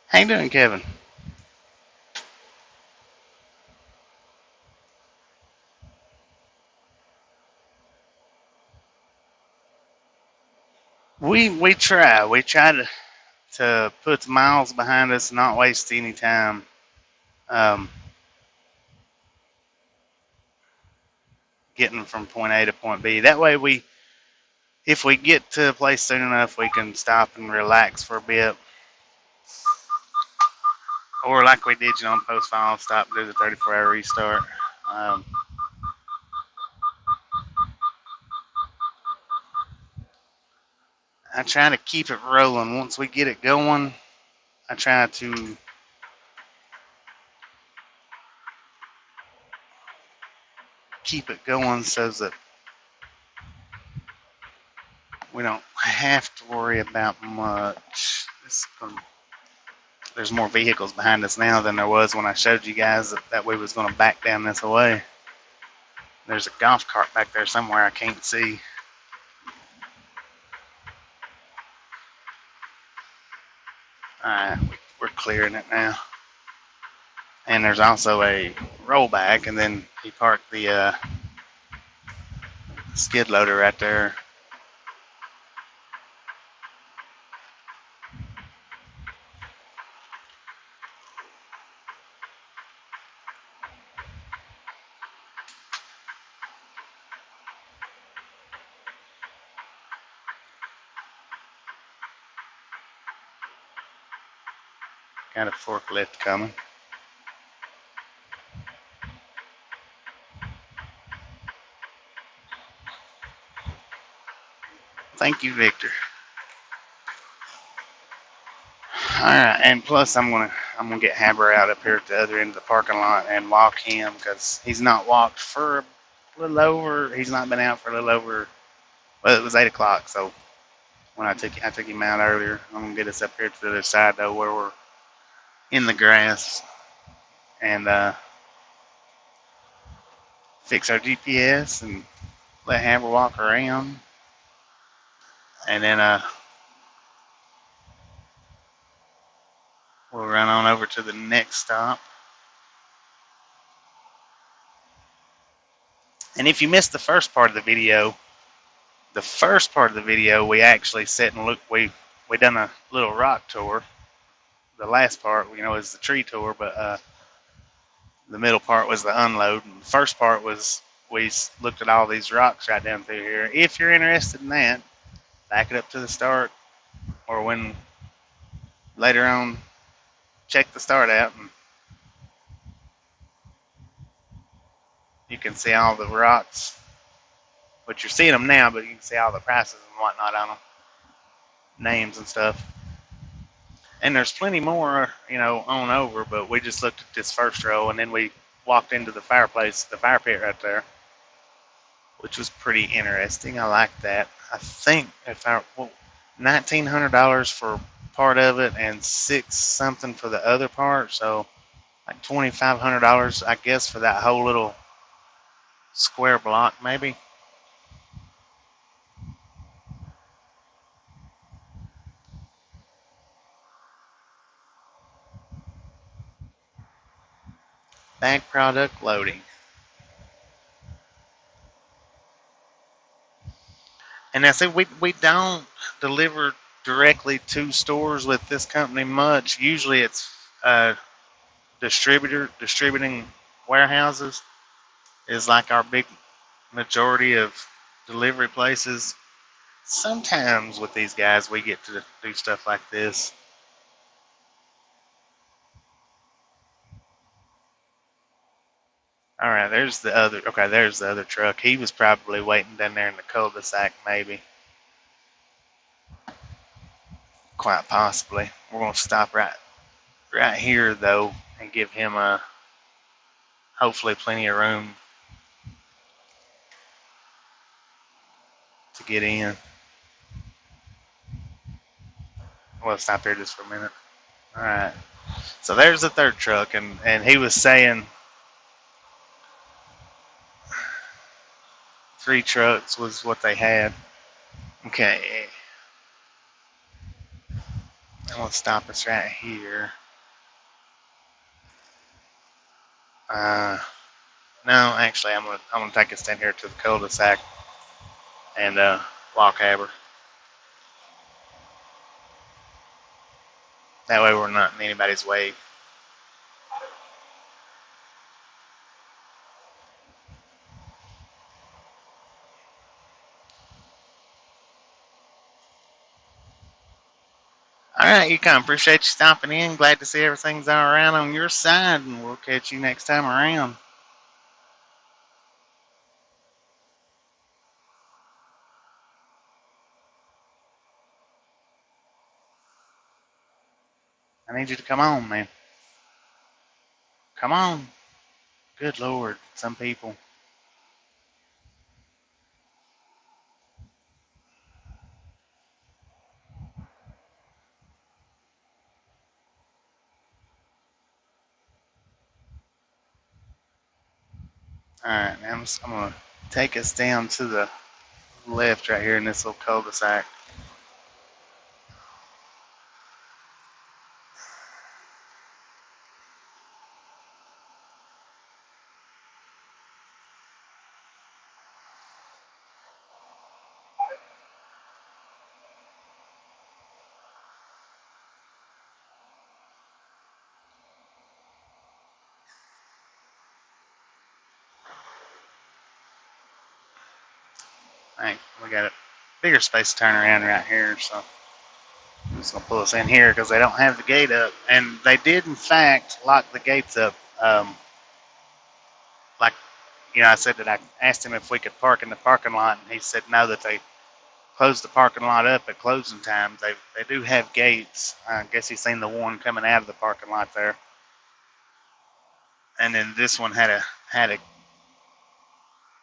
How you doing, Kevin? We try to put the miles behind us and not waste any time. Getting from point A to point B. That way if we get to a place soon enough, we can stop and relax for a bit. Or like we did, on post final, stop and do the 34-hour restart. I try to keep it rolling. Once we get it going, I try to keep it going so that we don't have to worry about much. There's more vehicles behind us now than there was when I showed you guys that we was going to back down this way. There's a golf cart back there somewhere I can't see. Alright, we're clearing it now. And there's also a rollback, and then he parked the skid loader right there. Got a forklift coming. Thank you, Victor. Alright, and plus I'm gonna get Haber out up here at the other end of the parking lot and walk him, because he's not walked for a little over. He's not been out for a little over. Well, it was 8 o'clock, so when I took him out earlier. I'm gonna get us up here to the other side though, where we're in the grass, and fix our GPS and let Haber walk around, and then we'll run on over to the next stop. And if you missed the first part of the video, we actually sat and looked. We done a little rock tour. The last part, is the tree tour, but the middle part was the unload. And the first part was we looked at all these rocks right down through here. If you're interested in that, back it up to the start, or when later on, check the start out, and you can see all the rocks. But you're seeing them now, but you can see all the prices and whatnot on them, names and stuff. And there's plenty more, on over, but we just looked at this first row, and then we walked into the fireplace, the fire pit right there, which was pretty interesting. I like that. I think $1,900 for part of it and $6 something for the other part, so like $2,500, I guess, for that whole little square block, maybe. Bag product loading. And I said we don't deliver directly to stores with this company much. Usually it's distributing warehouses is like our big majority of delivery places. Sometimes with these guys we get to do stuff like this. All right, there's the other. Okay, there's the other truck. He was probably waiting down there in the cul-de-sac, maybe. Quite possibly. We're gonna stop right here though, and give him hopefully plenty of room to get in. We'll stop here just for a minute. All right. So there's the third truck, and he was saying 3 trucks was what they had. Okay. I'm gonna stop us right here. No, actually, I'm gonna take us down here to the cul-de-sac and walk Haber. That way, we're not in anybody's way. All right, you kind of appreciate you stopping in. Glad to see everything's all right on your side, and we'll catch you next time around. I need you to come on, man. Come on. Good Lord, some people. All right, now I'm gonna take us down to the left right here in this little cul-de-sac. All right, we got a bigger space to turn around right here, so I'm just gonna pull us in here because they don't have the gate up, and they did in fact lock the gates up. Like, I said that I asked him if we could park in the parking lot, and he said no, that they closed the parking lot up at closing times. They do have gates. I guess he's seen the one coming out of the parking lot there, and then this one had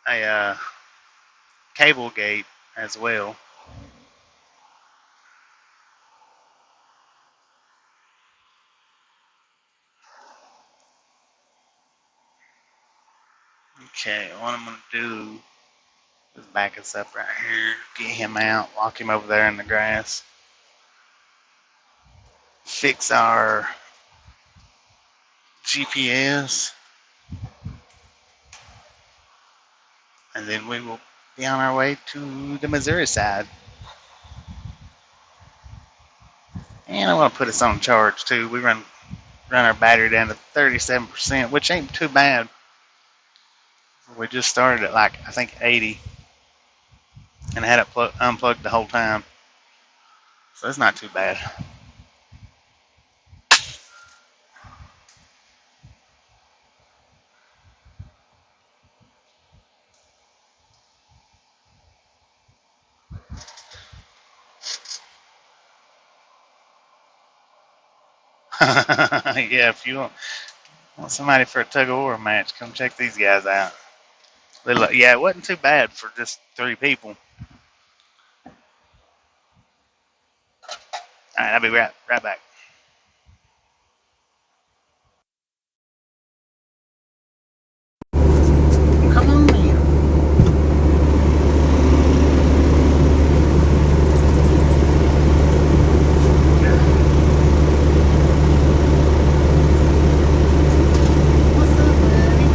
a cable gate as well. Okay, what I'm gonna do is back us up right here, get him out, walk him over there in the grass, fix our GPS, and then we will be on our way to the Missouri side. And I want to put us on charge too. We run our battery down to 37%, which ain't too bad. We just started at like, I think 80, and had it unplugged the whole time, so it's not too bad. Yeah, if you want somebody for a tug-of-war match, come check these guys out. Yeah, it wasn't too bad for just 3 people. Alright, I'll be right back. Come on in. What's up, buddy?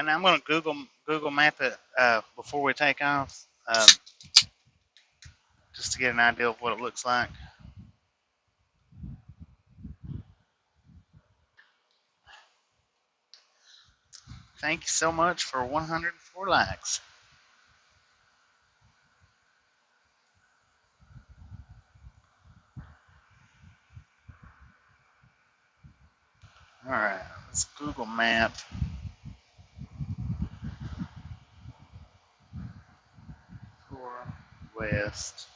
And I'm going to Google map it before we take off, just to get an idea of what it looks like. Thank you so much for 104 likes. All right, let's Google map. West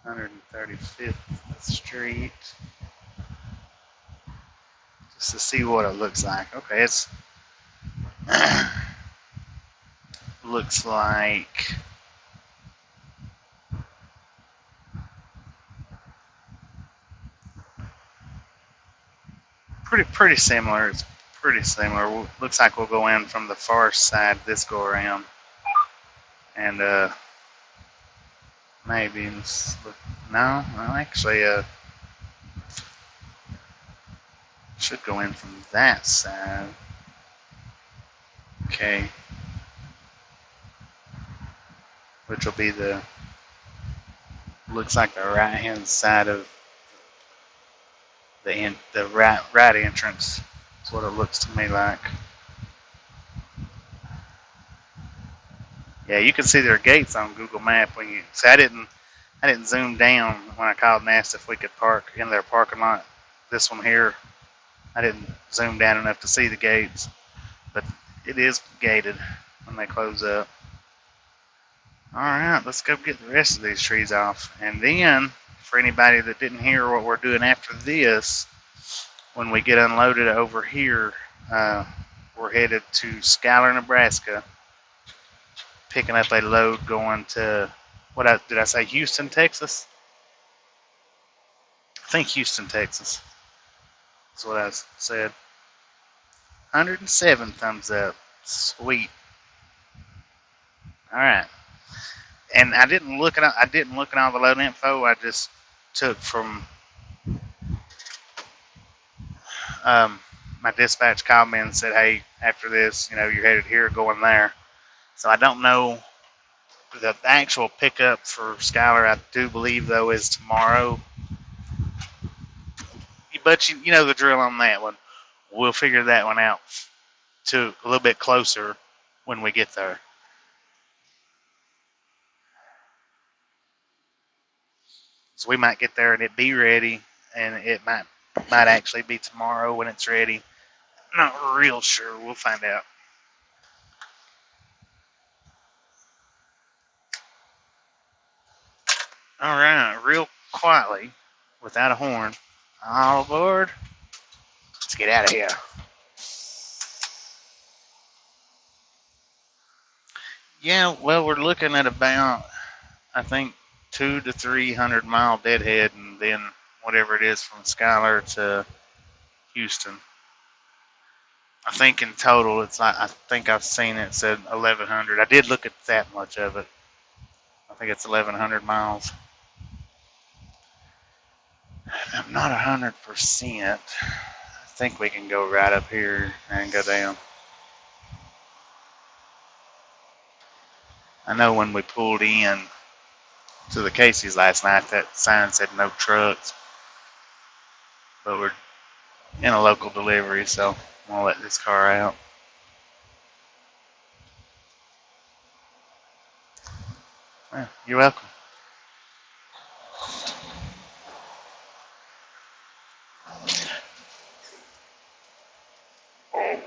135th Street, just to see what it looks like. Okay, it's looks like pretty similar. It's pretty similar. Looks like we'll go in from the far side this go around, and maybe no, well, actually should go in from that side. Okay, which will be looks like the right hand side of the right entrance. That's what it looks to me like. Yeah, you can see their gates on Google Map when you. See, I didn't zoom down when I called and asked if we could park in their parking lot. This one here, I didn't zoom down enough to see the gates, but it is gated when they close up. All right, let's go get the rest of these trees off, and then for anybody that didn't hear what we're doing after this, when we get unloaded over here, we're headed to Schuyler, Nebraska, picking up a load going to, did I say Houston, Texas? I think Houston, Texas. That's what I said. 107 thumbs up. Sweet. All right. And I didn't look at all the load info. I just took from my dispatch called me and said, hey, after this, you're headed here, going there. So I don't know the actual pickup for Schuyler. I do believe, though, is tomorrow. But you know the drill on that one. We'll figure that one out to a little bit closer when we get there. So we might get there and it be ready, and it might actually be tomorrow when it's ready. Not real sure. We'll find out. All right, real quietly, without a horn. All aboard. Let's get out of here. Yeah, well, we're looking at about, I think, 200 to 300 mile deadhead, and then whatever it is from Schuyler to Houston. I think in total, it's like, I think I've seen it said 1,100. I did look at that much of it. I think it's 1,100 miles. I'm not 100%. I think we can go right up here and go down. I know when we pulled in to the Casey's last night, that sign said no trucks. But we're in a local delivery, so I'm going to let this car out. Yeah, you're welcome. Oh.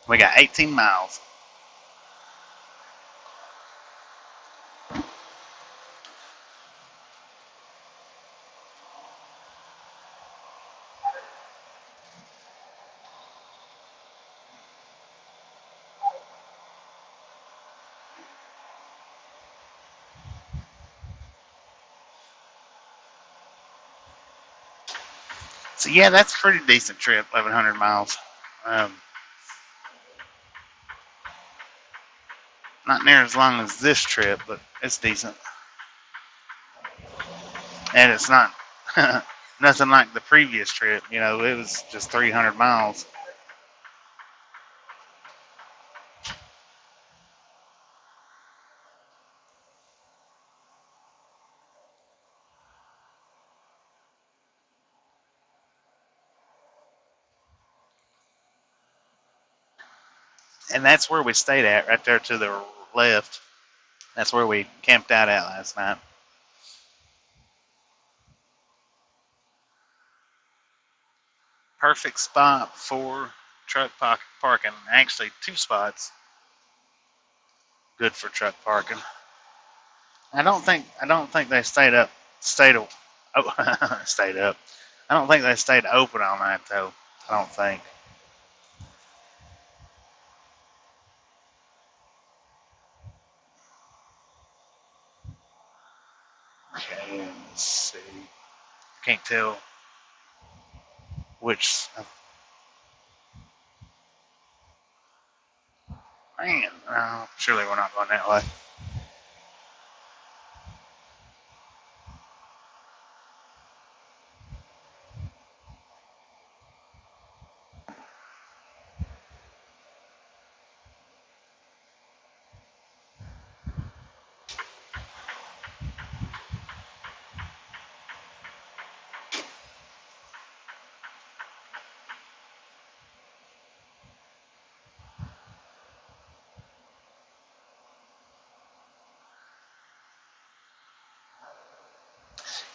We got 18 miles. So yeah, that's a pretty decent trip, 1,100 miles. Um, not near as long as this trip, but it's decent. And it's not nothing like the previous trip. You know, it was just 300 miles. And that's where we stayed at, right there to the left. That's where we camped out at last night. Perfect spot for truck parking. Actually, 2 spots good for truck parking. I don't think they stayed up. Oh, stayed up. I don't think they stayed open all night though. I don't think. Okay, let's see. Can't tell which. Man, no, surely we're not going that way.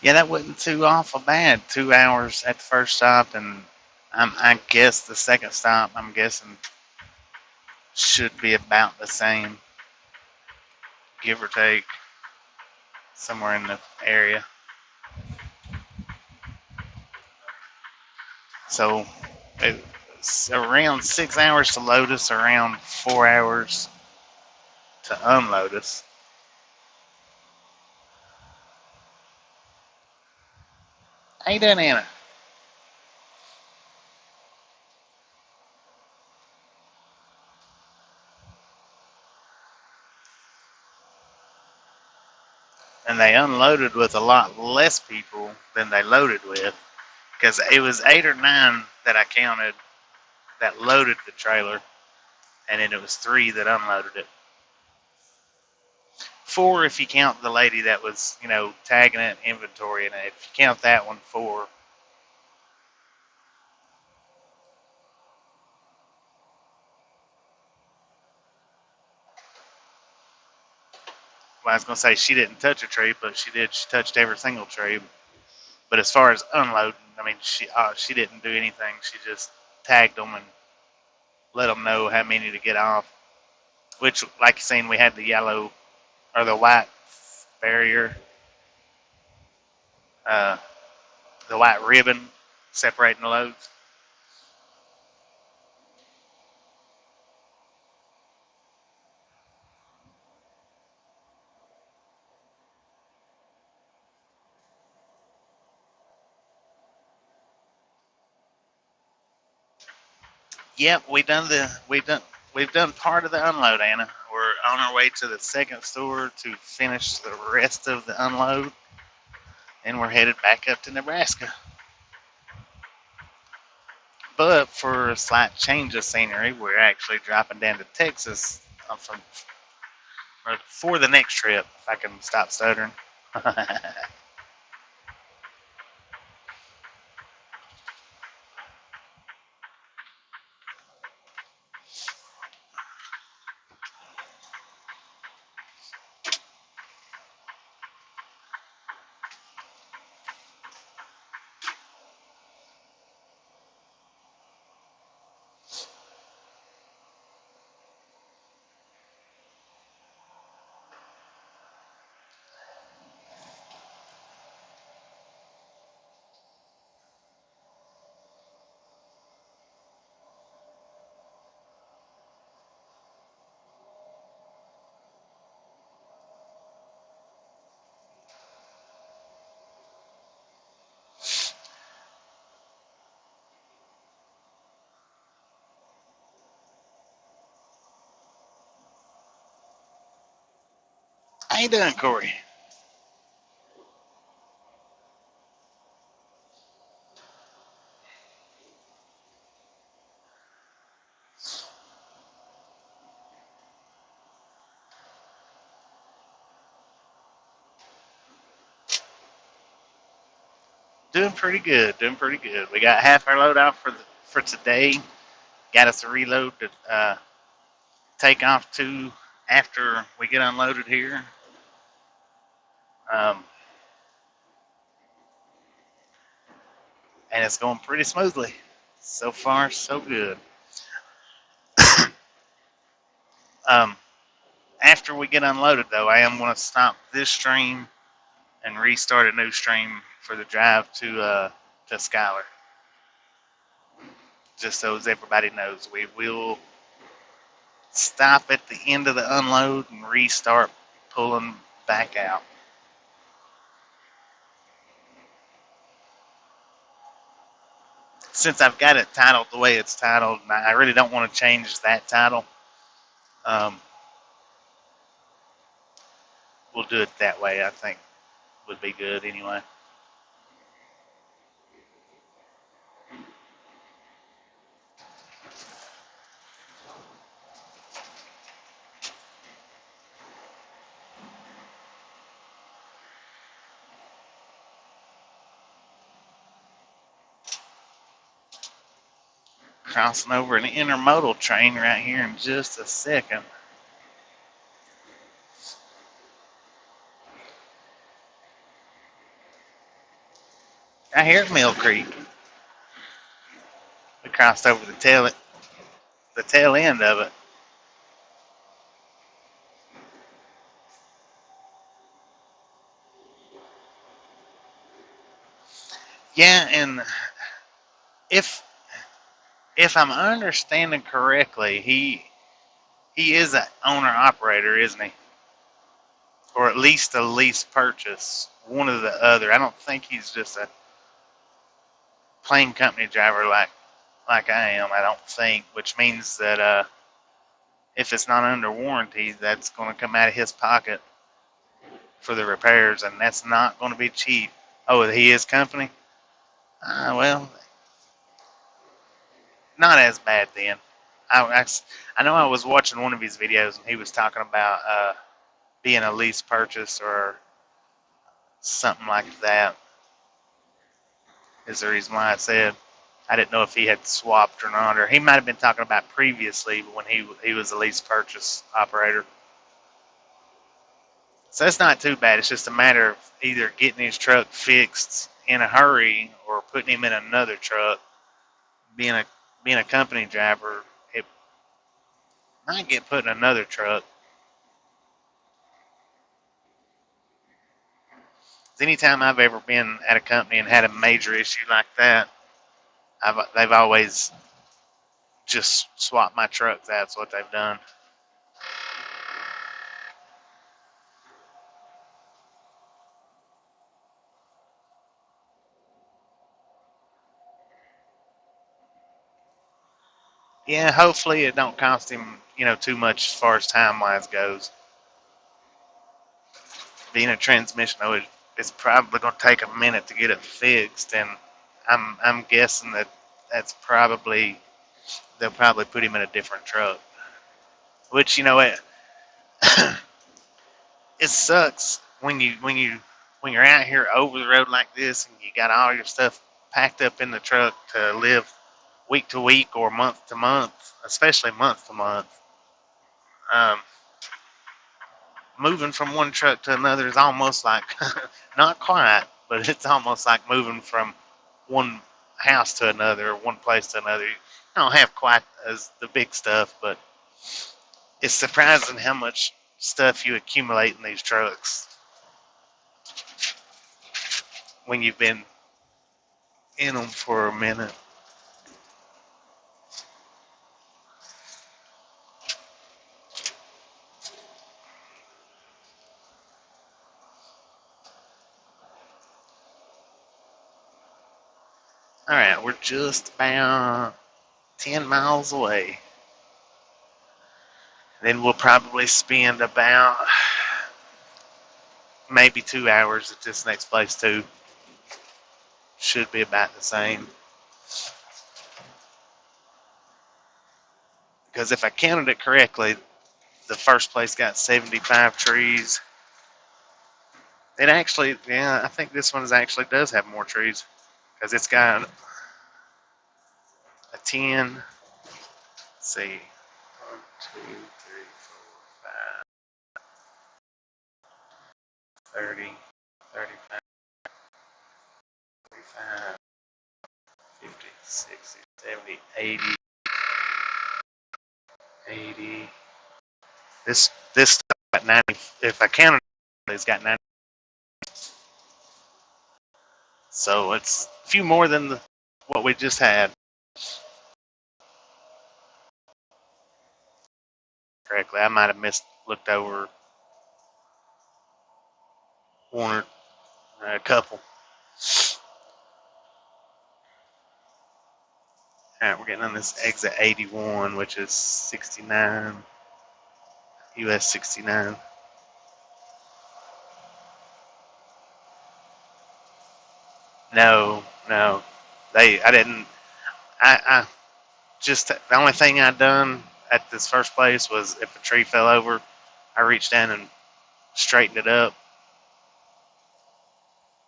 Yeah, that wasn't too awful bad. 2 hours at the first stop, and I guess the second stop, I'm guessing, should be about the same, give or take, somewhere in the area. So it's around 6 hours to load us, around 4 hours to unload us. How you doing, Anna? And they unloaded with a lot less people than they loaded with, because it was 8 or 9 that I counted that loaded the trailer, and then it was 3 that unloaded it. 4 if you count the lady that was, tagging it, inventory, and if you count that one, 4. Well, I was gonna say she didn't touch a tree, but she did. She touched every single tree. But as far as unloading, I mean, she didn't do anything. She just tagged them and let them know how many to get off. Which, like you seen, we had the yellow or the white barrier, uh, the white ribbon separating the loads. Yep, we've done part of the unload, Anna. We're on our way to the second store to finish the rest of the unload, and we're headed back up to Nebraska. But for a slight change of scenery, we're actually dropping down to Texas for the next trip, if I can stop stuttering. you doing, Corey? Doing pretty good. Doing pretty good. We got half our load out for today. Got us a reload to take off to after we get unloaded here. And it's going pretty smoothly. So far, so good. After we get unloaded, though, I am going to stop this stream and restart a new stream for the drive to Skylar. Just so as everybody knows, we will stop at the end of the unload and restart pulling back out. Since I've got it titled the way it's titled, I really don't want to change that title. We'll do it that way, I think would be good anyway. Crossing over an intermodal train right here in just a second. I hear Mill Creek. We crossed over the tail end of it. Yeah, and if I'm understanding correctly, he is an owner operator, isn't he? Or at least a lease purchase, one or the other. I don't think he's just a plain company driver like I am. I don't think, which means that if it's not under warranty, that's going to come out of his pocket for the repairs, and that's not going to be cheap. Oh, he is company? Well, not as bad then. I know I was watching one of his videos, and he was talking about being a lease purchase or something like that. Is the reason why I said I didn't know if he had swapped or not, or he might have been talking about previously when he was a lease purchase operator. So that's not too bad. It's just a matter of either getting his truck fixed in a hurry or putting him in another truck. Being a company driver, it might get put in another truck. Anytime I've ever been at a company and had a major issue like that, they've always just swapped my trucks. That's what they've done. Yeah, hopefully it don't cost him, too much as far as time-wise goes. Being a transmission, though, it's probably going to take a minute to get it fixed, and I'm guessing that's probably they'll probably put him in a different truck. Which it it sucks when you're out here over the road like this and you got all your stuff packed up in the truck to live week to week or month to month, especially month to month. Moving from one truck to another is almost like, not quite, but it's almost like moving from one house to another, one place to another. You don't have quite as the big stuff, but it's surprising how much stuff you accumulate in these trucks when you've been in them for a minute. Alright, we're just about 10 miles away. Then we'll probably spend about maybe 2 hours at this next place too. Should be about the same. Because if I counted it correctly, the first place got 75 trees. It actually, yeah, I think this one actually does have more trees. Because it's got a 10. Let's see. 1, 2, 3, 4, 5, 30, 35, 45, 50, 60, 70, 80, 80. This stuff got 90. If I counted it, it's got 90. So it's a few more than what we just had. Correctly, I might have looked over one or a couple. Alright, we're getting on this exit 81, which is 69, US 69. No, no. I didn't, I just, the only thing I'd done at this first place was if a tree fell over, I reached down and straightened it up.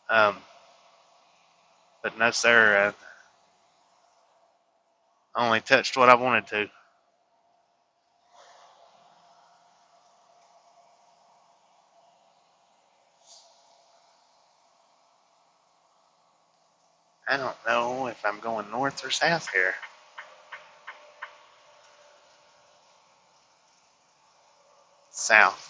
But no, sir, I only touched what I wanted to. I don't know if I'm going north or south here. South.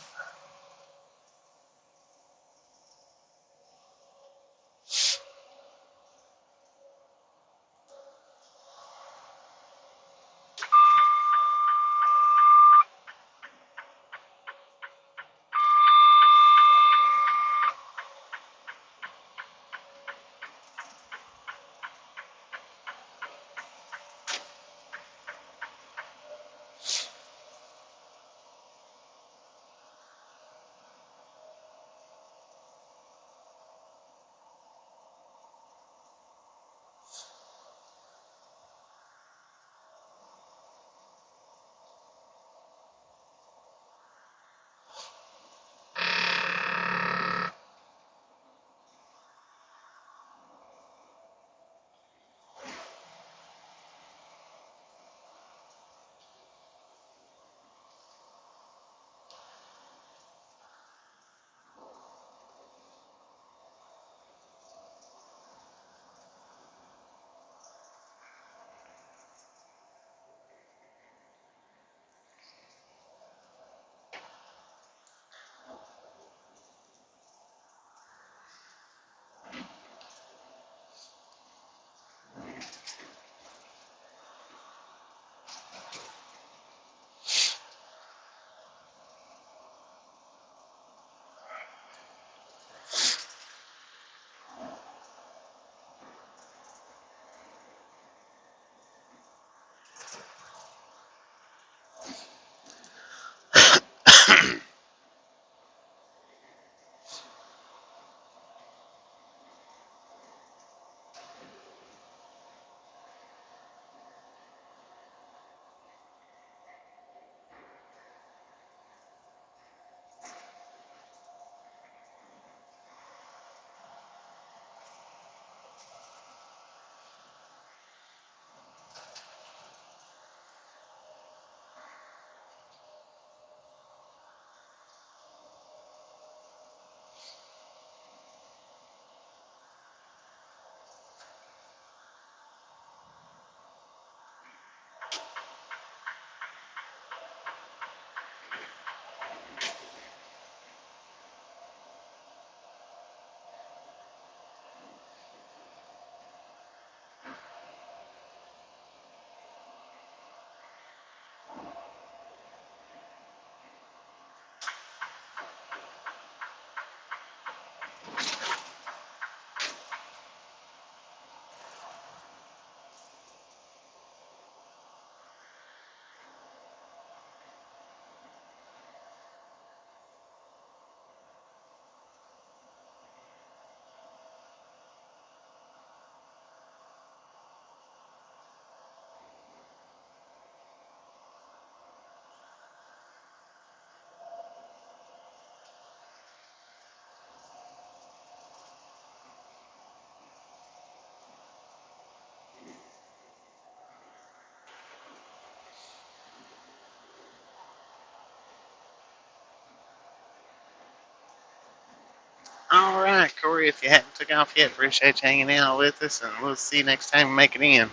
right, Corey, if you hadn't took off yet, appreciate you hanging out with us, and we'll see you next time we make it in.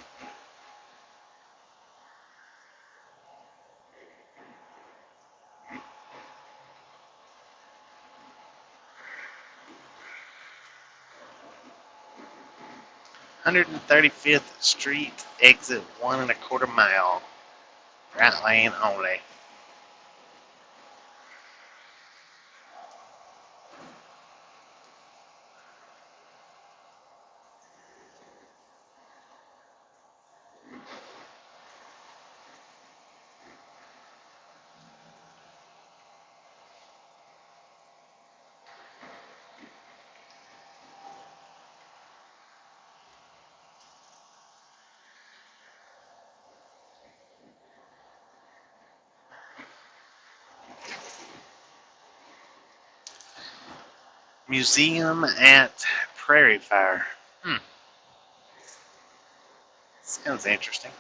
"135th Street, exit 1¼ mile. Right lane only." Museum at Prairie Fire. Sounds interesting.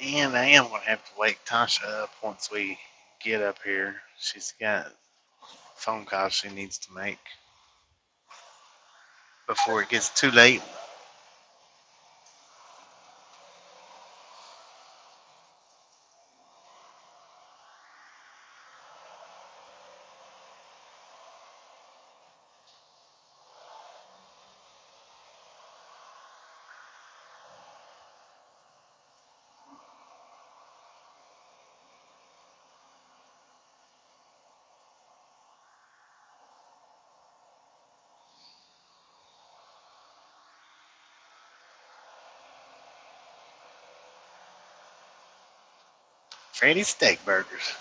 And I am going to have to wake Tasha up once we get up here. She's got phone calls she needs to make before it gets too late. Freddy's Steak Burgers.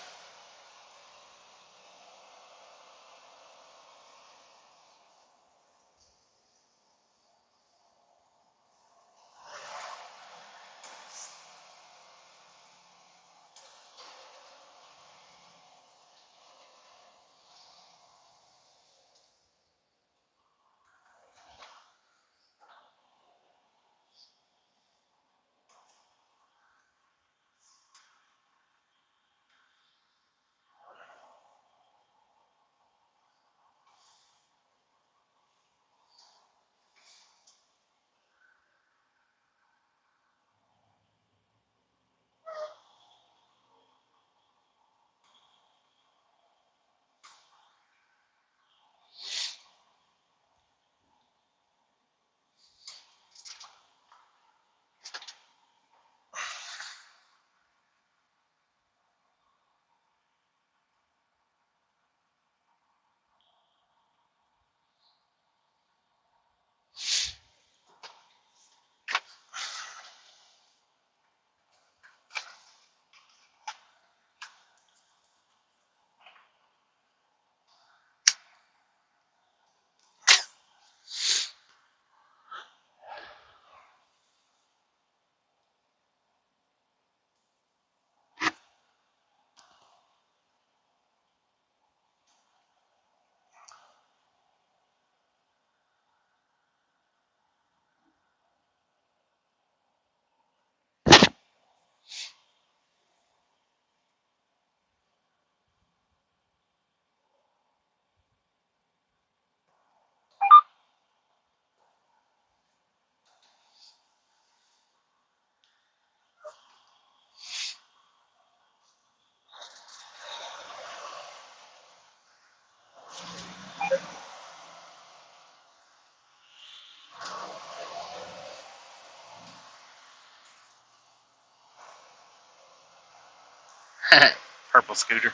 Purple scooter.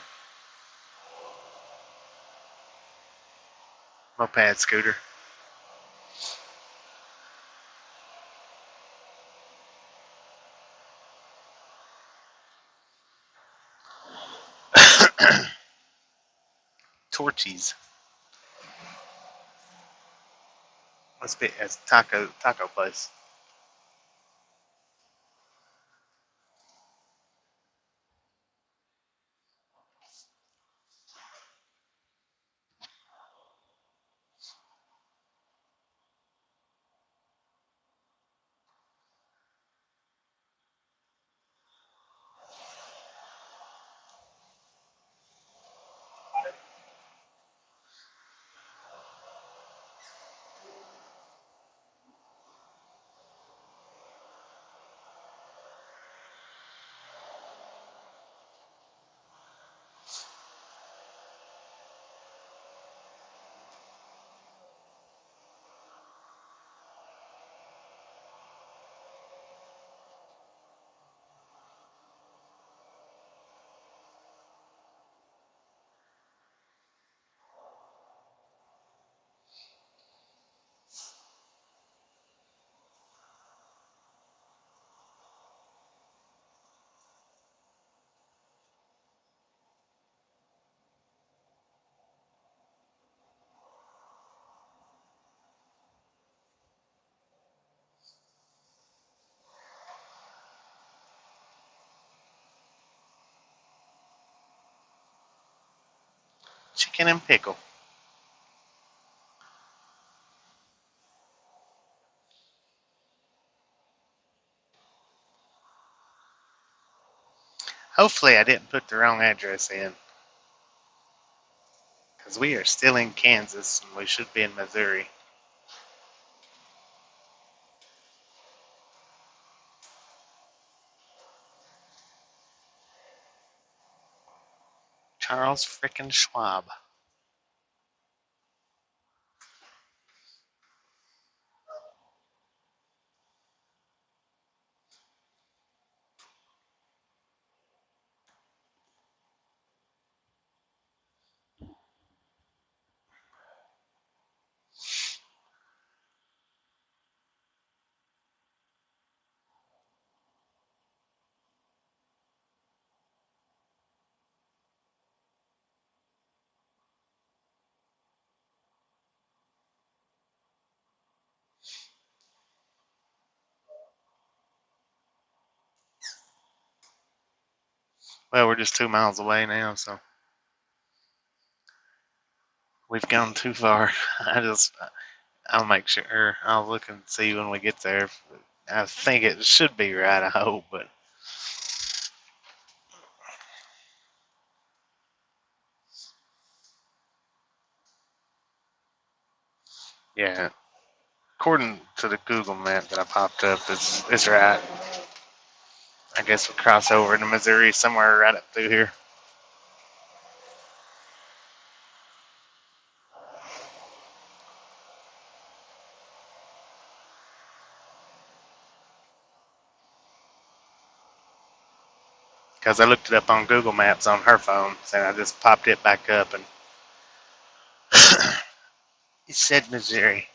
Moped scooter. Torchies. Must be a taco place. Chicken and pickle. Hopefully I didn't put the wrong address in. Because we are still in Kansas and we should be in Missouri. Charles frickin' Schwab. Well, we're just 2 miles away now, so we've gone too far. I'll make sure, I'll look and see when we get there. I think it should be right, I hope, but yeah, according to the Google map that I popped up, it's right. I guess we'll cross over into Missouri somewhere right up through here. Because I looked it up on Google Maps on her phone, and I just popped it back up, and it said Missouri.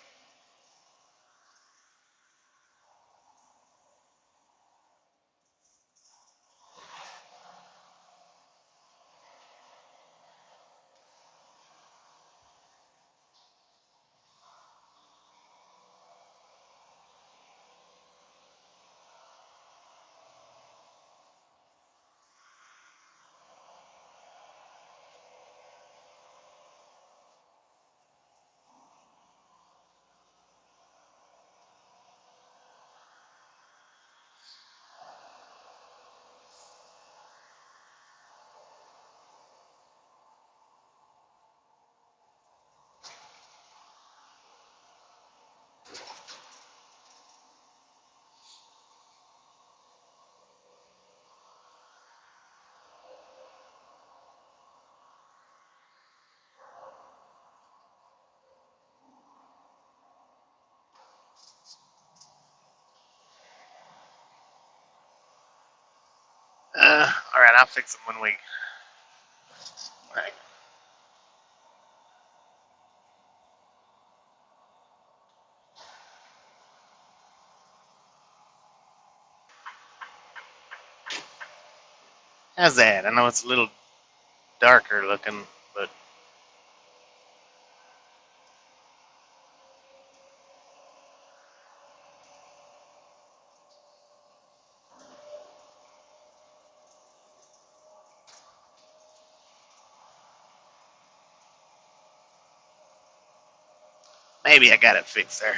I'll fix them when we. Right. How's that? I know it's a little darker looking, but maybe I got it fixed there.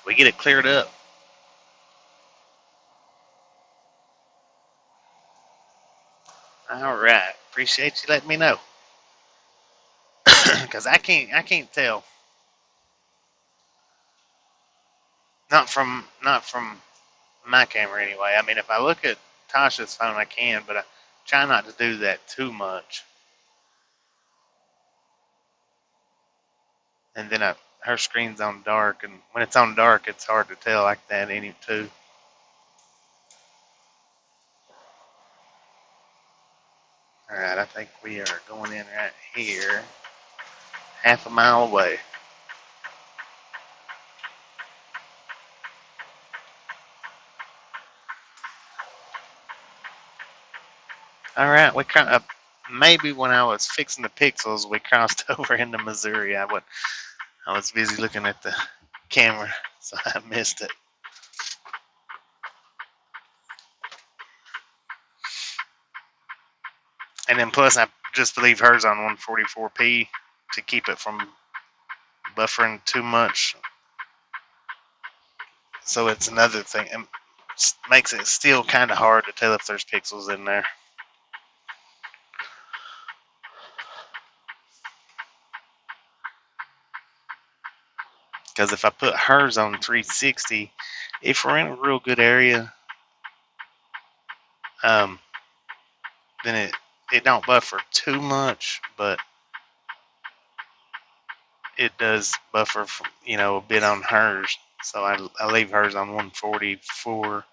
We get it cleared up. All right, appreciate you letting me know. Cause I can't tell. Not from my camera anyway. I mean, if I look at Tasha's phone, I can, but I try not to do that too much. And then her screen's on dark, and when it's on dark, it's hard to tell like that any too. All right, I think we are going in right here, half a mile away. All right, we kind of maybe when I was fixing the pixels, we crossed over into Missouri. I was busy looking at the camera, so I missed it. And then plus, I just leave hers on 144p to keep it from buffering too much. So it's another thing. It makes it still kind of hard to tell if there's pixels in there. Because if I put hers on 360, if we're in a real good area, then it don't buffer too much, but it does buffer, a bit on hers. So I leave hers on 144.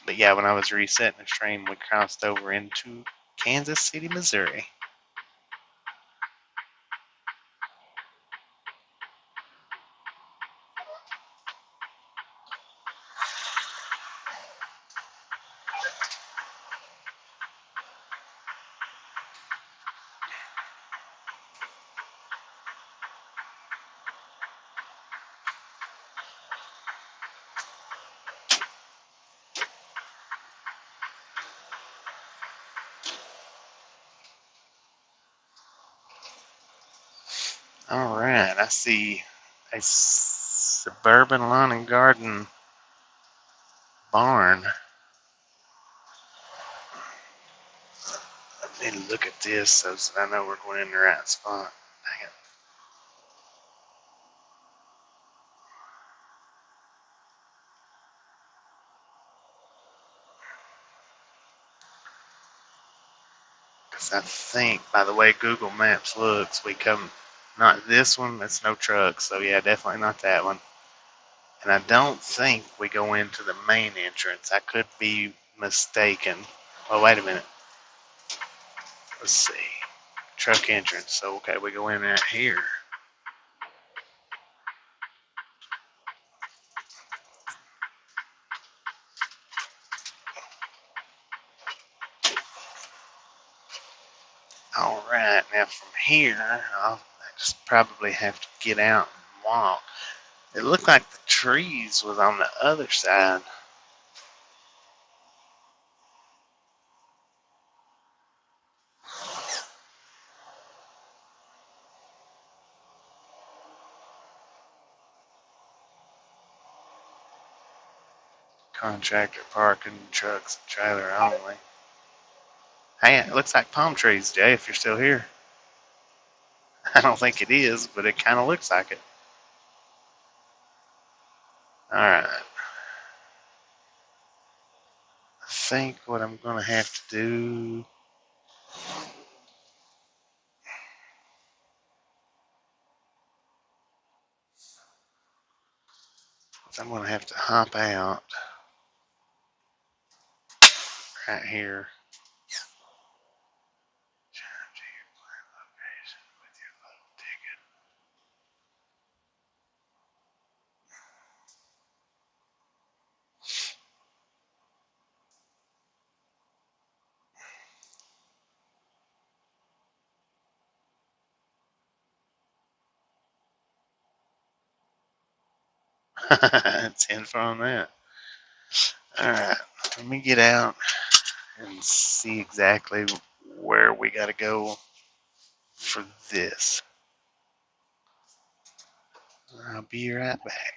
But yeah, when I was resetting the stream, we crossed over into Kansas City, Missouri. All right, I see a Suburban lawn and garden barn. I need to look at this so that I know we're going in the right spot. Dang it. Because I think, by the way Google Maps looks, we come, not this one, that's no truck, so yeah, definitely not that one. And I don't think we go into the main entrance. I could be mistaken. Oh, wait a minute. Let's see. Truck entrance. So, okay, we go in right here. All right, now from here, I just probably have to get out and walk. It looked like the trees was on the other side. Contractor parking, trucks, trailer only. Hey, it looks like palm trees, Jay, if you're still here. I don't think it is, but it kind of looks like it. Alright. I think what I'm going to have to do is I'm going to have to hop out right here. It's info on that. Alright, let me get out and see exactly where we got to go for this. I'll be right back.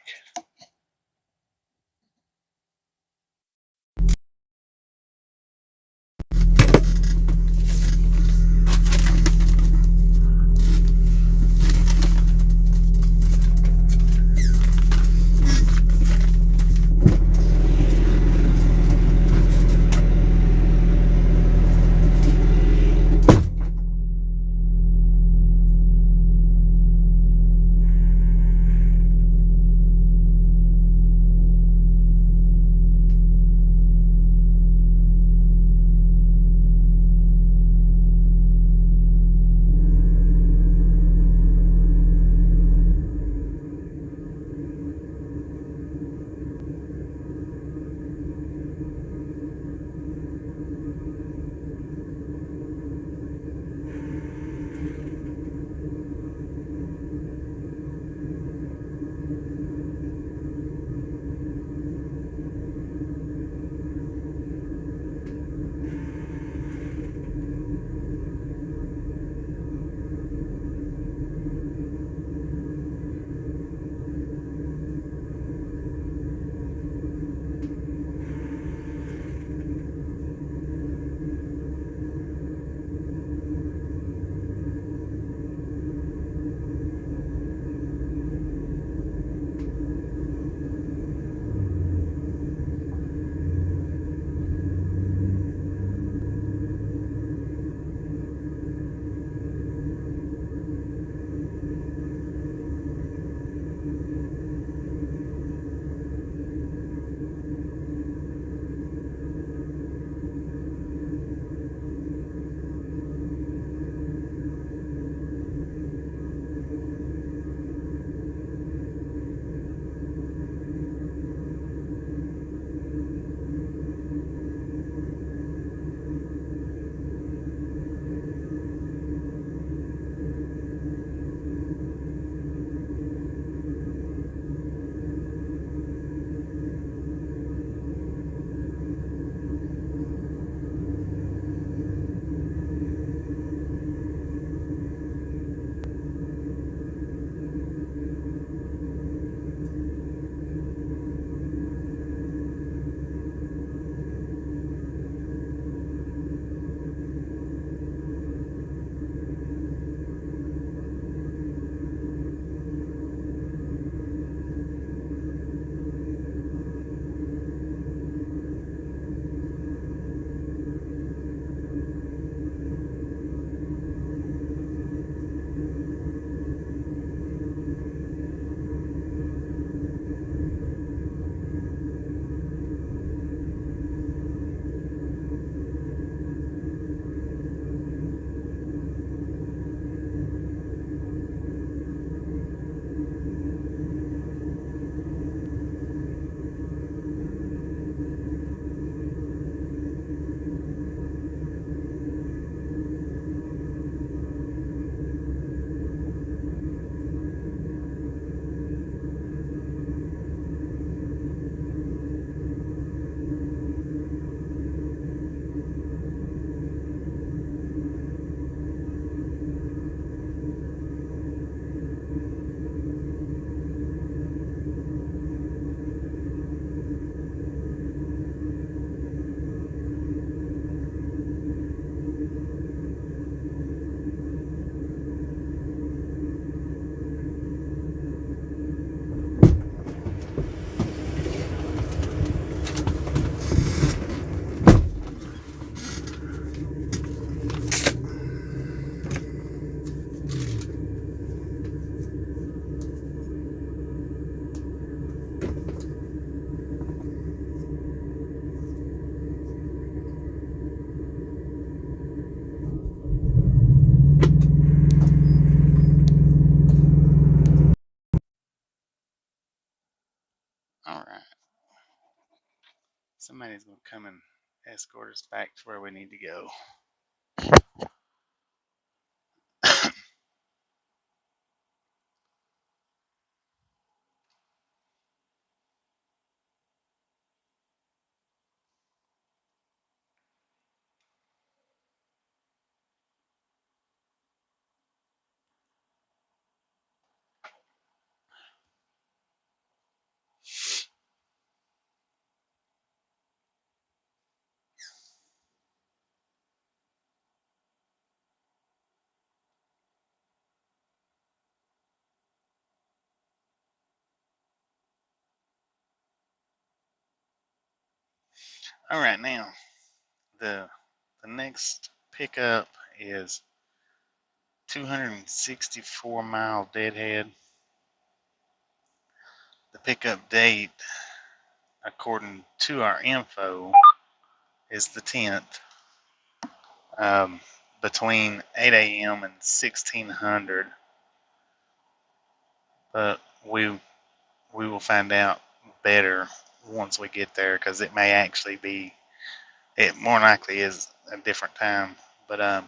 All right. Somebody's going to come and escort us back to where we need to go. All right, now the next pickup is 264-mile deadhead. The pickup date, according to our info, is the 10th, between 8 a.m. and 1600. But we will find out better once we get there, because it may actually be, it more likely is a different time. But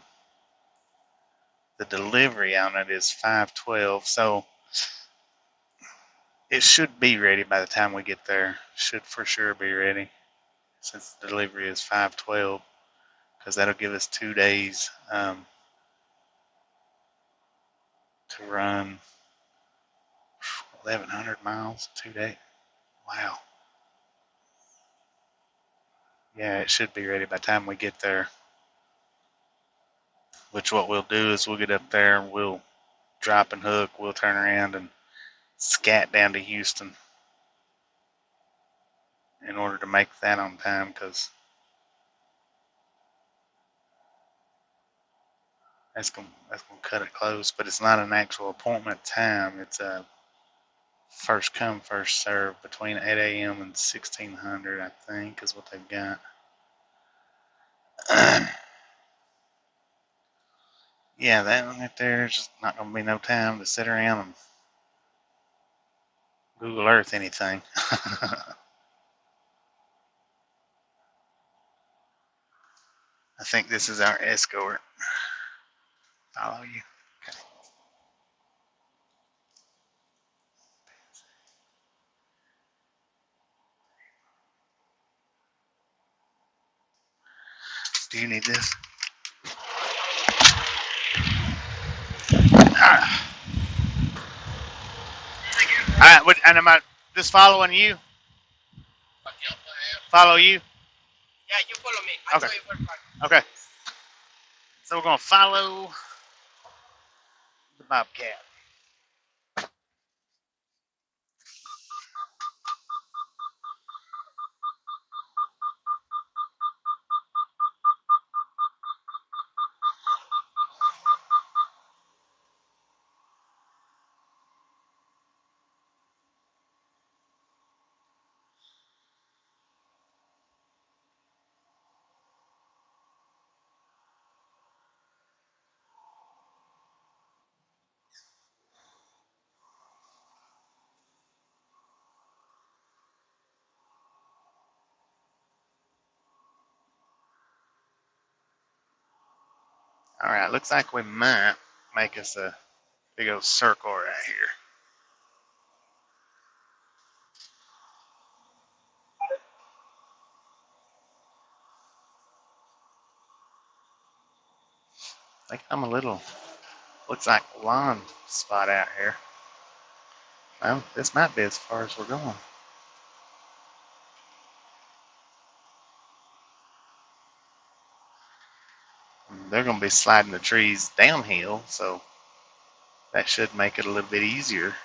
the delivery on it is 5:12, so it should be ready by the time we get there. Should for sure be ready, since the delivery is 5:12, because that'll give us 2 days to run 1,100 miles, 2 days. Wow. Yeah, it should be ready by the time we get there. Which what we'll do is we'll get up there and we'll drop and hook. We'll turn around and scat down to Houston in order to make that on time, because that's gonna cut it close. But it's not an actual appointment time. It's a first come first serve between 8 a.m. and 1600. I think is what they've got. Yeah, that one right there is just not gonna be no time to sit around and Google Earth anything. I think this is our escort. Follow you. Okay. Do you need this? Alright, and am I just following you? Follow you? Yeah, you follow me. Okay. Show you where to park. Okay. So we're gonna follow the Bobcat. Alright, looks like we might make us a big old circle right here. I think I'm a little, looks like lawn spot out here. Well, this might be as far as we're going. They're going to be sliding the trees downhill, so that should make it a little bit easier.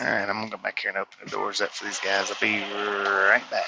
Alright, I'm going to go back here and open the doors up for these guys. I'll be right back.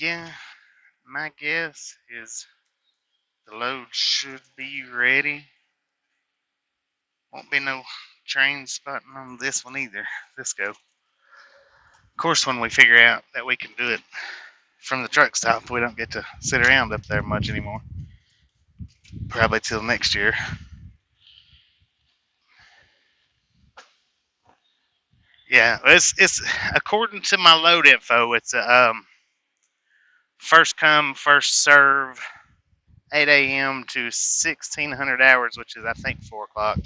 yeah, my guess is the load should be ready. Won't be no train spotting on this one either. This go. Of course, when we figure out that we can do it from the truck stop, we don't get to sit around up there much anymore. Probably till next year. Yeah, it's according to my load info, it's a first come, first serve, 8 a.m. to 1600 hours, which is I think 4 o'clock.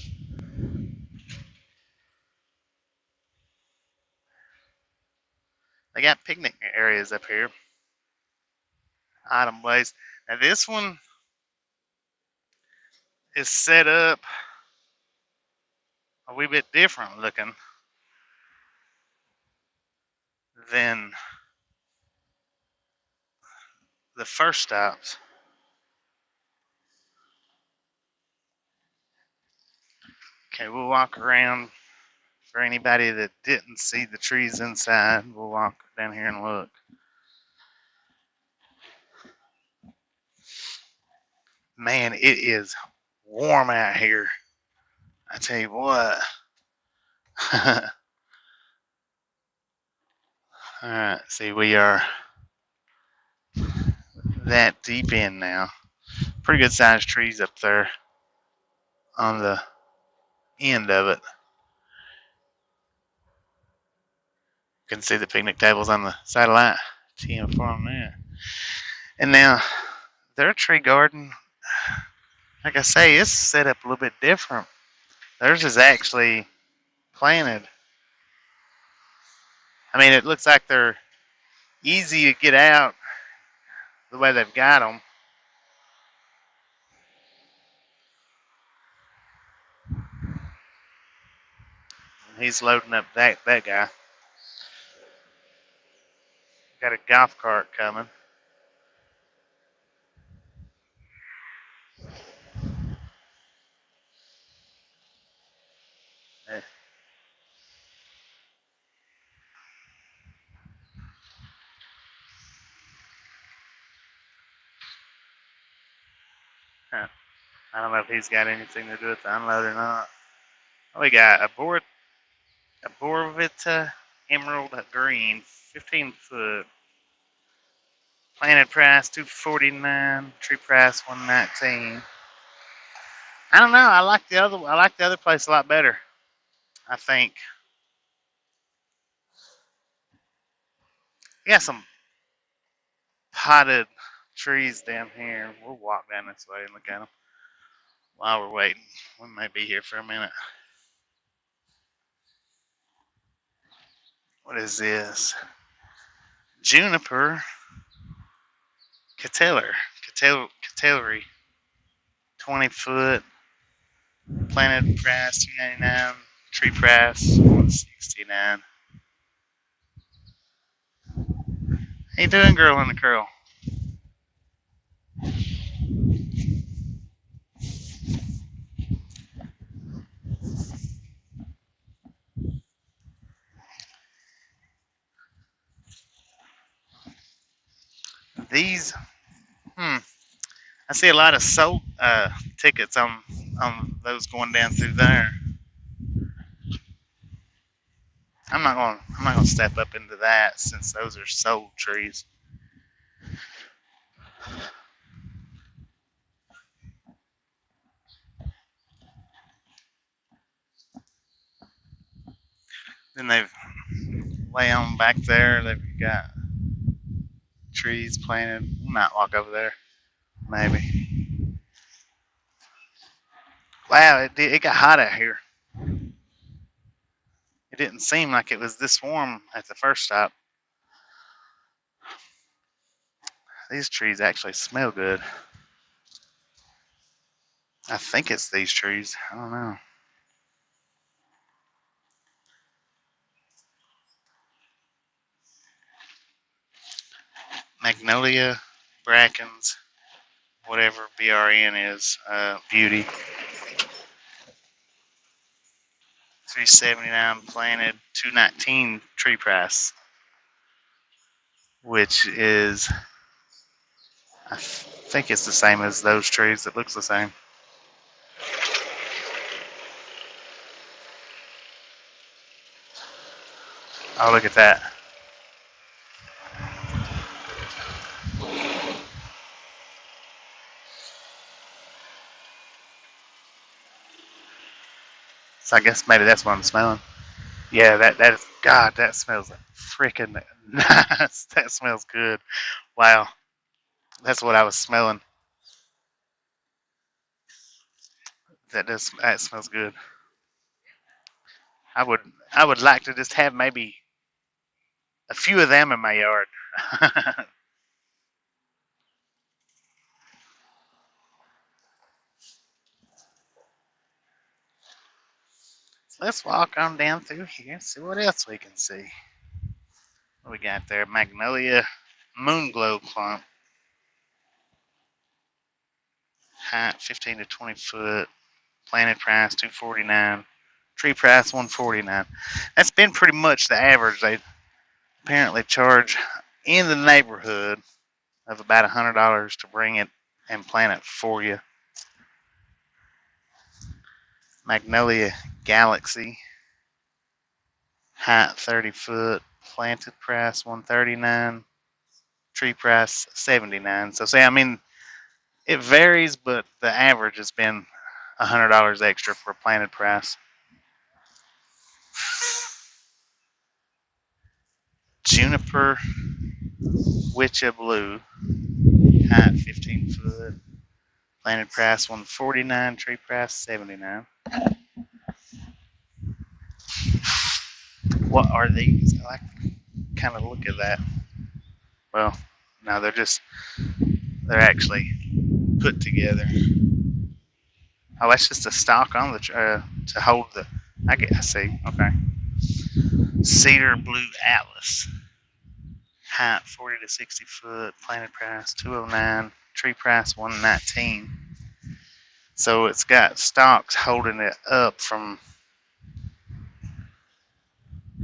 They got picnic areas up here. Item place. Now this one is set up a wee bit different looking than the first stops. Okay, we'll walk around. For anybody that didn't see the trees inside, we'll walk down here and look. Man, it is warm out here. I tell you what. Alright, see, we are that deep in now. Pretty good sized trees up there on the end of it. You can see the picnic tables on the satellite TM farm there. And now, their tree garden, like I say, it's set up a little bit different. Theirs is actually planted. I mean, it looks like they're easy to get out the way they've got them. He's loading up that guy. Got a golf cart coming. Huh. I don't know if he's got anything to do with the unload or not. Oh, we got a Borvita Emerald Green, 15 foot. Planted price $249. Tree price $119. I don't know. I like the other place a lot better. I think. We got some potted trees down here. We'll walk down this way and look at them while we're waiting. We might be here for a minute. What is this? Juniper Catellery. 20 foot. Planted price $299. Tree price $169. How you doing, girl in the curl? These, I see a lot of sold tickets on those going down through there. I'm not gonna step up into that since those are sold trees. Then they've way on back there. They've got trees planted. We might walk over there, maybe. Wow, it got hot out here. It didn't seem like it was this warm at the first stop. These trees actually smell good. I think it's these trees. I don't know. Magnolia, brackens, whatever BRN is, beauty. $379 planted, $219 tree price. which is, I think it's the same as those trees. It looks the same. Oh, look at that. So I guess maybe that's what I'm smelling. Yeah, that is, God, that smells freaking nice. That smells good. Wow. That's what I was smelling. That smells good. I would like to just have maybe a few of them in my yard. Let's walk on down through here and see what else we can see. What we got there? Magnolia Moonglow clump. Height 15 to 20 foot. Planted price $249. Tree price $149. That's been pretty much the average. They apparently charge in the neighborhood of about $100 to bring it and plant it for you. Magnolia Galaxy. Height 30 foot. Planted price $139. Tree price $79. So say, I mean, it varies, but the average has been $100 extra for a planted price. Juniper Witcha Blue, height 15 foot, planted price $149, tree price $79. What are these? I like to kind of look at that. Well, no, they're actually put together. Oh, that's just a stock on the to hold the. I see. Okay. Cedar Blue Atlas. Height 40 to 60 foot. Planted price $209. Tree price $119. So it's got stalks holding it up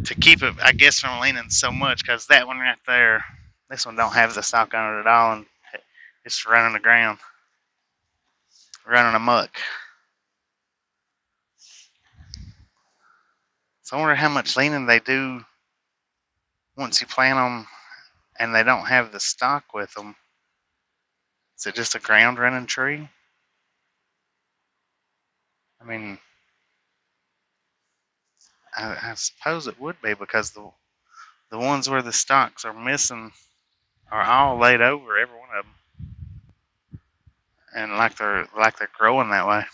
to keep it, I guess, from leaning so much. Because that one right there, this one don't have the stalk on it at all, and it's running the ground, running amok. So I wonder how much leaning they do once you plant them and they don't have the stock with them. Is it just a ground running tree? I mean, I suppose it would be, because the ones where the stalks are missing are all laid over, every one of them, and like they're growing that way.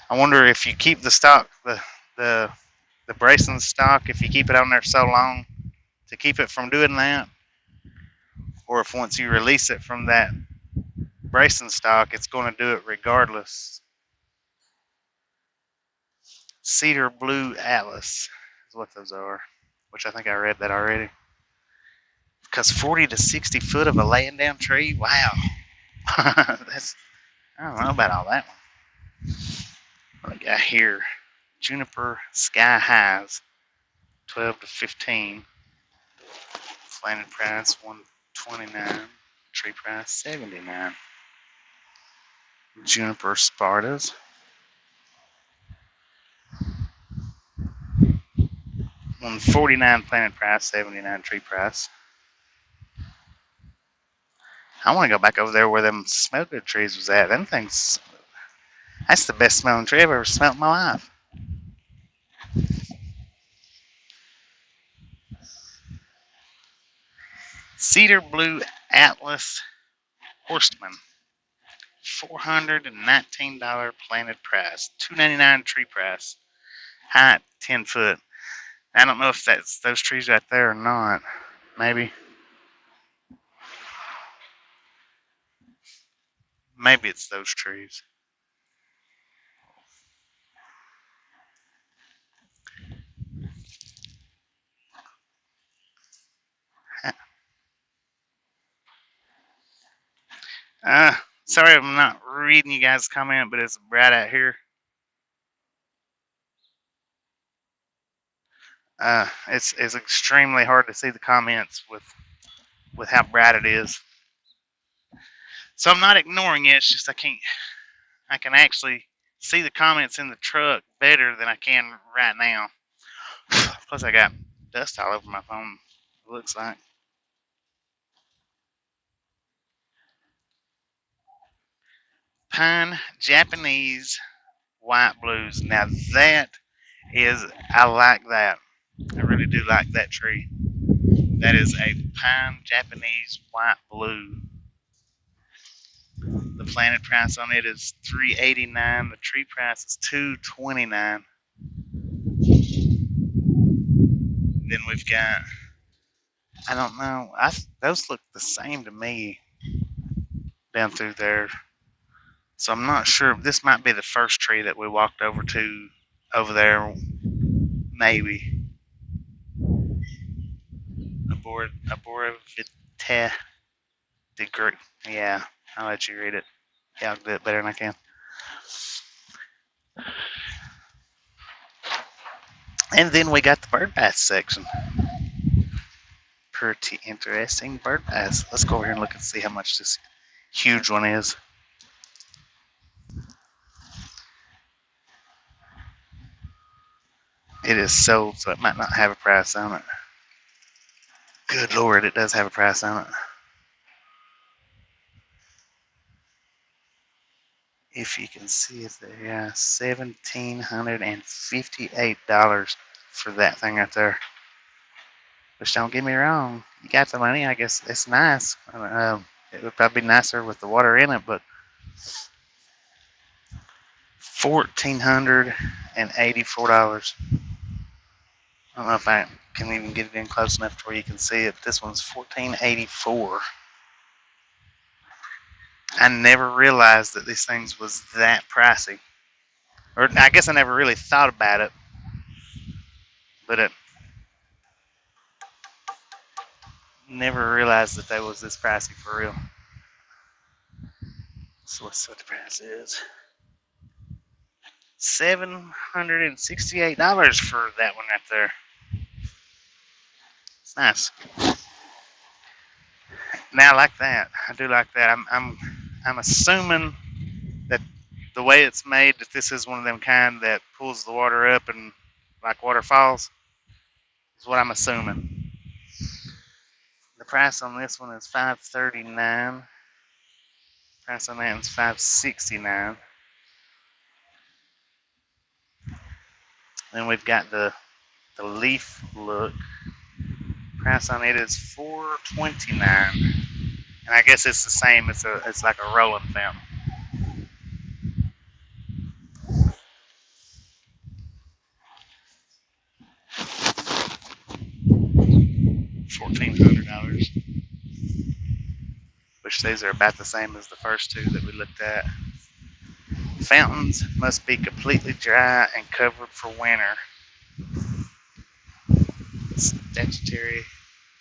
I wonder if you keep the stock, the bracing stock, if you keep it on there so long to keep it from doing that, or if once you release it from that bracing stock, it's going to do it regardless. Cedar Blue Atlas is what those are, which I think I read that already. Because 40 to 60 foot of a laying down tree, wow. That's, I don't know about all that one. What I got here? Juniper Sky Highs, 12 to 15. Planted price $129. Tree price $79. Juniper Spartas. $149 planted price, $79 tree price. I want to go back over there where them smell good trees was at. Them things, that's the best smelling tree I've ever smelled in my life. Cedar Blue Atlas Horstman. $419 planted price. $299 tree price. Height 10 foot. I don't know if that's those trees right there or not. Maybe. Maybe it's those trees. Sorry I'm not reading you guys' comment, but it's bright out here. It's extremely hard to see the comments with how bright it is. So I'm not ignoring it. It's just I can actually see the comments in the truck better than I can right now. Plus I got dust all over my phone. It looks like. Pine Japanese white blues. Now that is, I like that. I really do like that tree. That is a pine Japanese white blue. The planted price on it is $3.89. The tree price is $2.29. Then we've got, I don't know. Those look the same to me down through there. So I'm not sure. This might be the first tree that we walked over to over there. Maybe. Aborivita degree. Yeah, I'll let you read it. Yeah, I'll do it better than I can. And then we got the bird bath section. Pretty interesting bird baths. Let's go over here and look and see how much this huge one is. It is sold, so it might not have a price on it. Good Lord, it does have a price on it. If you can see it there, yeah, $1,758 for that thing right there. Which, don't get me wrong, you got the money, I guess it's nice. It would probably be nicer with the water in it, but $1,484. I don't know if I can even get it in close enough to where you can see it. This one's $1,484. I never realized that these things was that pricey. Or I guess I never really thought about it. But it never realized that they was this pricey for real. So let's see what the price is. $768 for that one right there. It's nice. Now I like that. I do like that. I'm assuming that the way it's made, that this is one of them kind that pulls the water up and like waterfalls, is what I'm assuming. The price on this one is $539. Price on that one's $569. Then we've got the leaf look. Price on it is $429. And I guess it's the same. It's like a rolling fountain. $1,400. Which these are about the same as the first two that we looked at. Fountains must be completely dry and covered for winter.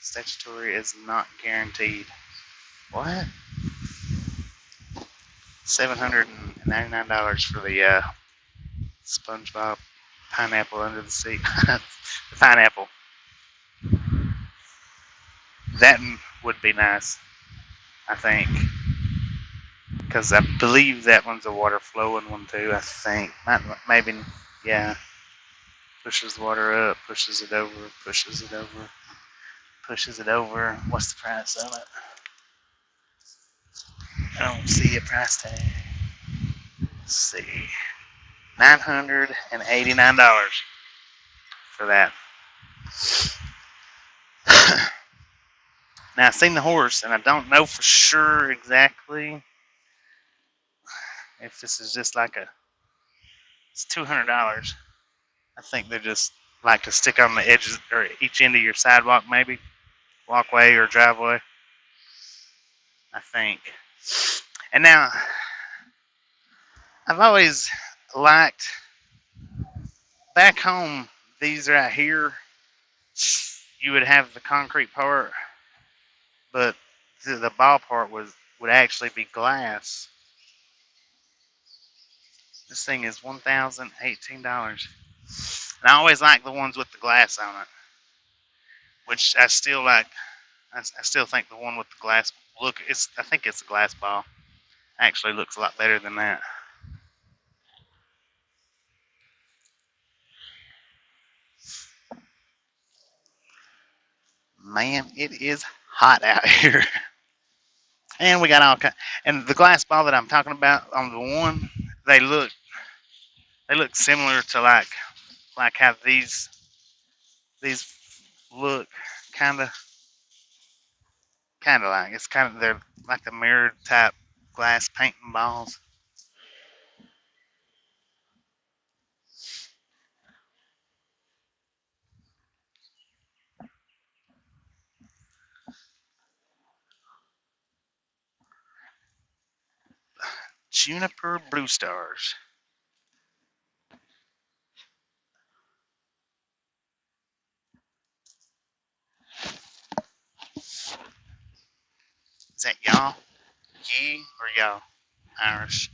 Statutory is not guaranteed. What? $799 for the SpongeBob pineapple under the sea. The pineapple. That would be nice, I think. Because I believe that one's a water flowing one too, I think. Maybe, yeah. Pushes the water up, pushes it over, pushes it over, pushes it over. What's the price on it? I don't see a price tag. Let's see. $989 for that. Now, I've seen the horse, and I don't know for sure exactly if this is just like it's $200. I think they're just like to stick on the edges or each end of your sidewalk, maybe walkway or driveway, I think. And now, I've always liked back home, these right here, you would have the concrete part, but the ball part would actually be glass. This thing is $1,018. And I always like the ones with the glass on it, which I still like. I still think the one with the glass look. I think it's a glass ball. Actually, looks a lot better than that. Man, it is hot out here. And we got all kind. And the glass ball that I'm talking about on the one, they look similar to like how these look, kind of like they're like the mirrored type glass painting balls. Juniper Blue Stars. Is that y'all? Ye or y'all? Irish.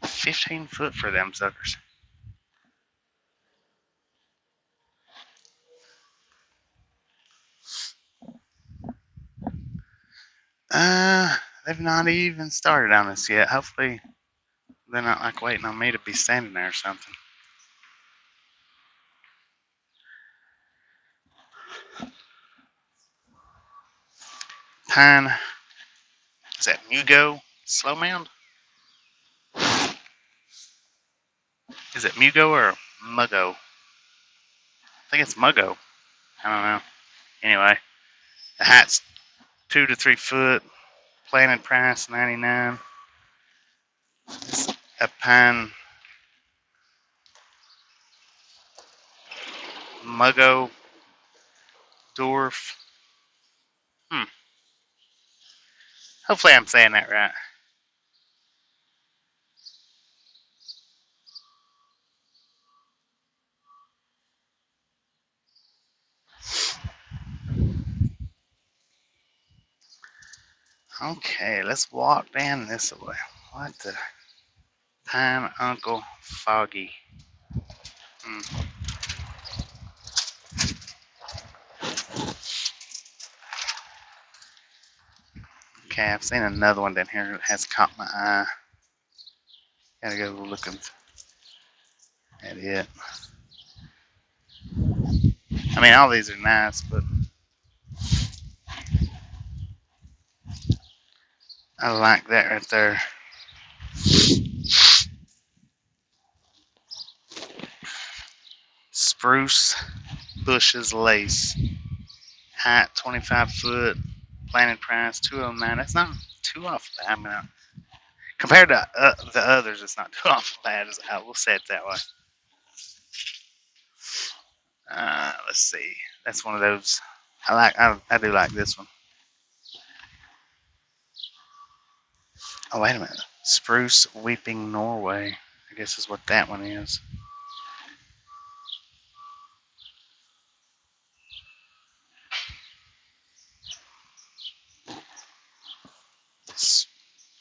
15 foot for them suckers. They've not even started on us yet. Hopefully they're not like waiting on me to be standing there or something. Pine. Is that Mugo? Slow mound? Is it Mugo or Muggo? I think it's Muggo. I don't know. Anyway, the hat's 2 to 3 foot. Planted price $99. It's a pine Muggo dwarf. Hopefully I'm saying that right. Okay, let's walk down this way. What the? Pine Uncle Foggy. Okay, I've seen another one down here that has caught my eye. Gotta go looking at it. I mean, all these are nice, but I like that right there. Spruce bushes lace. Height 25 foot. Planted price $209. That's not too off bad. I mean, compared to the others, it's not too off bad. I will say it that way. Let's see. That's one of those. I do like this one. Oh, wait a minute. Spruce Weeping Norway. I guess is what that one is.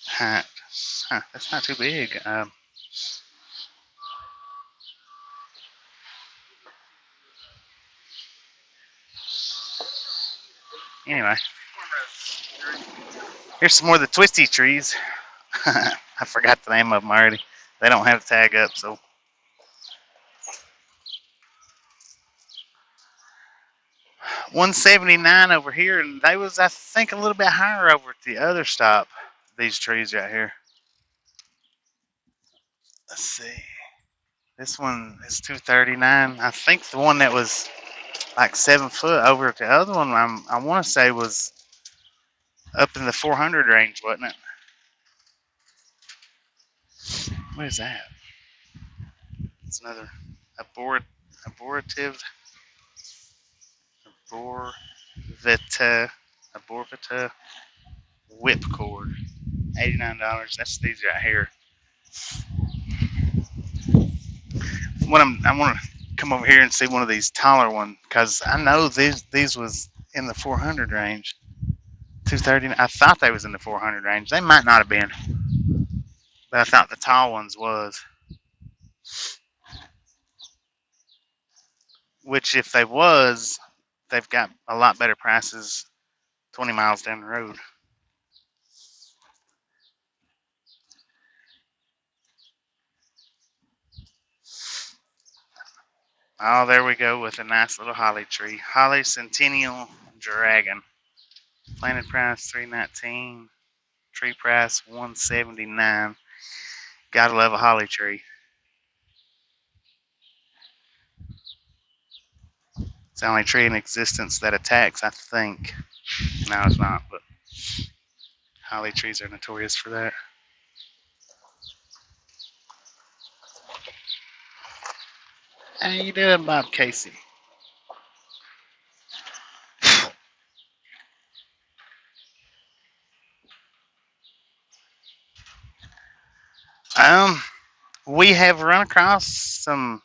Hat. Huh, that's not too big. Anyway, here's some more of the twisty trees. I forgot the name of them already. They don't have the tag up, so. $179 over here, and they was, I think, a little bit higher over at the other stop. These trees right here. Let's see. This one is $239. I think the one that was like 7 foot over at the other one, I want to say was up in the 400 range, wasn't it? What is that? It's another abortivita whipcord. $89. That's these right here. I want to come over here and see one of these taller ones because I know these was in the 400 range. 230. I thought they was in the 400 range. They might not have been, but I thought the tall ones was. Which, if they was, they've got a lot better prices 20 miles down the road. Oh, there we go with a nice little holly tree. Holly Centennial Dragon. Planted price $319. Tree price $179. Gotta love a holly tree. It's the only tree in existence that attacks, I think. No, it's not, but holly trees are notorious for that. How you doing, Bob Casey? We have run across some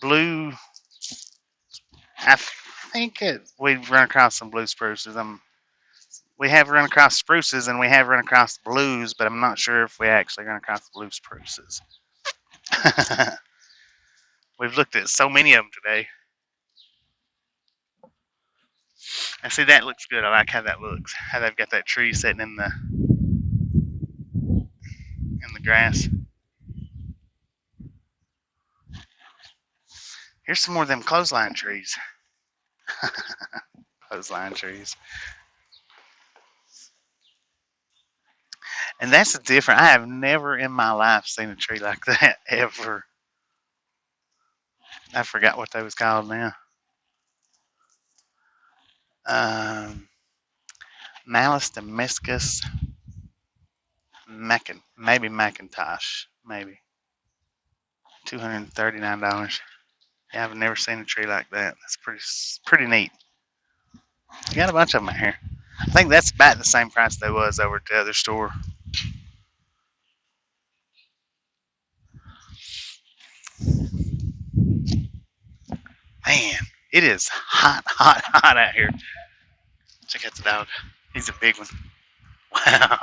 blue. I think we've run across some blue spruces. We have run across spruces and we have run across blues, but I'm not sure if we actually run across the blue spruces. We've looked at so many of them today. And see, that looks good. I like how that looks. How they've got that tree sitting in the grass. Here's some more of them clothesline trees. Clothesline trees. And that's the difference. I have never in my life seen a tree like that, ever. I forgot what they was called now. Malus domesticus, maybe Macintosh, maybe. $239. Yeah, I've never seen a tree like that. That's pretty neat. You got a bunch of them out here. I think that's about the same price they was over at the other store. Man, it is hot, hot, hot out here. Check out the dog. He's a big one. Wow.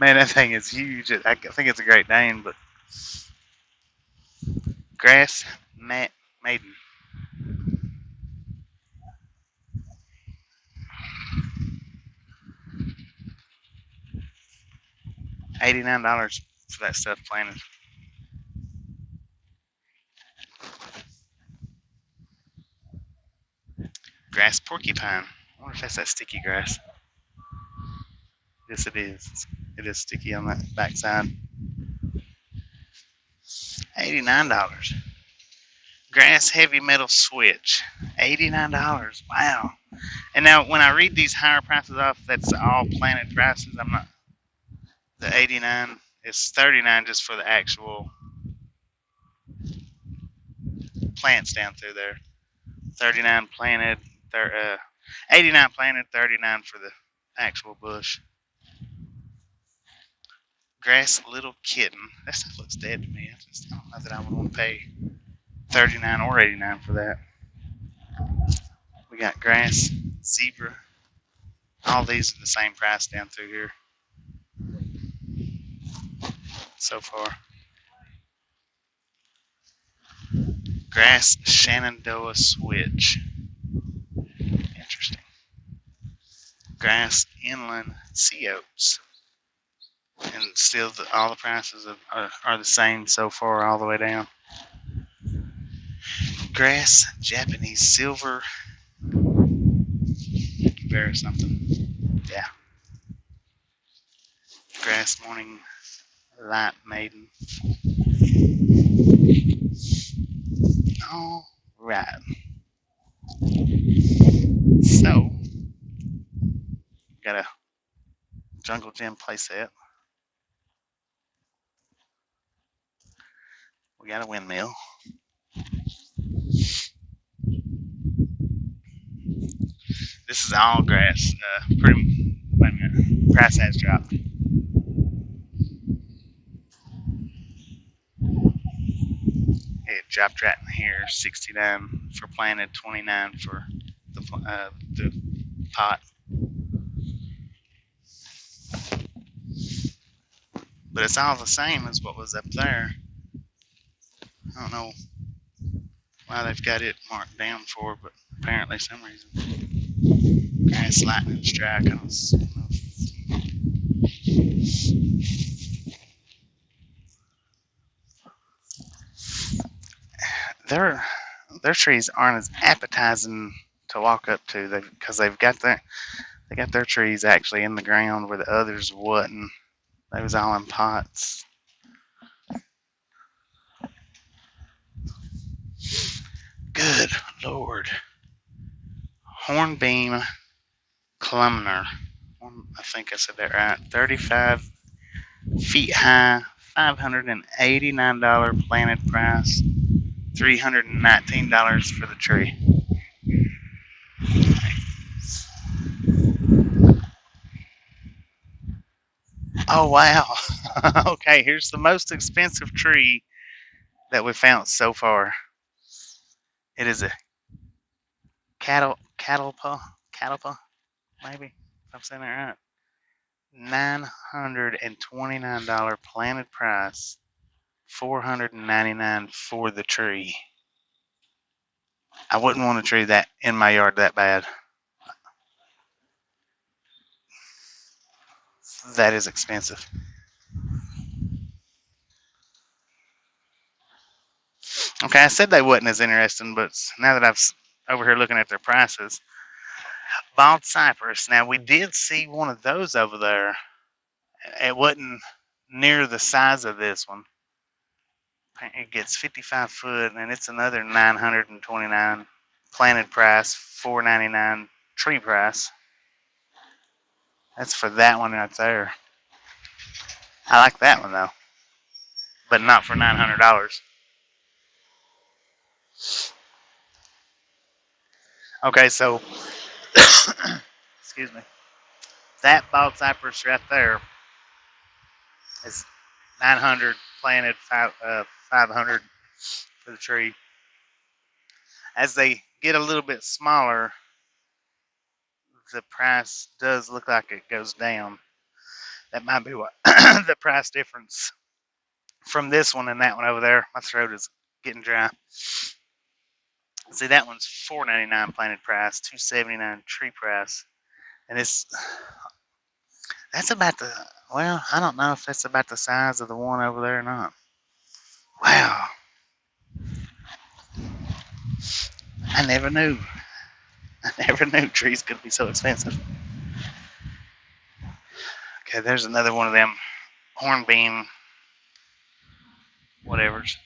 Man, that thing is huge. I think it's a Great Dane, but grass maiden. $89 for that stuff planted. Grass porcupine. I wonder if that's that sticky grass. Yes, it is. It is sticky on that backside. $89. Grass heavy metal switch. $89. Wow. And now when I read these higher prices off, that's all planted prices. I'm not. The 89 is 39 just for the actual plants down through there. 39 planted. 89 planted, 39 for the actual bush. Grass little kitten. That stuff looks dead to me. I don't know that I would want to pay 39 or 89 for that. We got grass, zebra. All these are the same price down through here so far. Grass Shenandoah switch. Interesting. Grass inland sea oats. And still all the prices are the same so far all the way down. Grass Japanese silver bear or something. Yeah. Grass morning light maiden. All right. So, got a jungle gym playset. We got a windmill. This is all grass. Wait a minute. Price has dropped. It dropped right in here. 69 for planted, 29 for the pot. But it's all the same as what was up there. I don't know why they've got it marked down for, but apparently some reason. Grass lightning strike. I don't know. Their trees aren't as appetizing to walk up to, because they got their trees actually in the ground where the others wasn't. They was all in pots. Good Lord. Hornbeam columnar. I think I said that right. 35 feet high, $589 planted price, $319 for the tree. Oh wow. Okay, here's the most expensive tree that we found so far. It is a catalpa, maybe, if I'm saying that right. $929 planted price, $499 for the tree. I wouldn't want a tree that in my yard that bad. That is expensive. Okay, I said they wasn't as interesting, but now that I've over here looking at their prices, bald cypress. Now we did see one of those over there. It wasn't near the size of this one. It gets 55 foot, and it's another $929 planted price, $499 tree price. That's for that one right there. I like that one though, but not for $900. Okay, so excuse me. That bald cypress right there is 900 planted, 500 for the tree. As they get a little bit smaller, the price does look like it goes down. That might be what the price difference from this one and that one over there. My throat is getting dry. See, that one's $499 planted price, $279 tree price, and that's about the, well, I don't know if that's about the size of the one over there or not. Wow. I never knew. I never knew trees could be so expensive. Okay, there's another one of them hornbeam whatevers.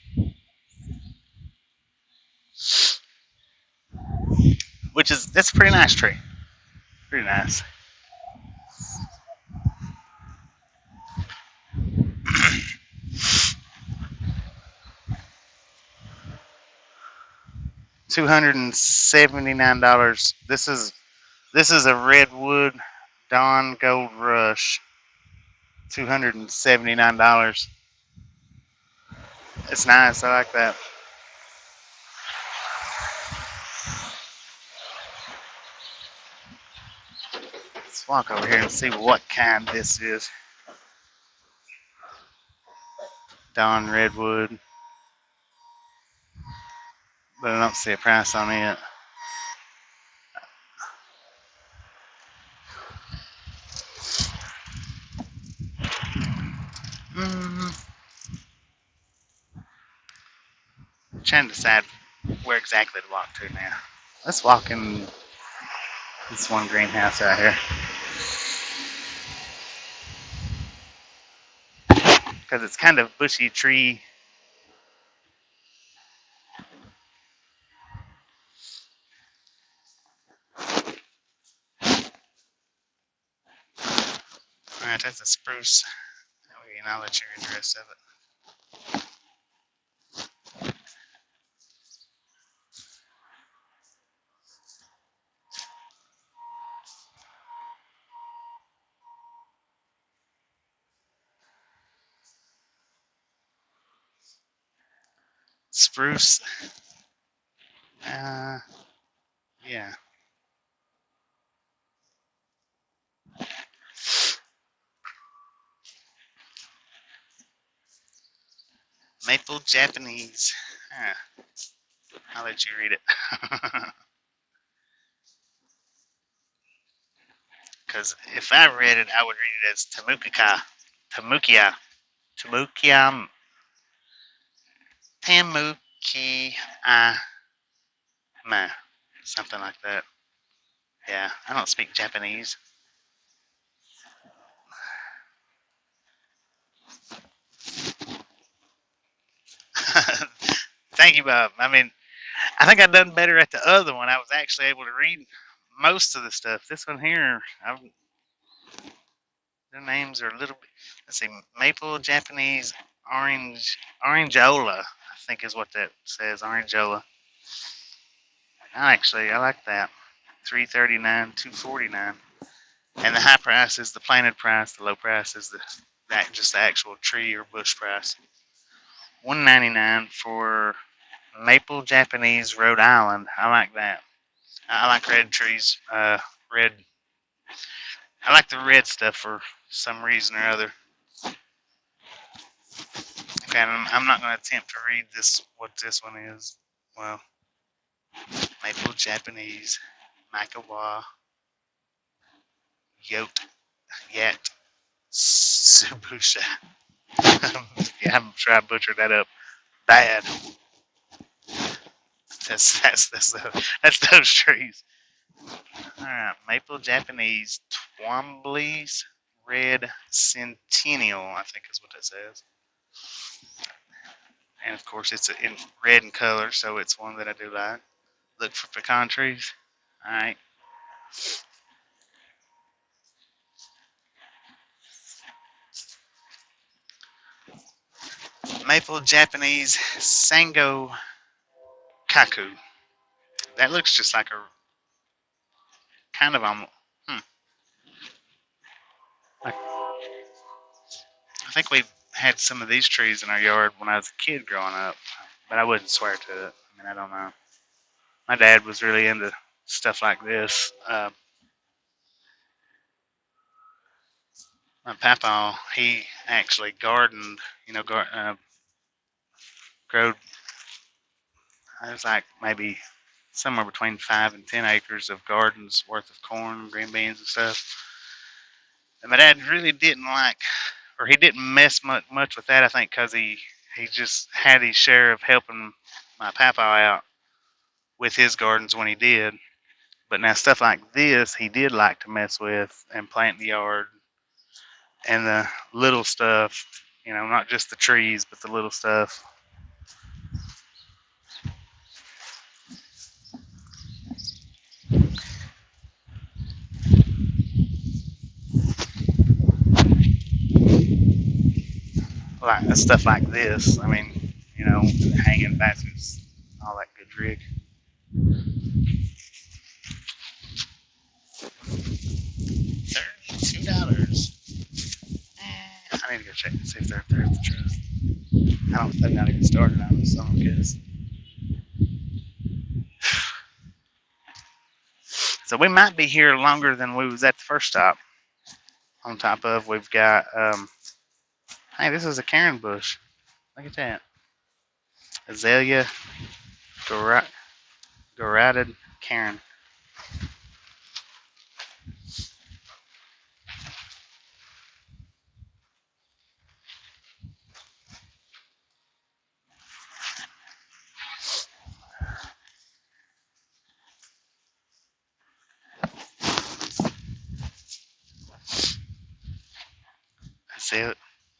That's a pretty nice tree. Pretty nice. $279. This is a redwood Dawn Gold Rush. $279. It's nice. I like that. Let's walk over here and see what kind this is. Dawn Redwood. But I don't see a price on it. I'm trying to decide where exactly to walk to now. Let's walk in this one greenhouse out here. Because it's kind of bushy tree. Alright, that's a spruce. And I'll let you read the rest of it. Spruce. Yeah. Maple Japanese. I'll let you read it. Because if I read it, I would read it as Tamukia. Something like that. Yeah, I don't speak Japanese. Thank you, Bob. I mean, I think I done better at the other one. I was actually able to read most of the stuff. This one here, their names are a little bit. Let's see, maple Japanese orangeola. I think is what that says. Orangeola. I like that. $3.39, $2.49, and the high price is the planted price. The low price is just the actual tree or bush price. $1.99 for maple Japanese Rhode Island. I like that. I like red trees. Red. I like the red stuff for some reason or other. Okay, I'm not going to attempt to read what this one is. Well, maple Japanese Makawa Yat Subusha. Yeah, I'm sure I butchered that up bad. That's those trees. Alright, maple Japanese Twombly's Red Centennial, I think is what that says. And of course it's in red in color, so it's one that I do like. Look for pecan trees. Alright. Maple Japanese Sango Kaku. That looks just like a kind of like, I think we had some of these trees in our yard when I was a kid growing up, but I wouldn't swear to it. I mean, I don't know. My dad was really into stuff like this. My papa, he actually gardened, growed. It was like maybe somewhere between 5 and 10 acres of gardens worth of corn, green beans, and stuff. And my dad really didn't like, or he didn't mess much with that. I think because he just had his share of helping my papa out with his gardens when he did. But now stuff like this, he did like to mess with and plant in the yard. And the little stuff, not just the trees, but the little stuff. Like stuff like this. I mean, hanging baskets, all that good rig. $32. I need to go check and see if they're up there at the trust. I don't think they're not even started on this song, kids. So we might be here longer than we was at the first stop. On top of, we've got, hey, this is a Karen bush. Look at that. Azalea Garroted Karen.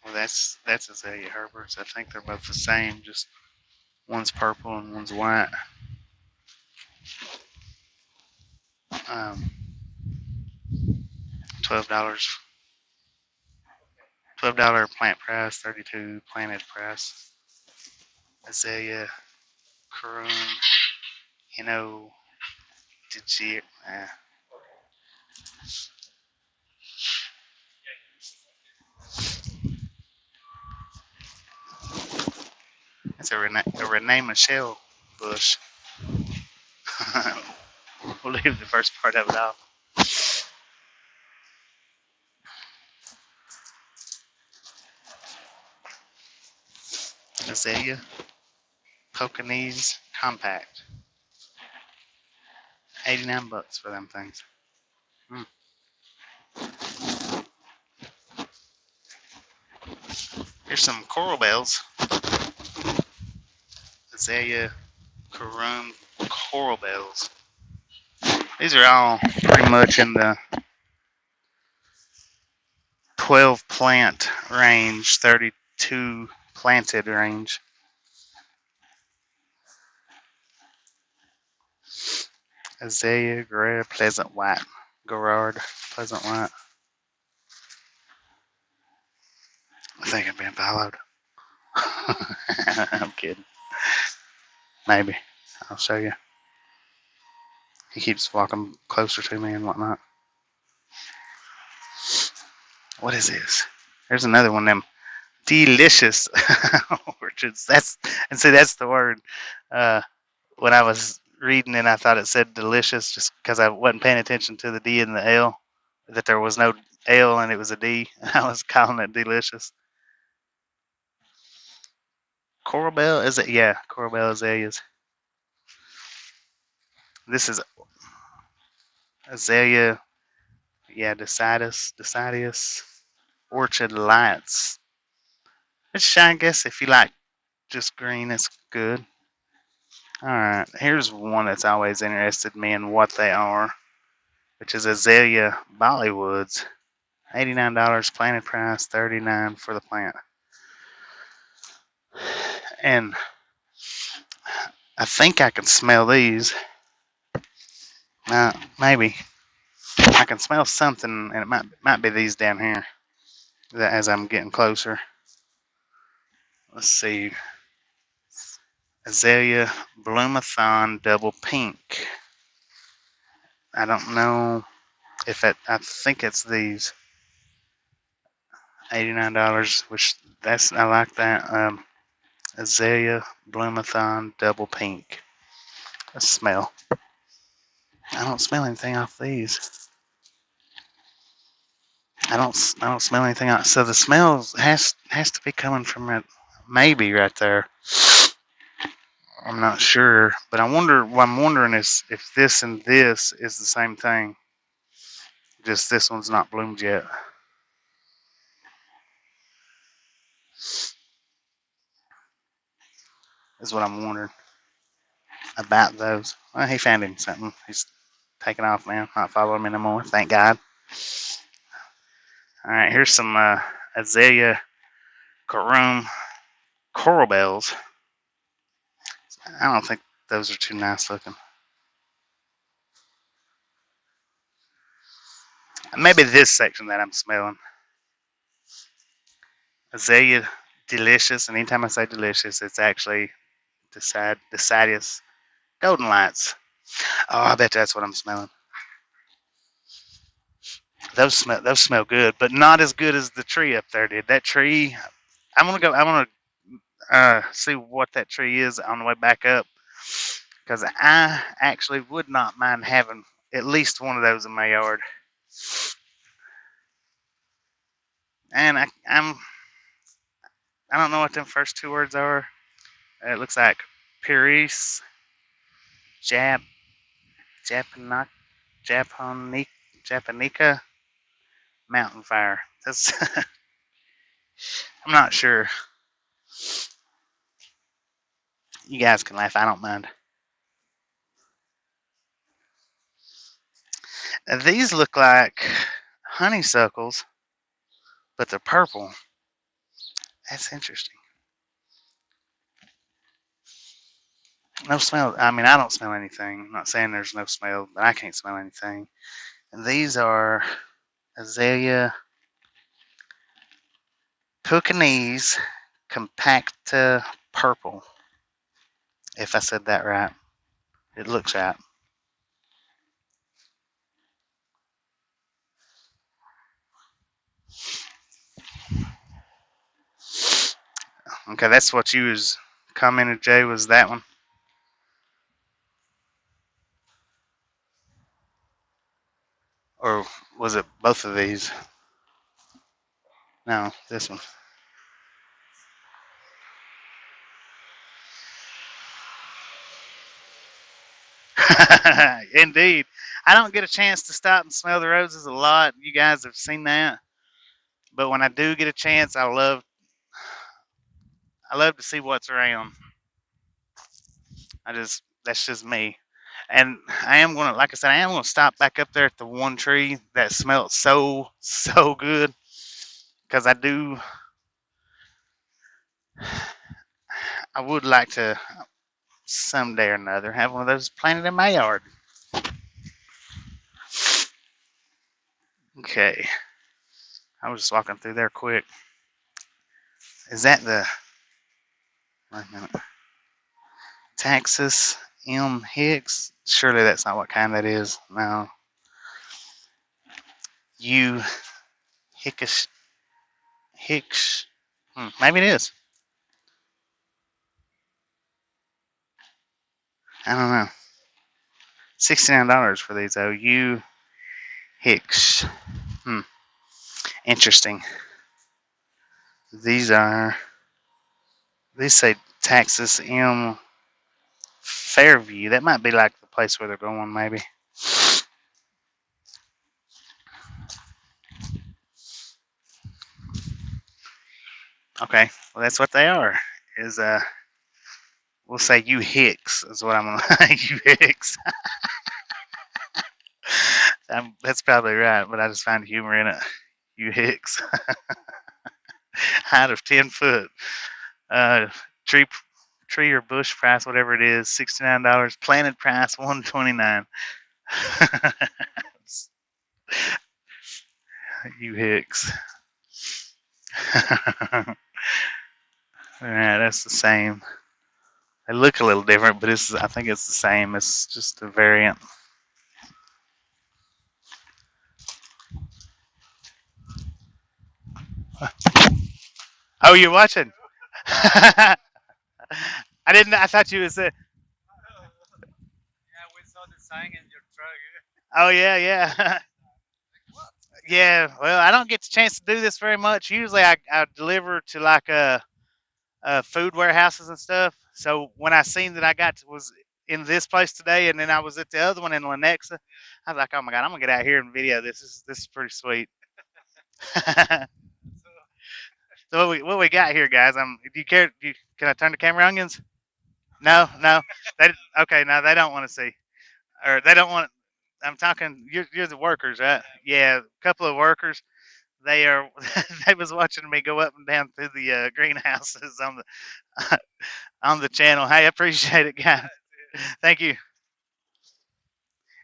Well, that's Azalea Herberts. I think they're both the same, just one's purple and one's white. $12. $12 plant price, $32 planted price. Azalea Karoon, Digit. That's a Renee Michelle bush. We'll leave the first part of it off. Azalea, Pocanese, Compact. 89 bucks for them things. Here's some coral bells. Azalea Carum coral bells. These are all pretty much in the 12 plant range, 32 planted range. Azalea Gray Pleasant White. Gerard Pleasant White. I think I'm being followed. I'm kidding. Maybe. I'll show you. He keeps walking closer to me and whatnot. What is this? There's another one of them delicious orchids. That's the word. When I was reading it, I thought it said delicious just because I wasn't paying attention to the D and the L. That there was no L and it was a D. I was calling it delicious. Coral Bell, is it? Yeah, Coral Bell azaleas. This is azalea, yeah, deciduous orchid lights. Which I guess if you like just green, it's good. Alright, here's one that's always interested me in what they are, which is azalea Bollywoods. $89 planted price, $39 for the plant. And I think I can smell these. Maybe. I can smell something, and it might be these down here as I'm getting closer. Let's see. Azalea Bloomathon Double Pink. I don't know if I think it's these. $89, which I like that. Azalea Bloomathon Double Pink. Let's smell. I don't smell anything off these. I don't smell anything else. So the smell has to be coming from it, maybe right there. I'm not sure, but I'm wondering is if this and this is the same thing. Just this one's not bloomed yet. Is what I'm wondering about those. Well, he found him something. He's taking off now, not following me anymore. Thank God. All right, here's some azalea carum coral bells. I don't think those are too nice looking. Maybe this section that I'm smelling. Azalea delicious, and anytime I say delicious, it's actually deciduous golden lights. Oh, I bet that's what I'm smelling. Those smell good, but not as good as the tree up there did. That tree, I'm gonna see what that tree is on the way back up, because I actually would not mind having at least one of those in my yard. And I don't know what them first two words are. It looks like Paris, Japonica, mountain fire. That's I'm not sure. You guys can laugh. I don't mind. Now, these look like honeysuckles, but they're purple. That's interesting. No smell. I mean, I don't smell anything. I'm not saying there's no smell, but I can't smell anything. And these are azalea Pekingese compacta purple. If I said that right, it looks right. Okay, that's what you was commented, Jay, was that one? Or was it both of these? No, this one. Indeed. I don't get a chance to stop and smell the roses a lot. You guys have seen that. But when I do get a chance, I love to see what's around. That's just me. And I am gonna, like I said, I am gonna stop back up there at the one tree that smelled so good, because I would like to someday or another have one of those planted in my yard. Okay, I was just walking through there quick. Is that the, wait a minute, Texas M. Hicks? Surely that's not what kind that is. No. You Hicks. Hicks. Maybe it is. I don't know. $69 for these though. You Hicks. Interesting. These say Texas M. Fairview. That might be like the place where they're going, maybe. Okay, well that's what they are. Is we'll say you Hicks is what I'm gonna you Hicks. That's probably right, but I just find humor in it. You Hicks. Height of 10 foot. Tree or bush price, whatever it is, $69. Planted price $129. You Hicks. Yeah, that's the same. They look a little different, but I think it's the same. It's just a variant. Oh, you're watching? I didn't. I thought you was. Yeah, we saw the sign in your truck. Oh yeah. Yeah. Well, I don't get the chance to do this very much. Usually, I deliver to like food warehouses and stuff. So when I seen that was in this place today, and then I was at the other one in Lenexa, I was like, oh my god, I'm gonna get out here and video this. This is pretty sweet. So what we got here, guys? Do you care? Can I turn the camera onions? No. Okay. No, they don't want to see, or they don't want. I'm talking. You're the workers, right? Yeah, a couple of workers. They are. They was watching me go up and down through the greenhouses on the on the channel. Hey, I appreciate it, guys. Thank you.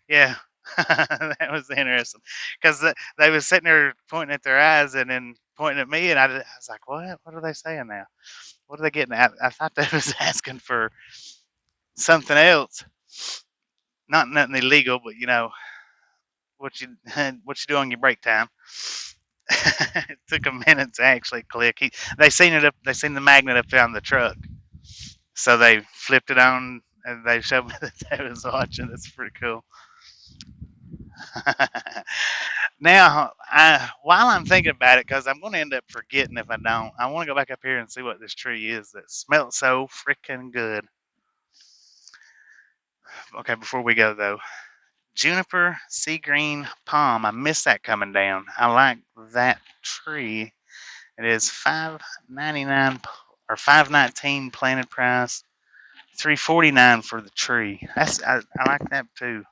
Yeah, that was interesting because they was sitting there pointing at their eyes and then pointing at me, and I was like, "What? What are they saying now? What are they getting at?" I thought they was asking for something else, not nothing illegal, but what you what you do on your break time. It took a minute to actually click. They seen it up. They seen the magnet up there on the truck, so they flipped it on and they showed me that they was watching. That's pretty cool. Now, while I'm thinking about it, because I'm going to end up forgetting if I don't, I want to go back up here and see what this tree is that smells so freaking good. Okay, before we go though, juniper, sea green, palm. I missed that coming down. I like that tree. It is $5.99 or $5.19 planted price, $3.49 for the tree. I like that too.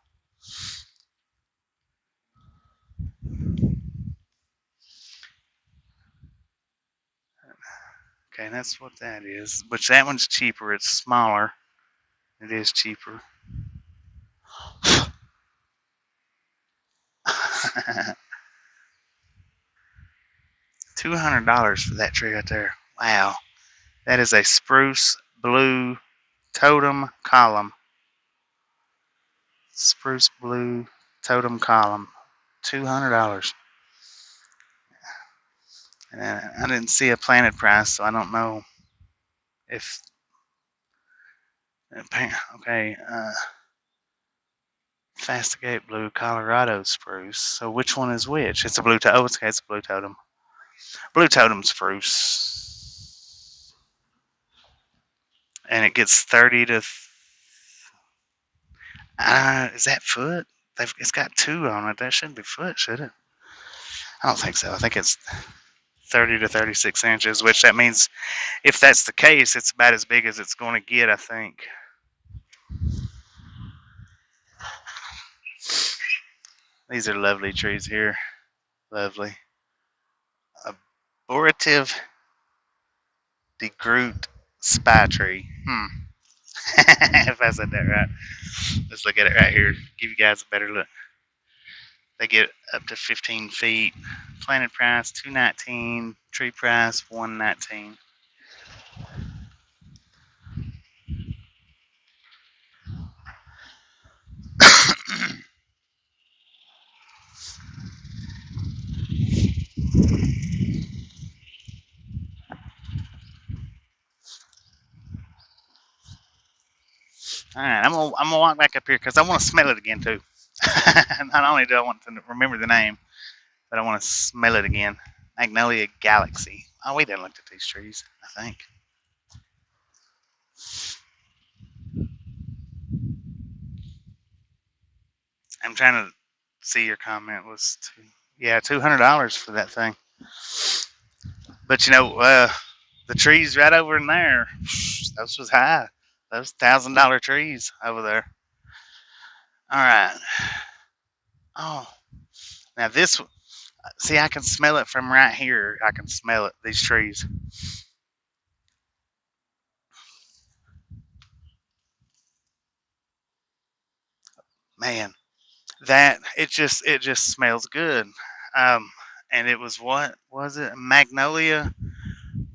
Okay, that's what that is. Which that one's cheaper. It's smaller. It is cheaper. $200 for that tree right there. Wow. That is a spruce blue totem column. Spruce blue totem column. $200. And I didn't see a planted price, so I don't know if. Okay. Fastigate blue Colorado spruce. So which one is which? It's a blue totem. Oh, it's a blue totem. Blue totem spruce. And it gets 30 to. Is that foot? It's got 2 on it. That shouldn't be foot, should it? I don't think so. I think it's 30 to 36 inches, which that means if that's the case, it's about as big as it's going to get, I think. These are lovely trees here. Lovely. Abortive DeGroot spy tree. If I said that right. Let's look at it right here. Give you guys a better look. They get up to 15 feet. Planted price $219. Tree price $119. All right, I'm gonna walk back up here because I want to smell it again too. Not only do I want to remember the name, but I want to smell it again. Magnolia Galaxy. Oh, we didn't look at these trees, I think. I'm trying to see your comment was $200 for that thing. But you know, the trees right over in there, those was high. Those $1,000 trees over there. All right. Oh, now this. See, I can smell it from right here. I can smell it. These trees. Man, that it just smells good. And it was, what was it? Magnolia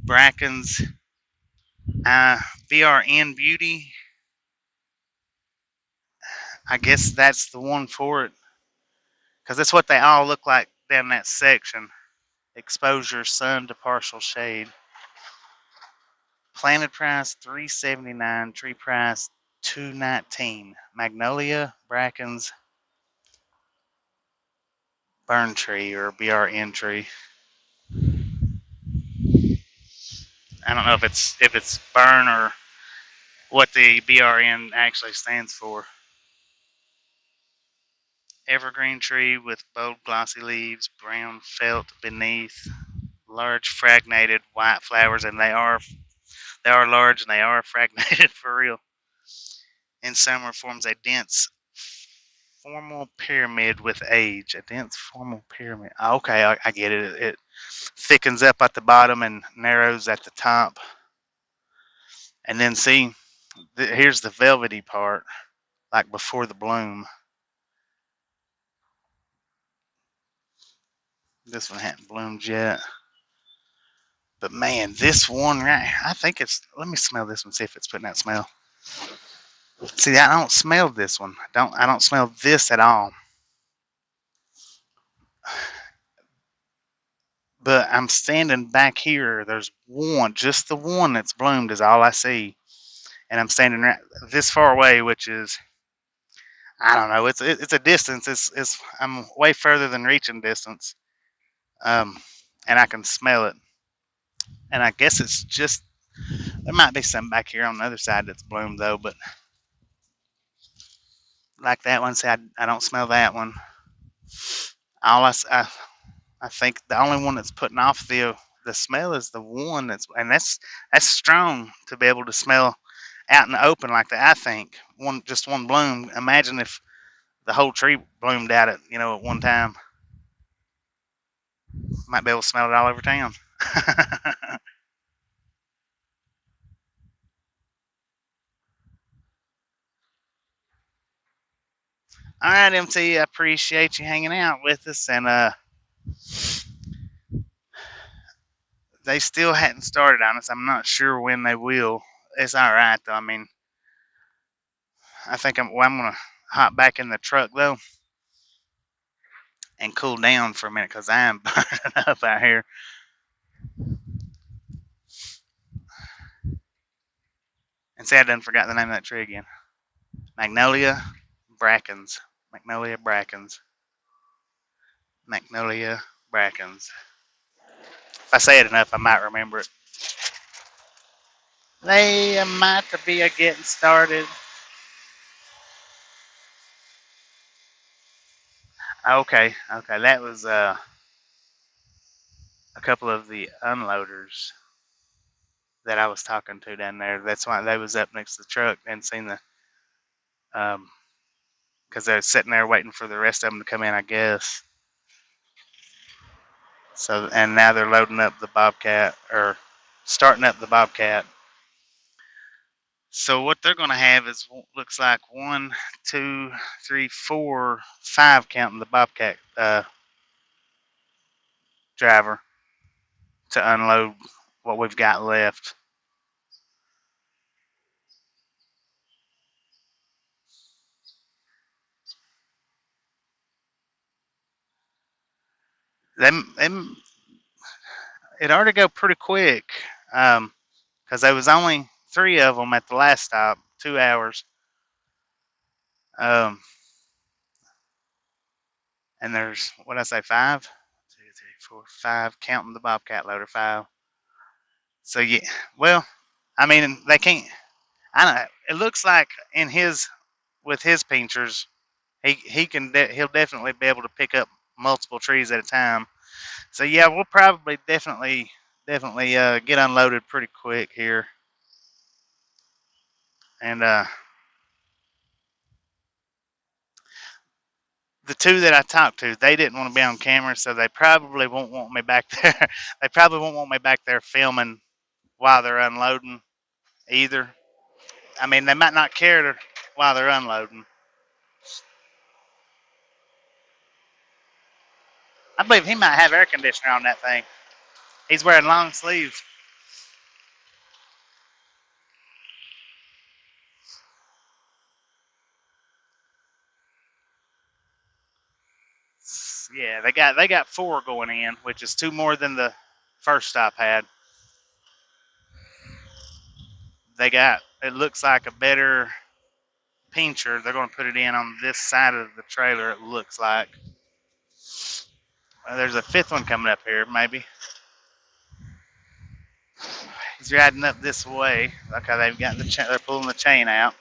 Brackens VRN Beauty. I guess that's the one for it, because that's what they all look like down that section. Exposure, sun to partial shade. Planted price $379. Tree price $219. Magnolia Brackens Burn Tree, or BRN tree. I don't know if it's burn or what the BRN actually stands for. Evergreen tree with bold glossy leaves, brown felt beneath, large fragnated white flowers, and they are large and they are fragnated for real. In summer forms a dense formal pyramid with age. A dense formal pyramid. Okay, I get it. It thickens up at the bottom and narrows at the top. And then see, here's the velvety part, like before the bloom. This one hadn't bloomed yet. But man, this one right, I think it's, let me smell this one, see if it's putting out smell. See, I don't smell this one. I don't smell this at all. But I'm standing back here. There's one, just the one that's bloomed is all I see. And I'm standing right this far away, which is, I don't know. It's a distance. I'm way further than reaching distance. And I can smell it. And I guess it's just, there might be some back here on the other side that's bloomed though, but like that one, see, I don't smell that one. All I think the only one that's putting off the smell is the one that's strong to be able to smell out in the open like that. I think just one bloom. Imagine if the whole tree bloomed out at one time. Might be able to smell it all over town. All right, MT, I appreciate you hanging out with us, and they still hadn't started on us. I'm not sure when they will. It's all right though. I mean, I think I'm gonna hop back in the truck though and cool down for a minute because I am burning up out here. And see, I done forgot the name of that tree again. Magnolia Brackens. Magnolia Brackens. Magnolia Brackens. If I say it enough, I might remember it. They might be getting started. Okay, okay, that was a couple of the unloaders that I was talking to down there. That's why they was up next to the truck and seen the because they're sitting there waiting for the rest of them to come in, I guess. So and now they're loading up the Bobcat or starting up the Bobcat. So what they're going to have is looks like 1, 2, 3, 4, 5 counting the Bobcat driver to unload what we've got left. Them it ought to go pretty quick because there was only 3 of them at the last stop, 2 hours. Um, and there's what I say 5, 2, 3, 4, 5 counting the Bobcat loader 5. So yeah, well, I mean they can't. I don't know. It looks like in his with his pinchers, he'll definitely be able to pick up multiple trees at a time. So yeah, we'll probably definitely get unloaded pretty quick here. And the 2 that I talked to, they didn't want to be on camera, so they probably won't want me back there. They probably won't want me back there filming while they're unloading either. I mean, they might not care while they're unloading. I believe he might have air conditioner on that thing. He's wearing long sleeves. Yeah, they got 4 going in, which is 2 more than the first stop had. They got, it looks like a better pincher. They're going to put it in on this side of the trailer, it looks like. Well, there's a 5th one coming up here, maybe. He's riding up this way. Okay, they've got they're pulling the chain out.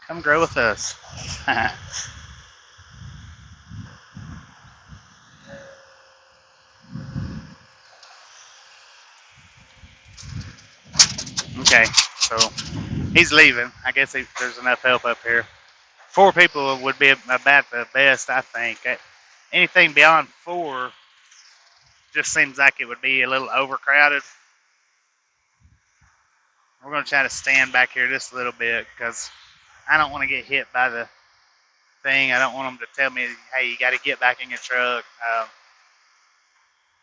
Come grow with us. Okay, so he's leaving. I guess there's enough help up here. 4 people would be about the best, I think. Anything beyond 4 just seems like it would be a little overcrowded. We're going to try to stand back here just a little bit because I don't want to get hit by the thing. I don't want them to tell me, hey, you got to get back in your truck.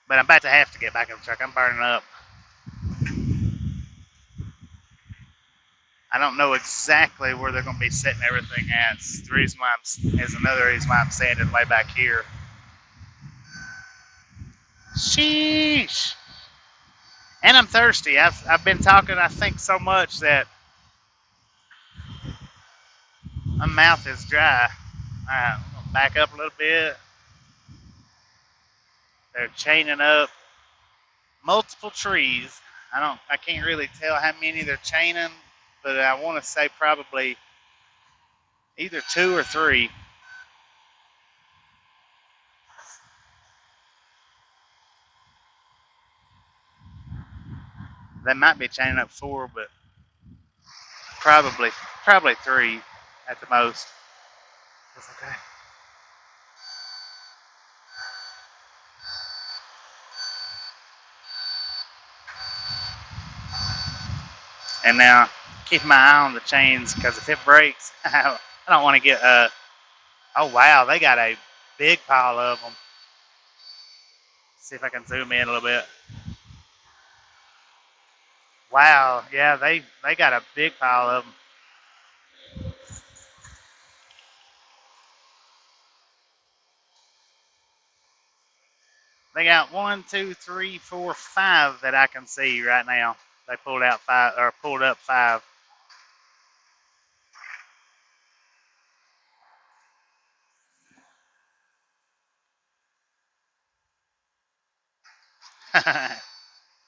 But I'm about to have to get back in the truck. I'm burning up. I don't know exactly where they're going to be setting everything at. The reason why is another reason why I'm standing way back here. Sheesh. And I'm thirsty. I've been talking, I think, so much that my mouth is dry. I'm gonna back up a little bit. They're chaining up multiple trees. I can't really tell how many they're chaining, but I want to say probably either 2 or 3. They might be chaining up 4, but probably 3 at the most. That's okay. And now keep my eye on the chains because if it breaks, I don't want to get. Oh wow, they got a big pile of them. See if I can zoom in a little bit. Wow, yeah, they got a big pile of them. They got 1, 2, 3, 4, 5 that I can see right now. They pulled out 5 or pulled up 5.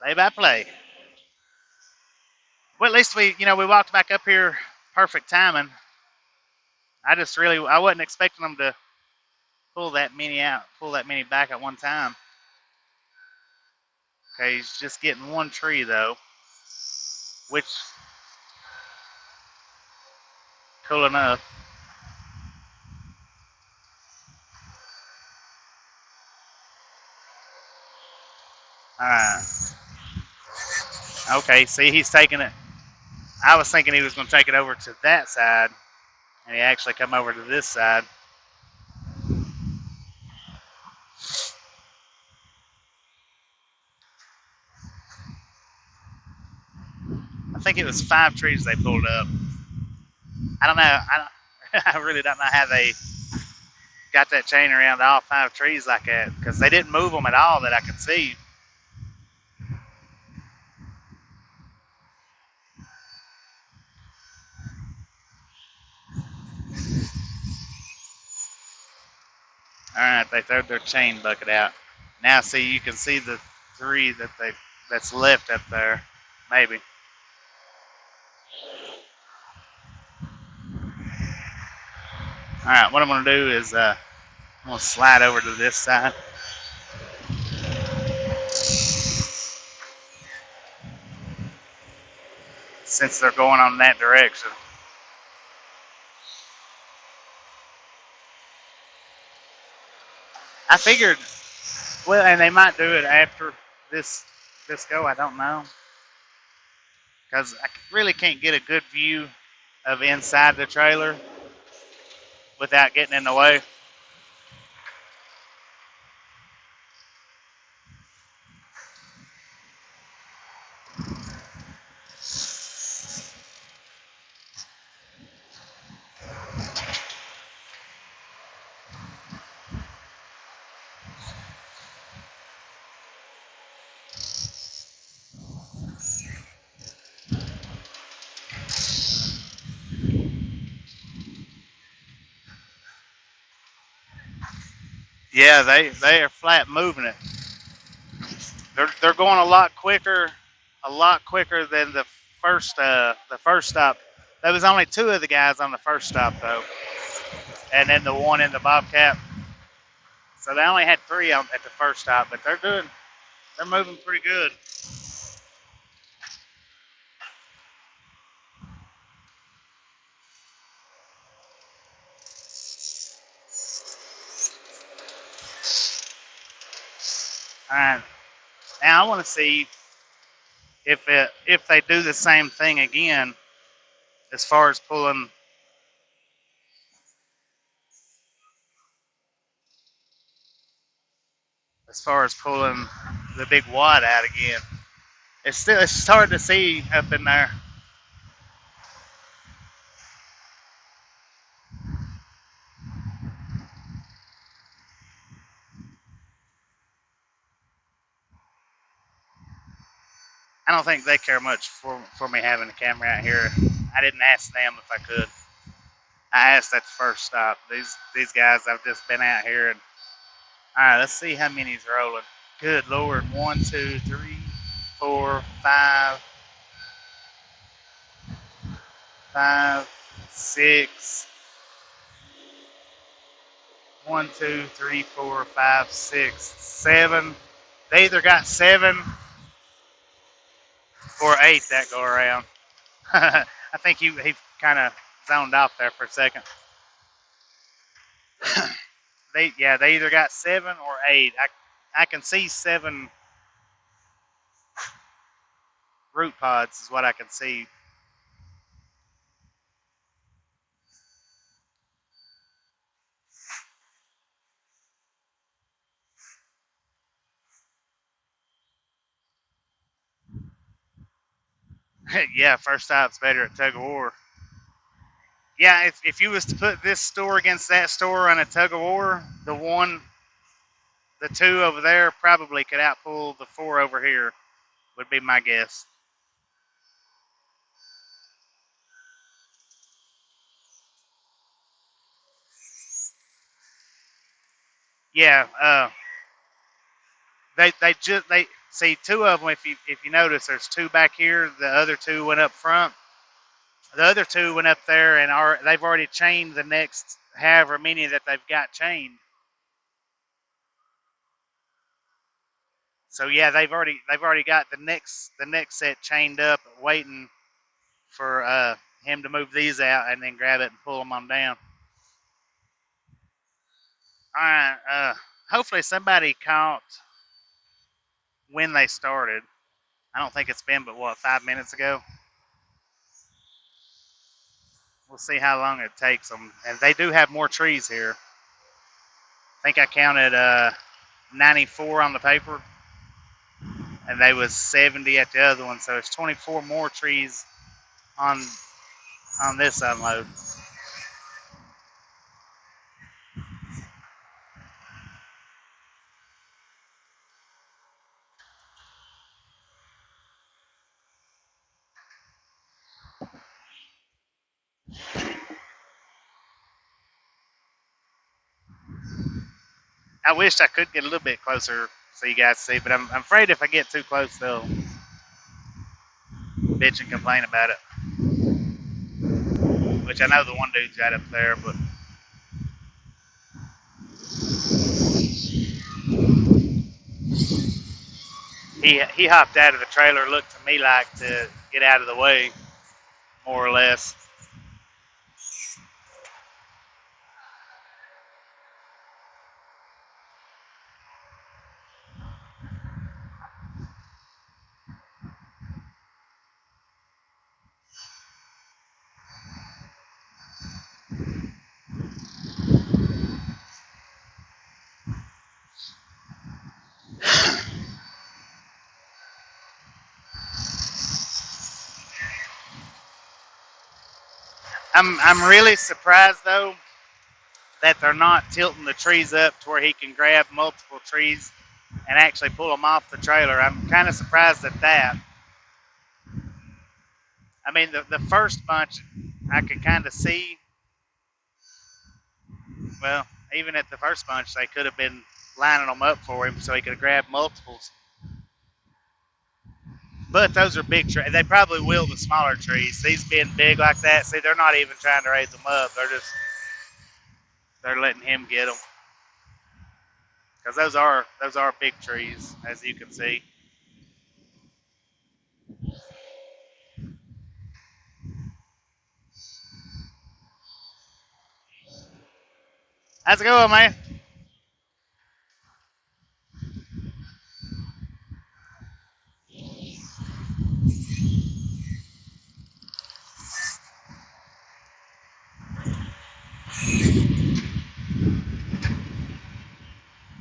Play by play. Well, at least we walked back up here perfect timing. I wasn't expecting them to pull that many back at one time. Okay, he's just getting one tree though, which cool enough. All right. Okay, see, he's taking it. I was thinking he was going to take it over to that side, and he actually come over to this side. I think it was 5 trees they pulled up. I don't know. I really don't know how they got that chain around all 5 trees like that, because they didn't move them at all that I could see. All right, they threw their chain bucket out. Now, see, you can see the 3 that's left up there, maybe. All right, what I'm going to do is I'm going to slide over to this side. Since they're going on that direction. I figured, well, and they might do it after this go, I don't know. Because I really can't get a good view of inside the trailer without getting in the way. Yeah, they are flat moving it. They're going a lot quicker than the first stop. There was only 2 of the guys on the first stop though, and then the one in the Bobcat. So they only had 3 at the first stop, but they're moving pretty good. All right, now I want to see if they do the same thing again as far as pulling the big wad out again. It's hard to see up in there. I don't think they care much for me having a camera out here. I didn't ask them if I could. I asked at the first stop. These guys, I've just been out here and all right, let's see how many's rolling. Good Lord, 1, 2, 3, 4, 5, 6. 1, 2, 3, 4, 5, 6, 7. They either got 7 or 8 that go around. I think he kind of zoned off there for a second. They either got 7 or 8. I can see 7 root pods is what I can see. Yeah, first stop's better at tug of war. Yeah, if you was to put this store against that store on a tug of war, the 2 over there probably could outpull the 4 over here, would be my guess. Yeah, See, two of them, if you notice, there's two back here. The other two went up front. The other two went up there, and they've already chained the next however many that they've got chained. So yeah, they've already got the next set chained up, waiting for him to move these out and then grab it and pull them on down. All right. Hopefully somebody caught when they started. I don't think it's been but what, 5 minutes ago. We'll see how long it takes them. And they do have more trees here. I think I counted 94 on the paper, and they was 70 at the other one. So it's 24 more trees on this unload. I wished I could get a little bit closer so you guys see, but I'm afraid if I get too close, they'll bitch and complain about it. Which I know the one dude's got up there, but he hopped out of the trailer, looked to me like to get out of the way, more or less. I'm really surprised though that they're not tilting the trees up to where he can grab multiple trees and actually pull them off the trailer. I'm kind of surprised at that. I mean, the first bunch I could kind of see. Well, even at the first bunch, they could have been lining them up for him so he could grab multiples. But those are big trees. They probably will the smaller trees. These being big like that, see, they're not even trying to raise them up. They're letting him get them. Because those are big trees, as you can see. How's it going, man?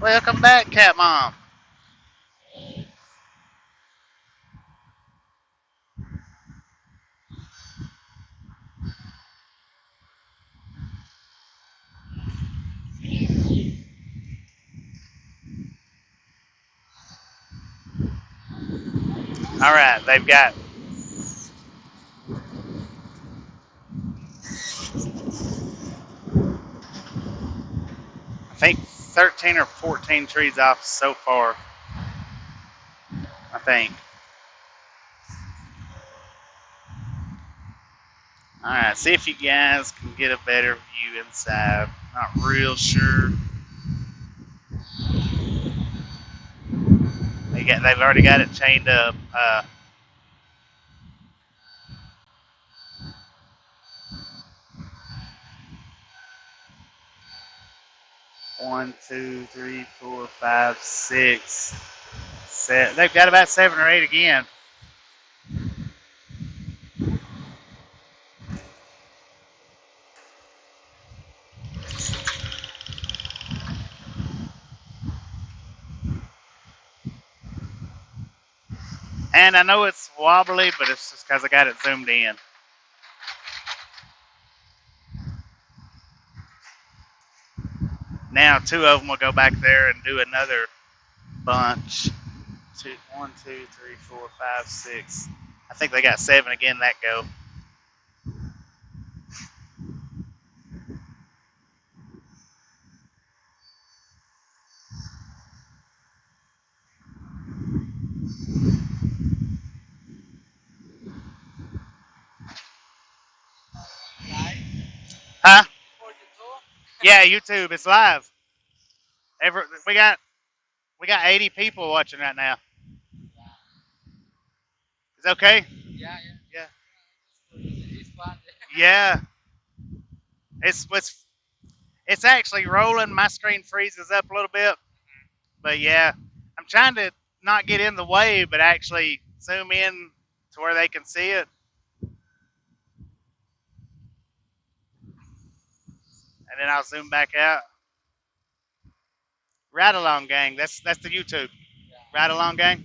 Welcome back, Cat Mom. All right, they've got I think 13 or 14 trees off so far. I think. All right, see if you guys can get a better view inside. Not real sure. They've already got it chained up. 1, 2, 3, 4, 5, 6, 7. They've got about 7 or 8 again. And I know it's wobbly, but it's just because I got it zoomed in. Now 2 of them will go back there and do another bunch. 1, 2, 3, 4, 5, 6. I think they got 7 again that go. Huh? For YouTube? Yeah, YouTube. It's live. We got 80 people watching right now. Is it okay? Yeah. Yeah. It's fun. Yeah. It's actually rolling. My screen freezes up a little bit, but yeah, I'm trying to not get in the way, but actually zoom in to where they can see it, and then I'll zoom back out. Ride along gang. That's the YouTube. Ride along gang.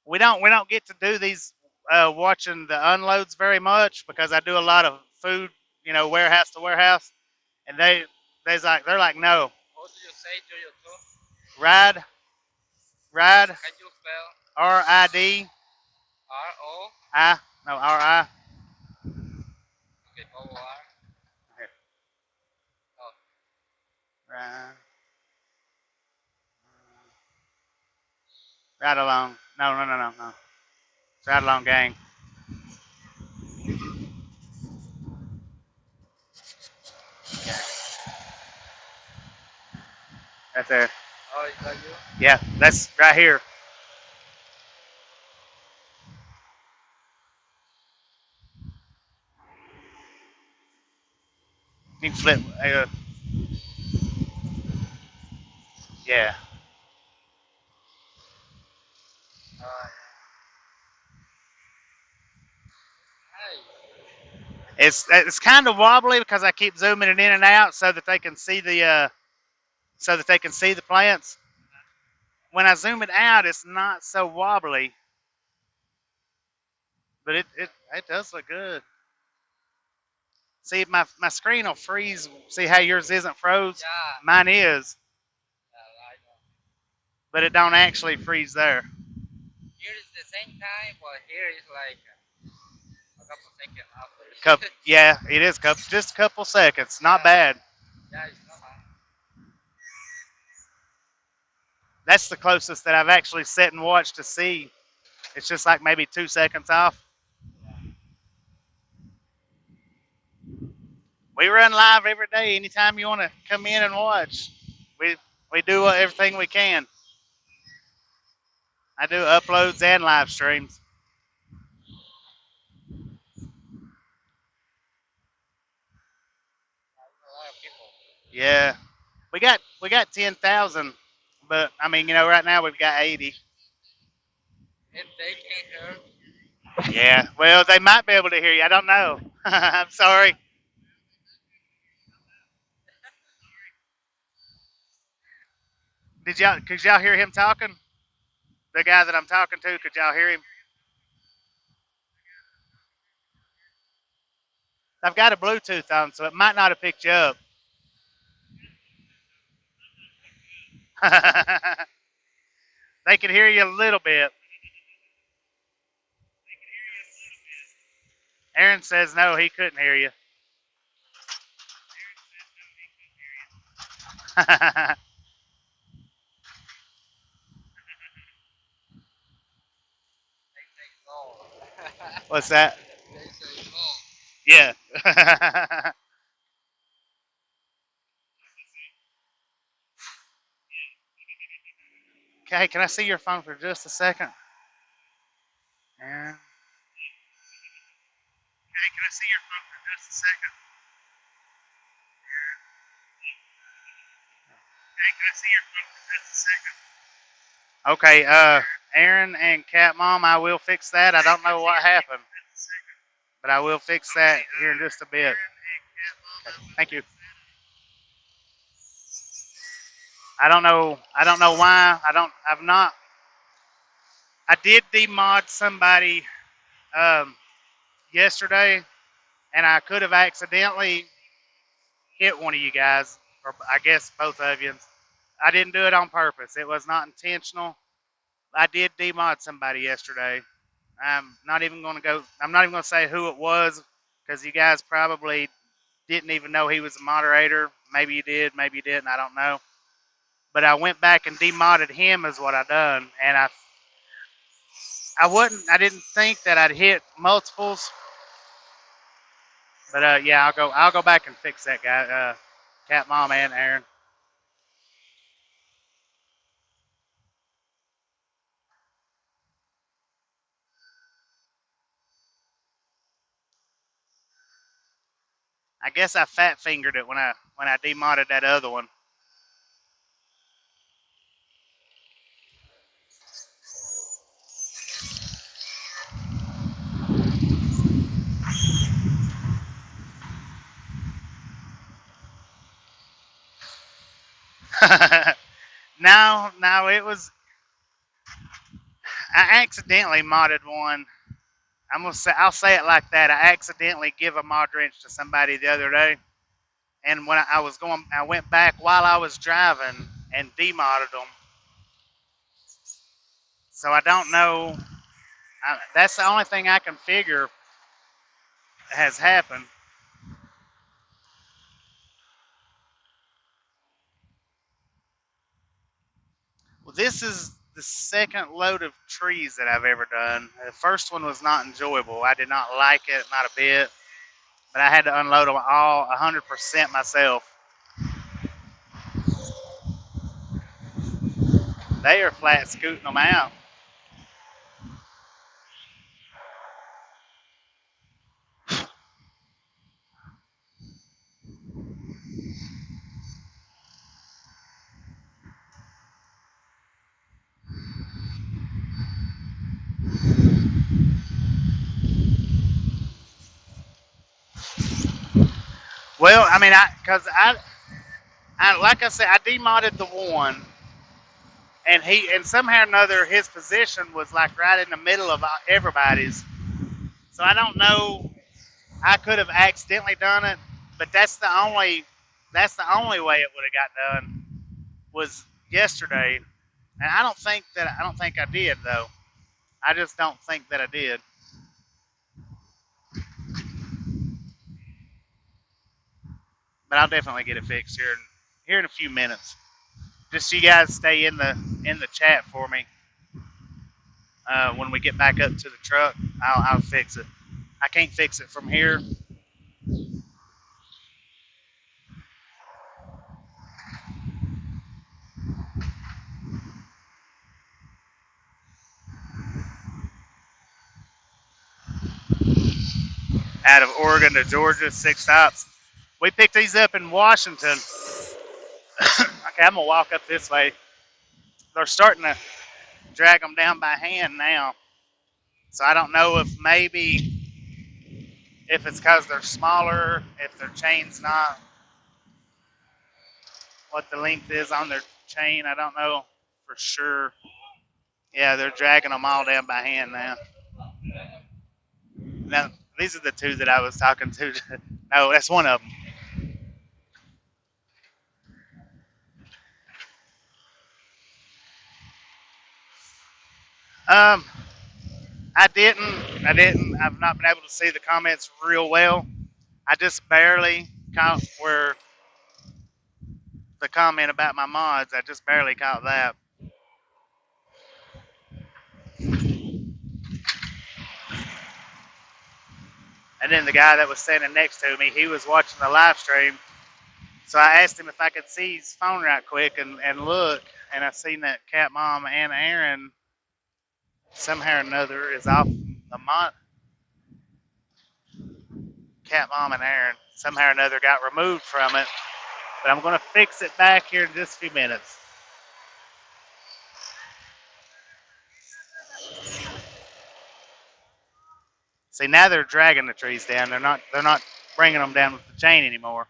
We don't get to do these watching the unloads very much because I do a lot of food, warehouse to warehouse, and they're like no, How do you say to YouTube? ride Can you spell RID R-O? I no RI. Okay, O-R. Oh, Ride along. No. Ride along gang. Right there. oh, is that you? Yeah, that's right here. You can flip. Yeah. Hey. It's kind of wobbly because I keep zooming it in and out so that they can see the plants. When I zoom it out, it's not so wobbly, but it does look good. See, my screen will freeze. See how yours isn't froze? Yeah. Mine is, I know. but it don't actually freeze there. Here is the same time, but here is like a couple seconds after. Yeah, it is just a couple seconds. Not bad. Yeah, it's not bad. That's the closest that I've actually sat and watched to see. It's just like maybe 2 seconds off. We run live every day. Anytime you want to come in and watch, we do everything we can. I do uploads and live streams. A lot of people. Yeah, we got 10,000, but I mean, right now we've got 80. And they can hear. Yeah, well, they might be able to hear you. I don't know. I'm sorry. Could y'all hear him talking? The guy that I'm talking to, could y'all hear him? I've got a Bluetooth on, so it might not have picked you up. They can hear you a little bit. Aaron says no, he couldn't hear you. They say no. What's that? They say no. Yeah. Okay, can I see your phone for just a second? Aaron? Okay, can I see your phone for just a second? Okay, can I see your phone for just a second? Okay, Aaron and Cat Mom, I will fix that. I don't know what happened, but I will fix that here in just a bit. Okay, thank you. I don't know why. I did demod somebody yesterday, and I could have accidentally hit one of you guys, or I guess both of you. I didn't do it on purpose. It was not intentional. I did demod somebody yesterday. I'm not even going to say who it was because you guys probably didn't even know he was a moderator. Maybe you did, maybe you didn't. I don't know. but I went back and demodded him is what I done, and I didn't think that I'd hit multiples, but yeah, I'll go back and fix that guy, Cat Mom and Aaron. I guess I fat fingered it when I demodded that other one. No, it was. I accidentally modded one. I'll say it like that. I accidentally give a mod wrench to somebody the other day, and when I went back while I was driving and demodded them. So I don't know. That's the only thing I can figure has happened. Well, this is the second load of trees that I've ever done. The first one was not enjoyable. I did not like it, not a bit. But I had to unload them all 100% myself. They are flat scooting them out. Well, I mean, because like I said, I demodded the one, and somehow or another his position was like right in the middle of everybody's. So I don't know. I could have accidentally done it, but that's the only way it would have got done was yesterday, and I don't think I did though. I just don't think that I did. But I'll definitely get it fixed here in a few minutes. Just so you guys stay in the chat for me. When we get back up to the truck, I'll fix it. I can't fix it from here. Out of Oregon to Georgia, 6 stops. We picked these up in Washington. Okay, I'm gonna walk up this way. They're starting to drag them down by hand now. So I don't know if it's because they're smaller, if their chain's not what the length is on their chain. I don't know for sure. Yeah, they're dragging them all down by hand now. Now, these are the two that I was talking to. No, that's one of them. I didn't. I've not been able to see the comments real well. I just barely caught where the comment about my mods. I just barely caught that. And then the guy that was standing next to me, he was watching the live stream. So I asked him if I could see his phone right quick and look. And I seen that Cat Mom and Aaron somehow or another is off the mod. Cat Mom and Aaron somehow or another got removed from it. But I'm going to fix it back here in just a few minutes. See, now they're dragging the trees down. They're not bringing them down with the chain anymore.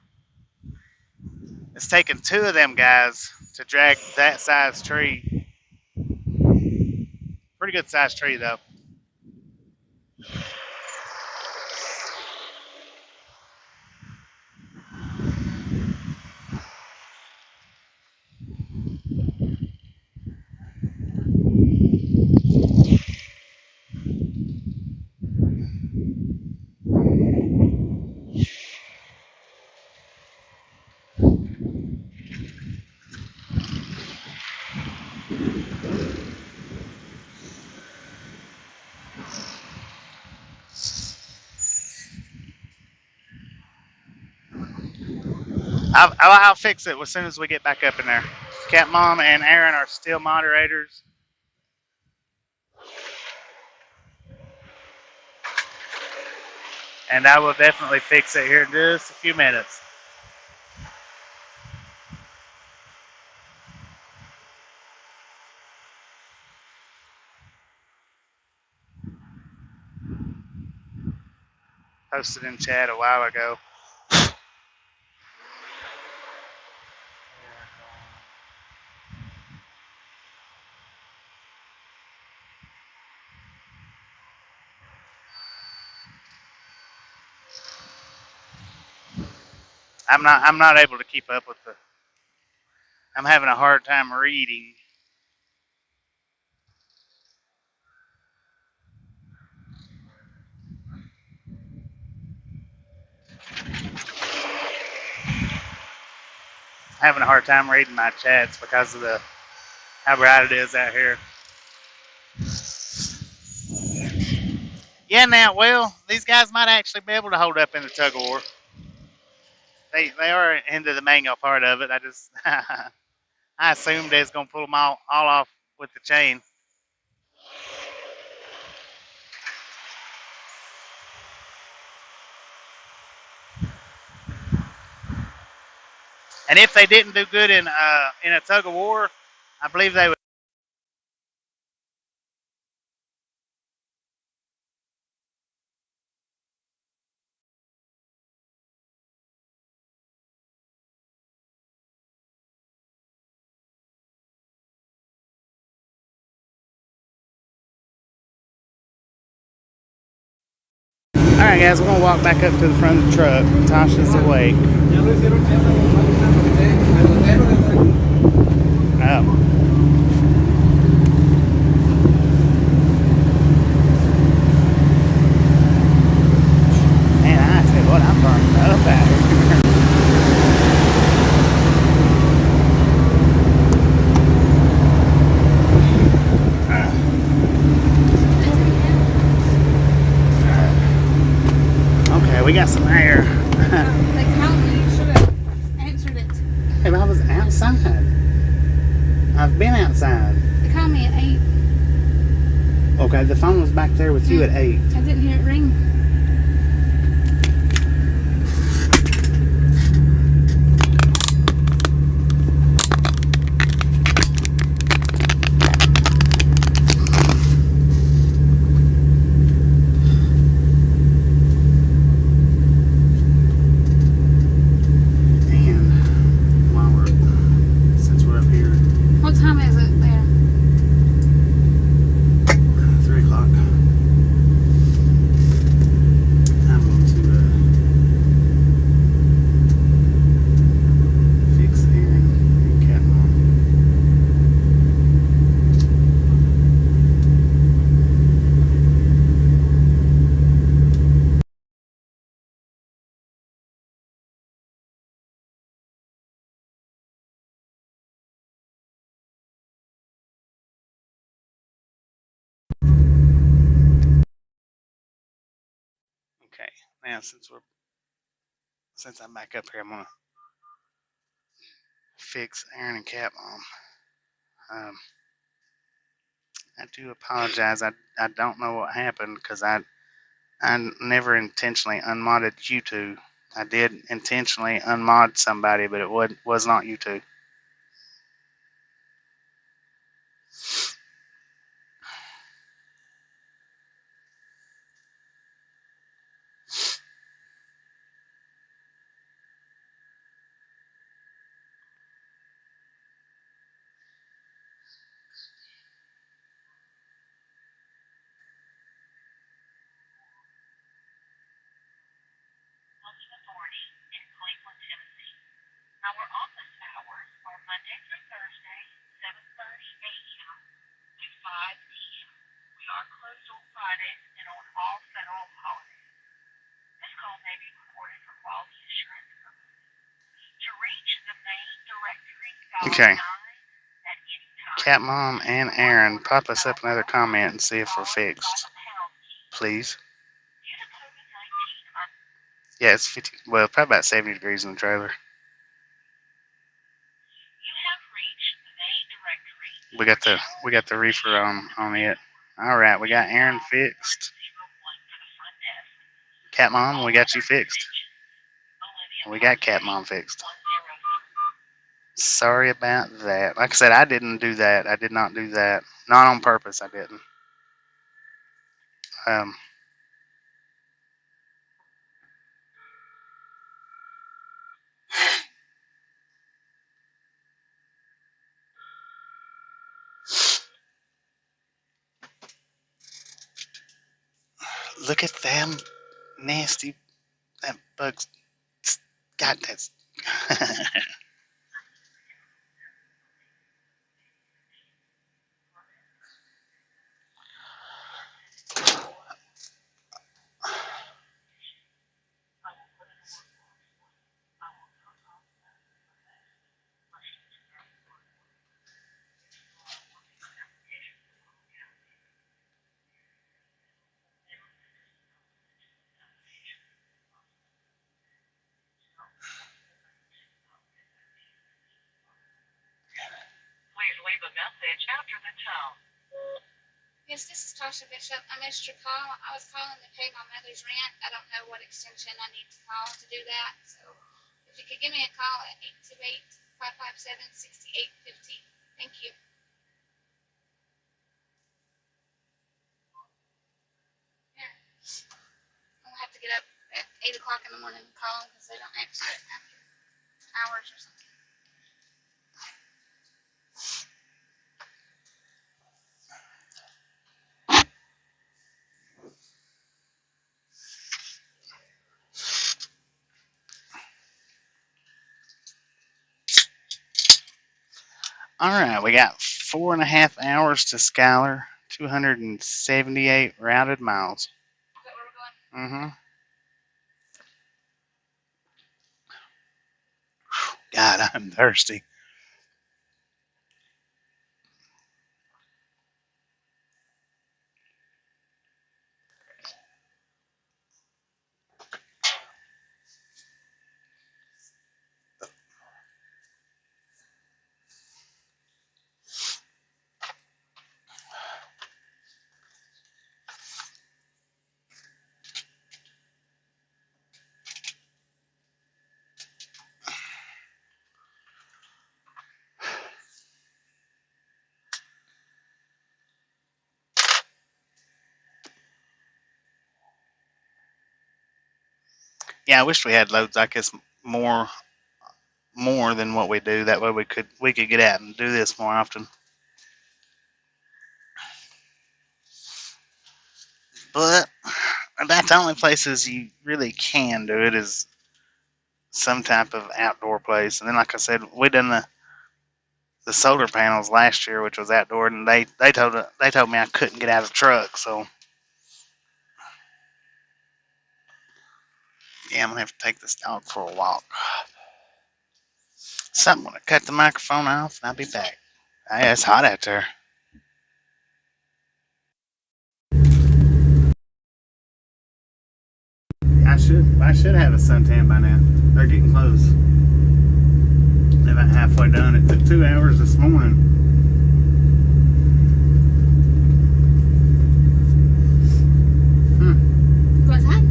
It's taking 2 of them guys to drag that size tree. Pretty good size tree though. I'll fix it as soon as we get back up in there. Cat Mom and Aaron are still moderators. And I will definitely fix it here in just a few minutes. Posted in chat a while ago. I'm not able to keep up with the. I'm having a hard time reading. Having a hard time reading my chats because of the how bright it is out here. Yeah, now, well, these guys might actually be able to hold up in the tug of war. They are into the manual part of it. I just I assumed they was gonna pull them all off with the chain. And if they didn't do good in a tug of war, I believe they would. All right, guys, we're gonna walk back up to the front of the truck. Tasha's awake. Oh. Man, I tell you what, I'm burning up out here. Okay, we got some air. They called me. You should have answered it. Hey, I was outside. I've been outside. They called me at 8. Okay, the phone was back there with you at 8. I didn't hear it ring. What time is it there? 3 o'clock. I'm going to fix Aaron and Cat Mom. Okay, now since I'm back up here, I'm gonna fix Aaron and Cat Mom. I do apologize. I don't know what happened because I never intentionally unmodded you two. I did intentionally unmod somebody, but it was not you two. Our office hours are Monday through Thursday, 7:30 a.m. to 5 p.m. We are closed on Fridays and on all federal holidays. This call may be recorded for quality assurance purposes. To reach the main directory, dial 9 at any time. Cat Mom and Aaron, pop us up another comment and see if we're fixed. Please. Yeah, it's 50. Well, probably about 70 degrees in the trailer. We got the reefer on it. All right, we got Aaron fixed. Cat Mom, we got you fixed. We got Cat Mom fixed. Sorry about that. Like I said, I didn't do that. I did not do that. Not on purpose, I didn't. Look at them nasty. That bug's got that. Please leave a message after the tone. Yes, this is Tasha Bishop. I missed your call. I was calling to pay my mother's rent. I don't know what extension I need to call to do that. So if you could give me a call at 828-557-6850. Thank you. Yeah. I'll have to get up at 8 o'clock in the morning and call because they don't answer it after hours or something. All right, we got 4.5 hours to Schuyler, 278 routed miles. Is that where we're going? Mm-hmm. God, I'm thirsty. Yeah, I wish we had loads like this more than what we do. That way we could get out and do this more often. But that's the only places you really can do it is some type of outdoor place. And then, like I said, we done the solar panels last year, which was outdoor, and they told me I couldn't get out of the truck. So yeah, I'm gonna have to take this dog for a walk. So I'm gonna cut the microphone off, and I'll be back. Hey, it's hot out there. I should have a suntan by now. They're getting close. They're about halfway done. It took 2 hours this morning. What's that?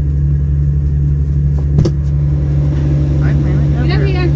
Wait a minute, Get over here.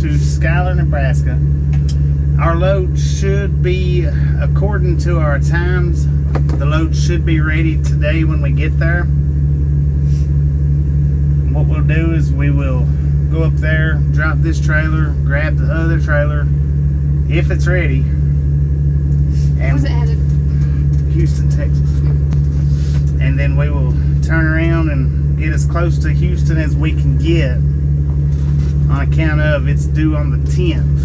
to Schuyler, Nebraska. Our load should be, according to our times, the load should be ready today when we get there. What we'll do is we will go up there, drop this trailer, grab the other trailer, if it's ready. And Where's it headed? Houston, Texas. And then we will turn around and get as close to Houston as we can get, on account of it's due on the 10th.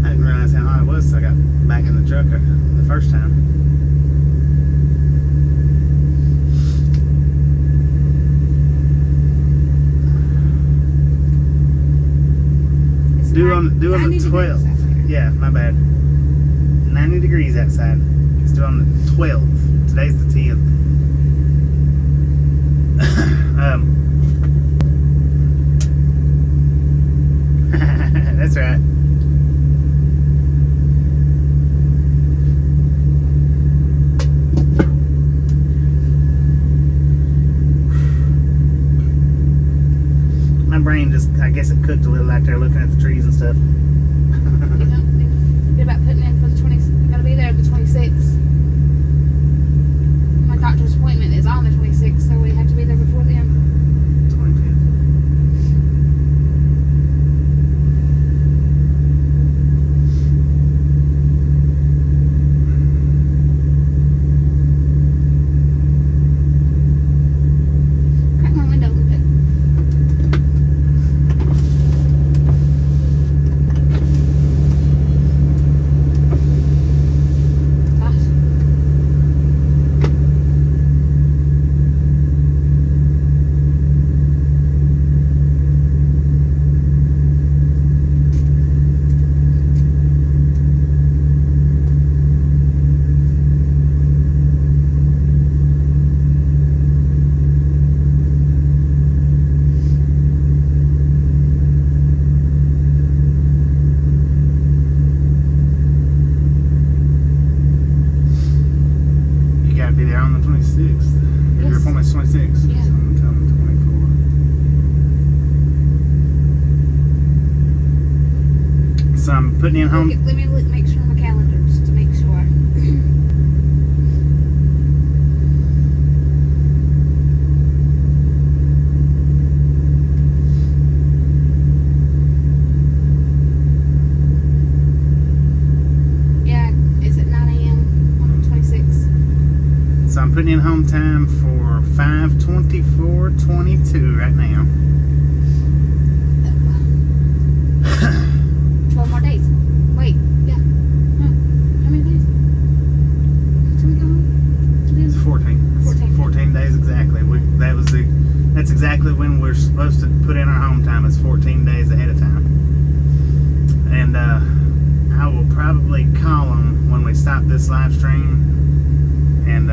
I didn't realize how hot it was till I got back in the truck the first time. Due on the 12th. Yeah, my bad. 90 degrees outside. It's due on the 12th. Today's the 10th. That's right. My brain just, I guess it cooked a little out there looking at the trees and stuff. You don't think about putting in for the 20th. You gotta be there the 26th. My doctor's appointment is on the 26th, so we have to be there before then. 25th. Crack my window a little bit. Gosh. You gotta be there on the 26th. Your Yes. appointment's 26th. Yeah. So I'm telling 24. So I'm putting in home. Let me make sure on my calendar just to make sure. Yeah, it's at 9 a.m. on the 26th. So I'm putting in home time for 5:24:22 right now. 12 more days. Wait, yeah. No. How many days? Till we go home? It's 14. 14. 14 days exactly. That's exactly when we're supposed to put in our home time. It's 14 days ahead of time. And I will probably call them when we stop this live stream, and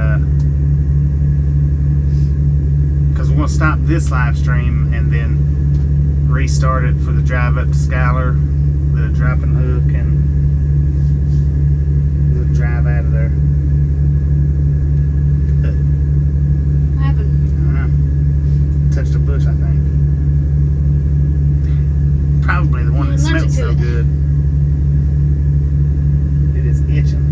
because we're gonna stop this live stream and then restart it for the drive up to Schuyler, the drop and hook, and the drive out of there. What happened? I don't know. Touched a bush, I think. Probably the one that You're allergic smells to so it. good. It is itching.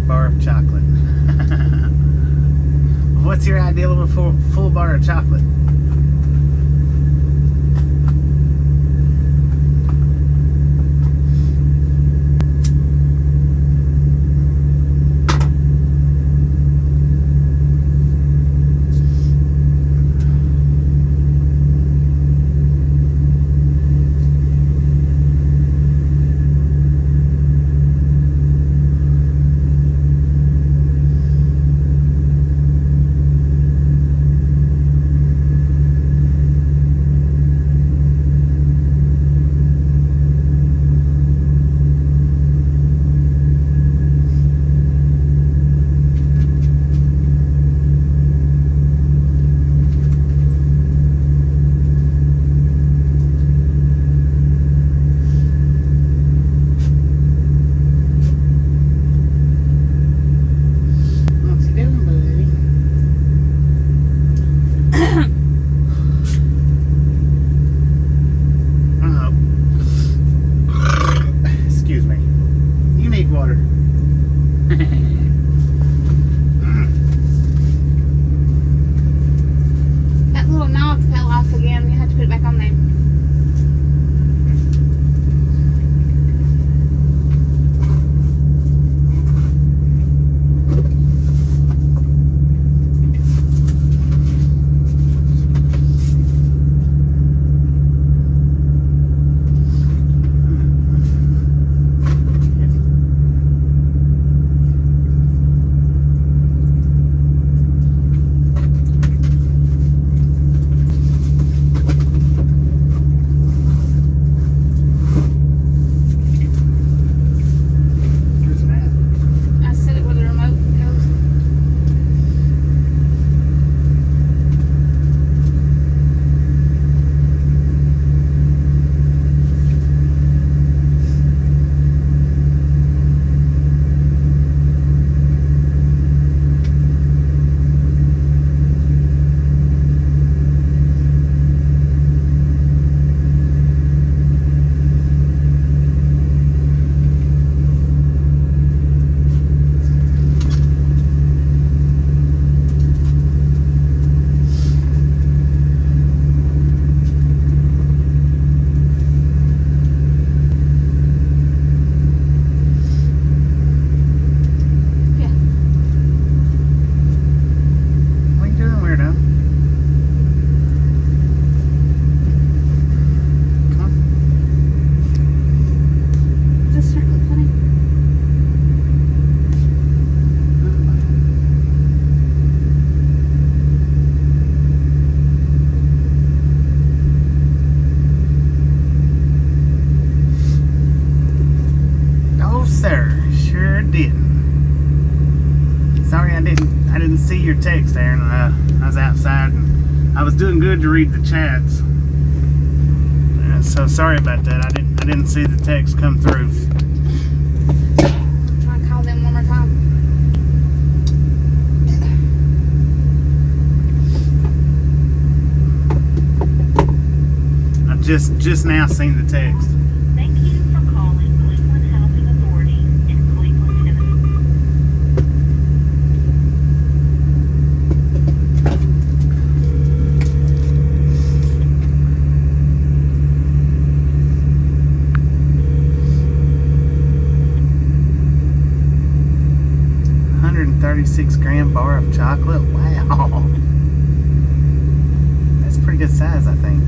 bar of chocolate. What's your ideal of a full bar of chocolate? your text, Aaron. I was outside and I was doing good to read the chats. So sorry about that. I didn't see the text come through. Try and call them one more time. I just now seen the text. Thank you for calling Cleveland Housing Authority in Cleveland, Tennessee. $136 bar of chocolate. Wow, that's pretty good size, I think.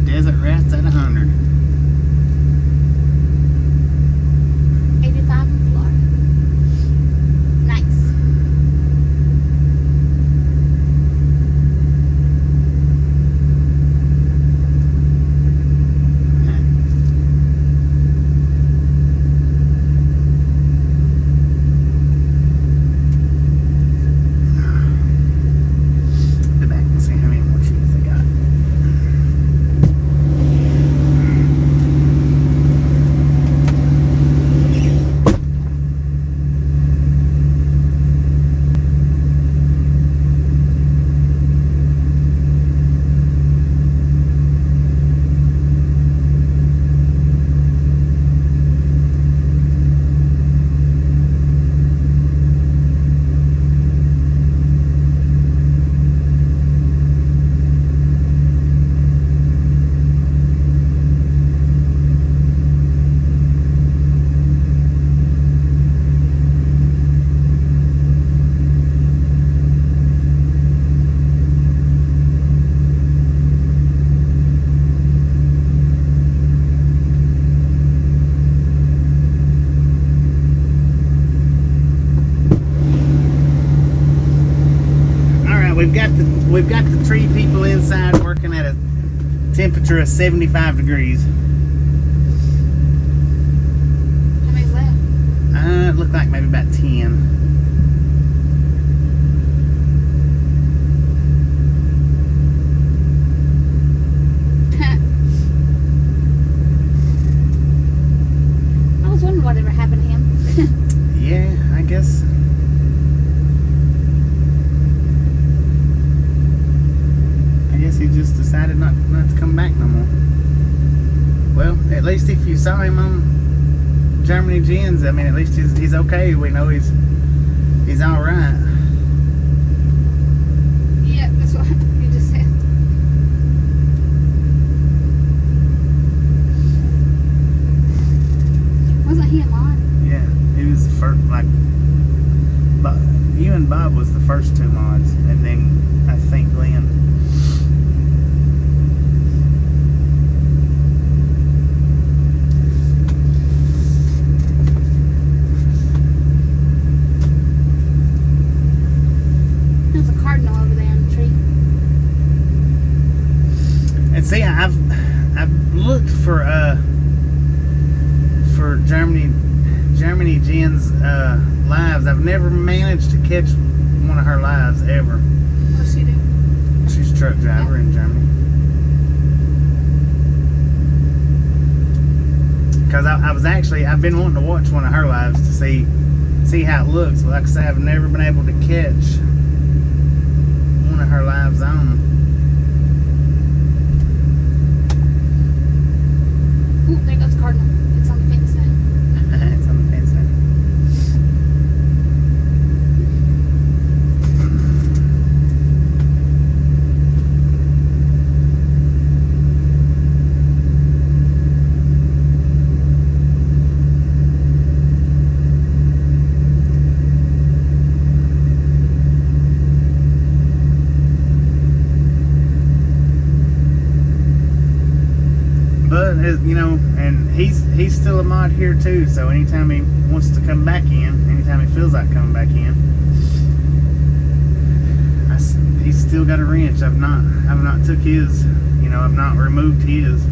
Desert Rats at 100. 85 in Florida. Nice. we've got the tree people inside working at a temperature of 75 degrees. How many's left? It looked like maybe about 10. I was wondering whatever happened to him. Yeah, I guess. I guess he just decided not to come back no more. Well, at least if you saw him on Germany Gens, I mean, at least he's okay. We know he's all right. Yeah, that's what you just said. Wasn't he a mod? Yeah, he was the first, like, you and Bob was the first 2 mods, and then I think Glenn. There's a cardinal over there on the tree. And see, I've looked for Germany Jen's lives. I've never managed to catch one of her lives ever. What's she do? She's a truck driver in Germany. Because I've been wanting to watch one of her lives to see how it looks. But like I say, I've never been able to catch one of her lives on. Ooh, there goes the cardinal. It's on the fence now. It's on the fence now. But you know, and he's still a mod here too. So anytime he wants to come back in, anytime he feels like coming back in, he's still got a wrench. I've not took his. You know, I've not removed his.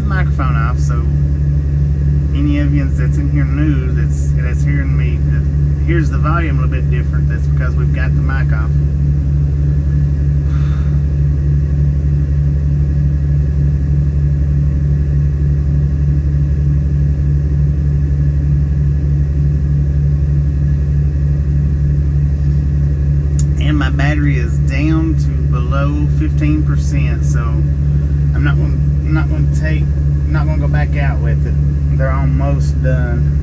Microphone off, so any of you that's in here new that's hearing me, here's the volume a little bit different. That's because we've got the mic off. And my battery is down to below 15%, so I'm not going to go back out with it. They're almost done.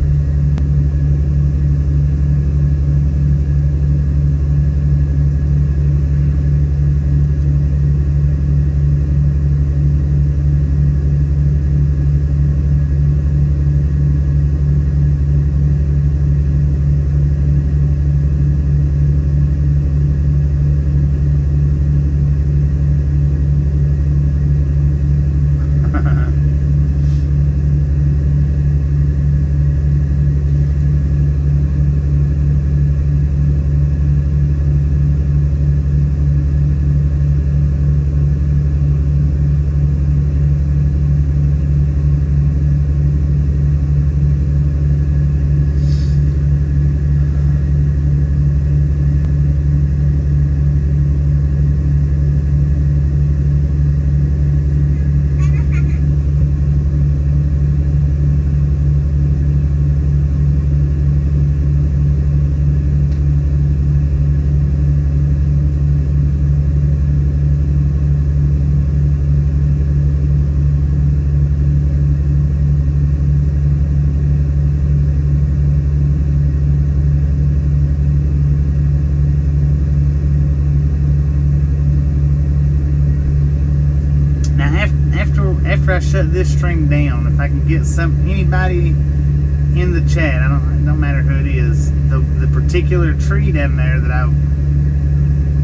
after I shut this stream down, if I can get anybody in the chat, it don't matter who it is, the particular tree down there that I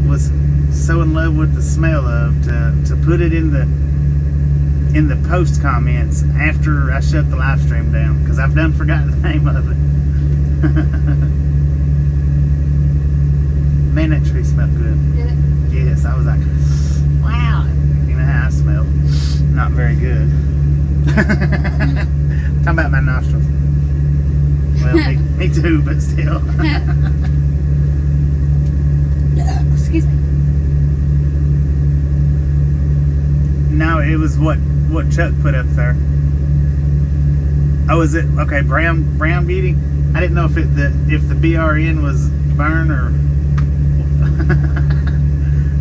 was so in love with the smell of, to put it in the post comments after I shut the live stream down, because I've done forgotten the name of it. Man, that tree smelled good. Did it? Yes, I was like, wow. You know how I smell? Not very good. Talking about my nostrils. Well, me too, but still. Excuse me. No, it was what Chuck put up there. Oh, is it okay? Brown Beauty. I didn't know if the BRN was burn or.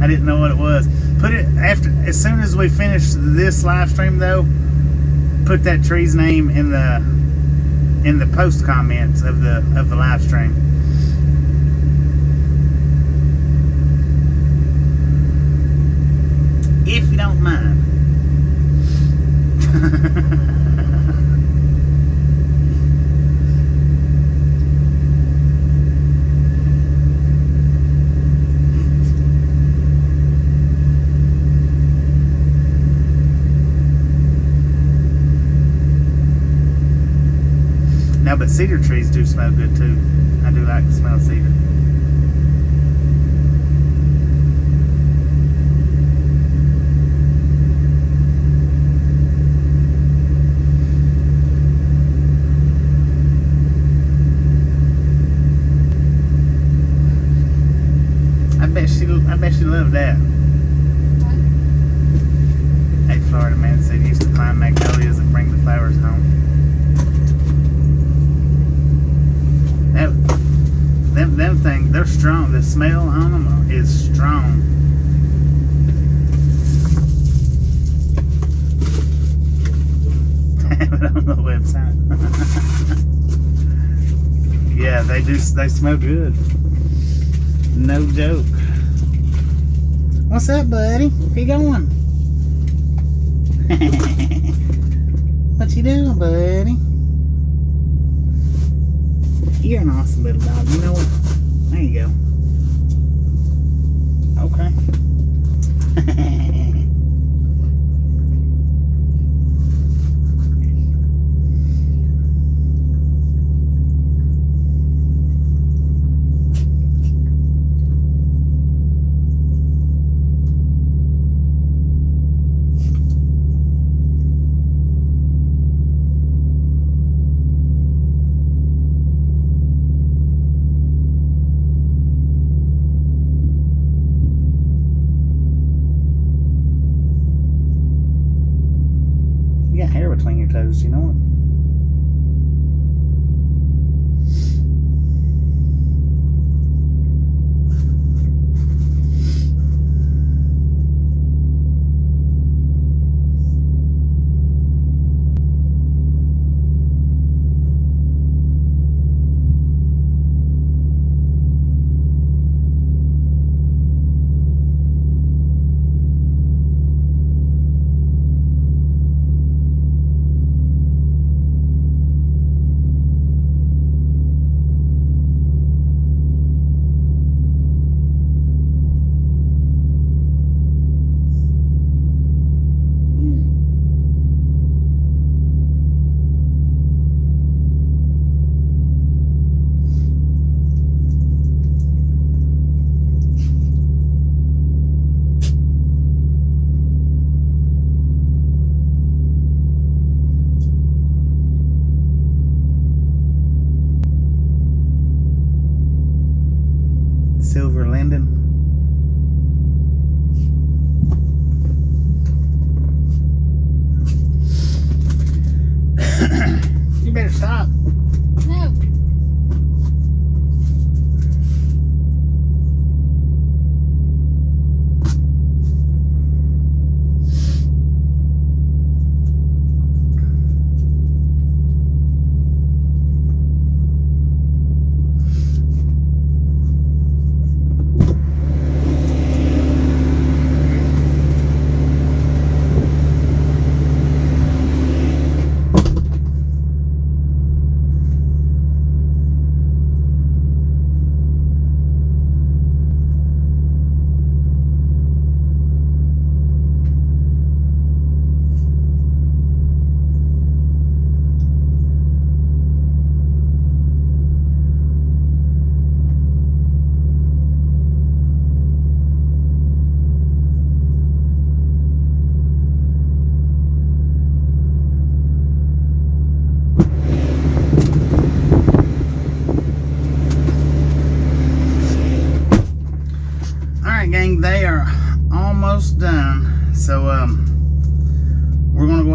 I didn't know what it was. Put it as soon as we finish this live stream, though. Put that tree's name in the post comments of the live stream. If you don't mind. No, but cedar trees do smell good too. I do like the smell of cedar. I bet she loved that. A Florida man said he used to climb magnolias and bring the flowers home. Them things, they're strong. The smell on them is strong. Have it on the website. Yeah, they do. They smell good. No joke. What's up, buddy? Where you going? What you doing, buddy? You're an awesome little dog. You know what? There you go. Okay. Hair between your toes, you know what? Silver linden. You better stop. No.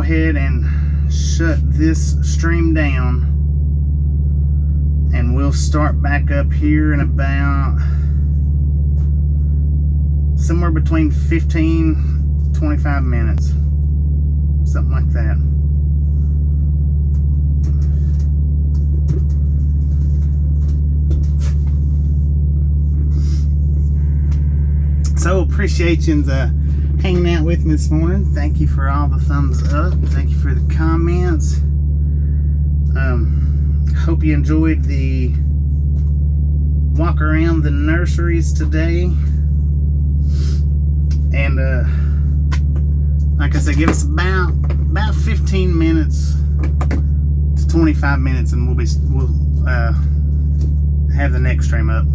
ahead and shut this stream down, and we'll start back up here in about somewhere between 15-25 minutes, something like that. So appreciate you hanging out with me this morning. Thank you for all the thumbs up. Thank you for the comments. Hope you enjoyed the walk around the nurseries today. And like I said, give us about 15 minutes to 25 minutes, and we'll have the next stream up.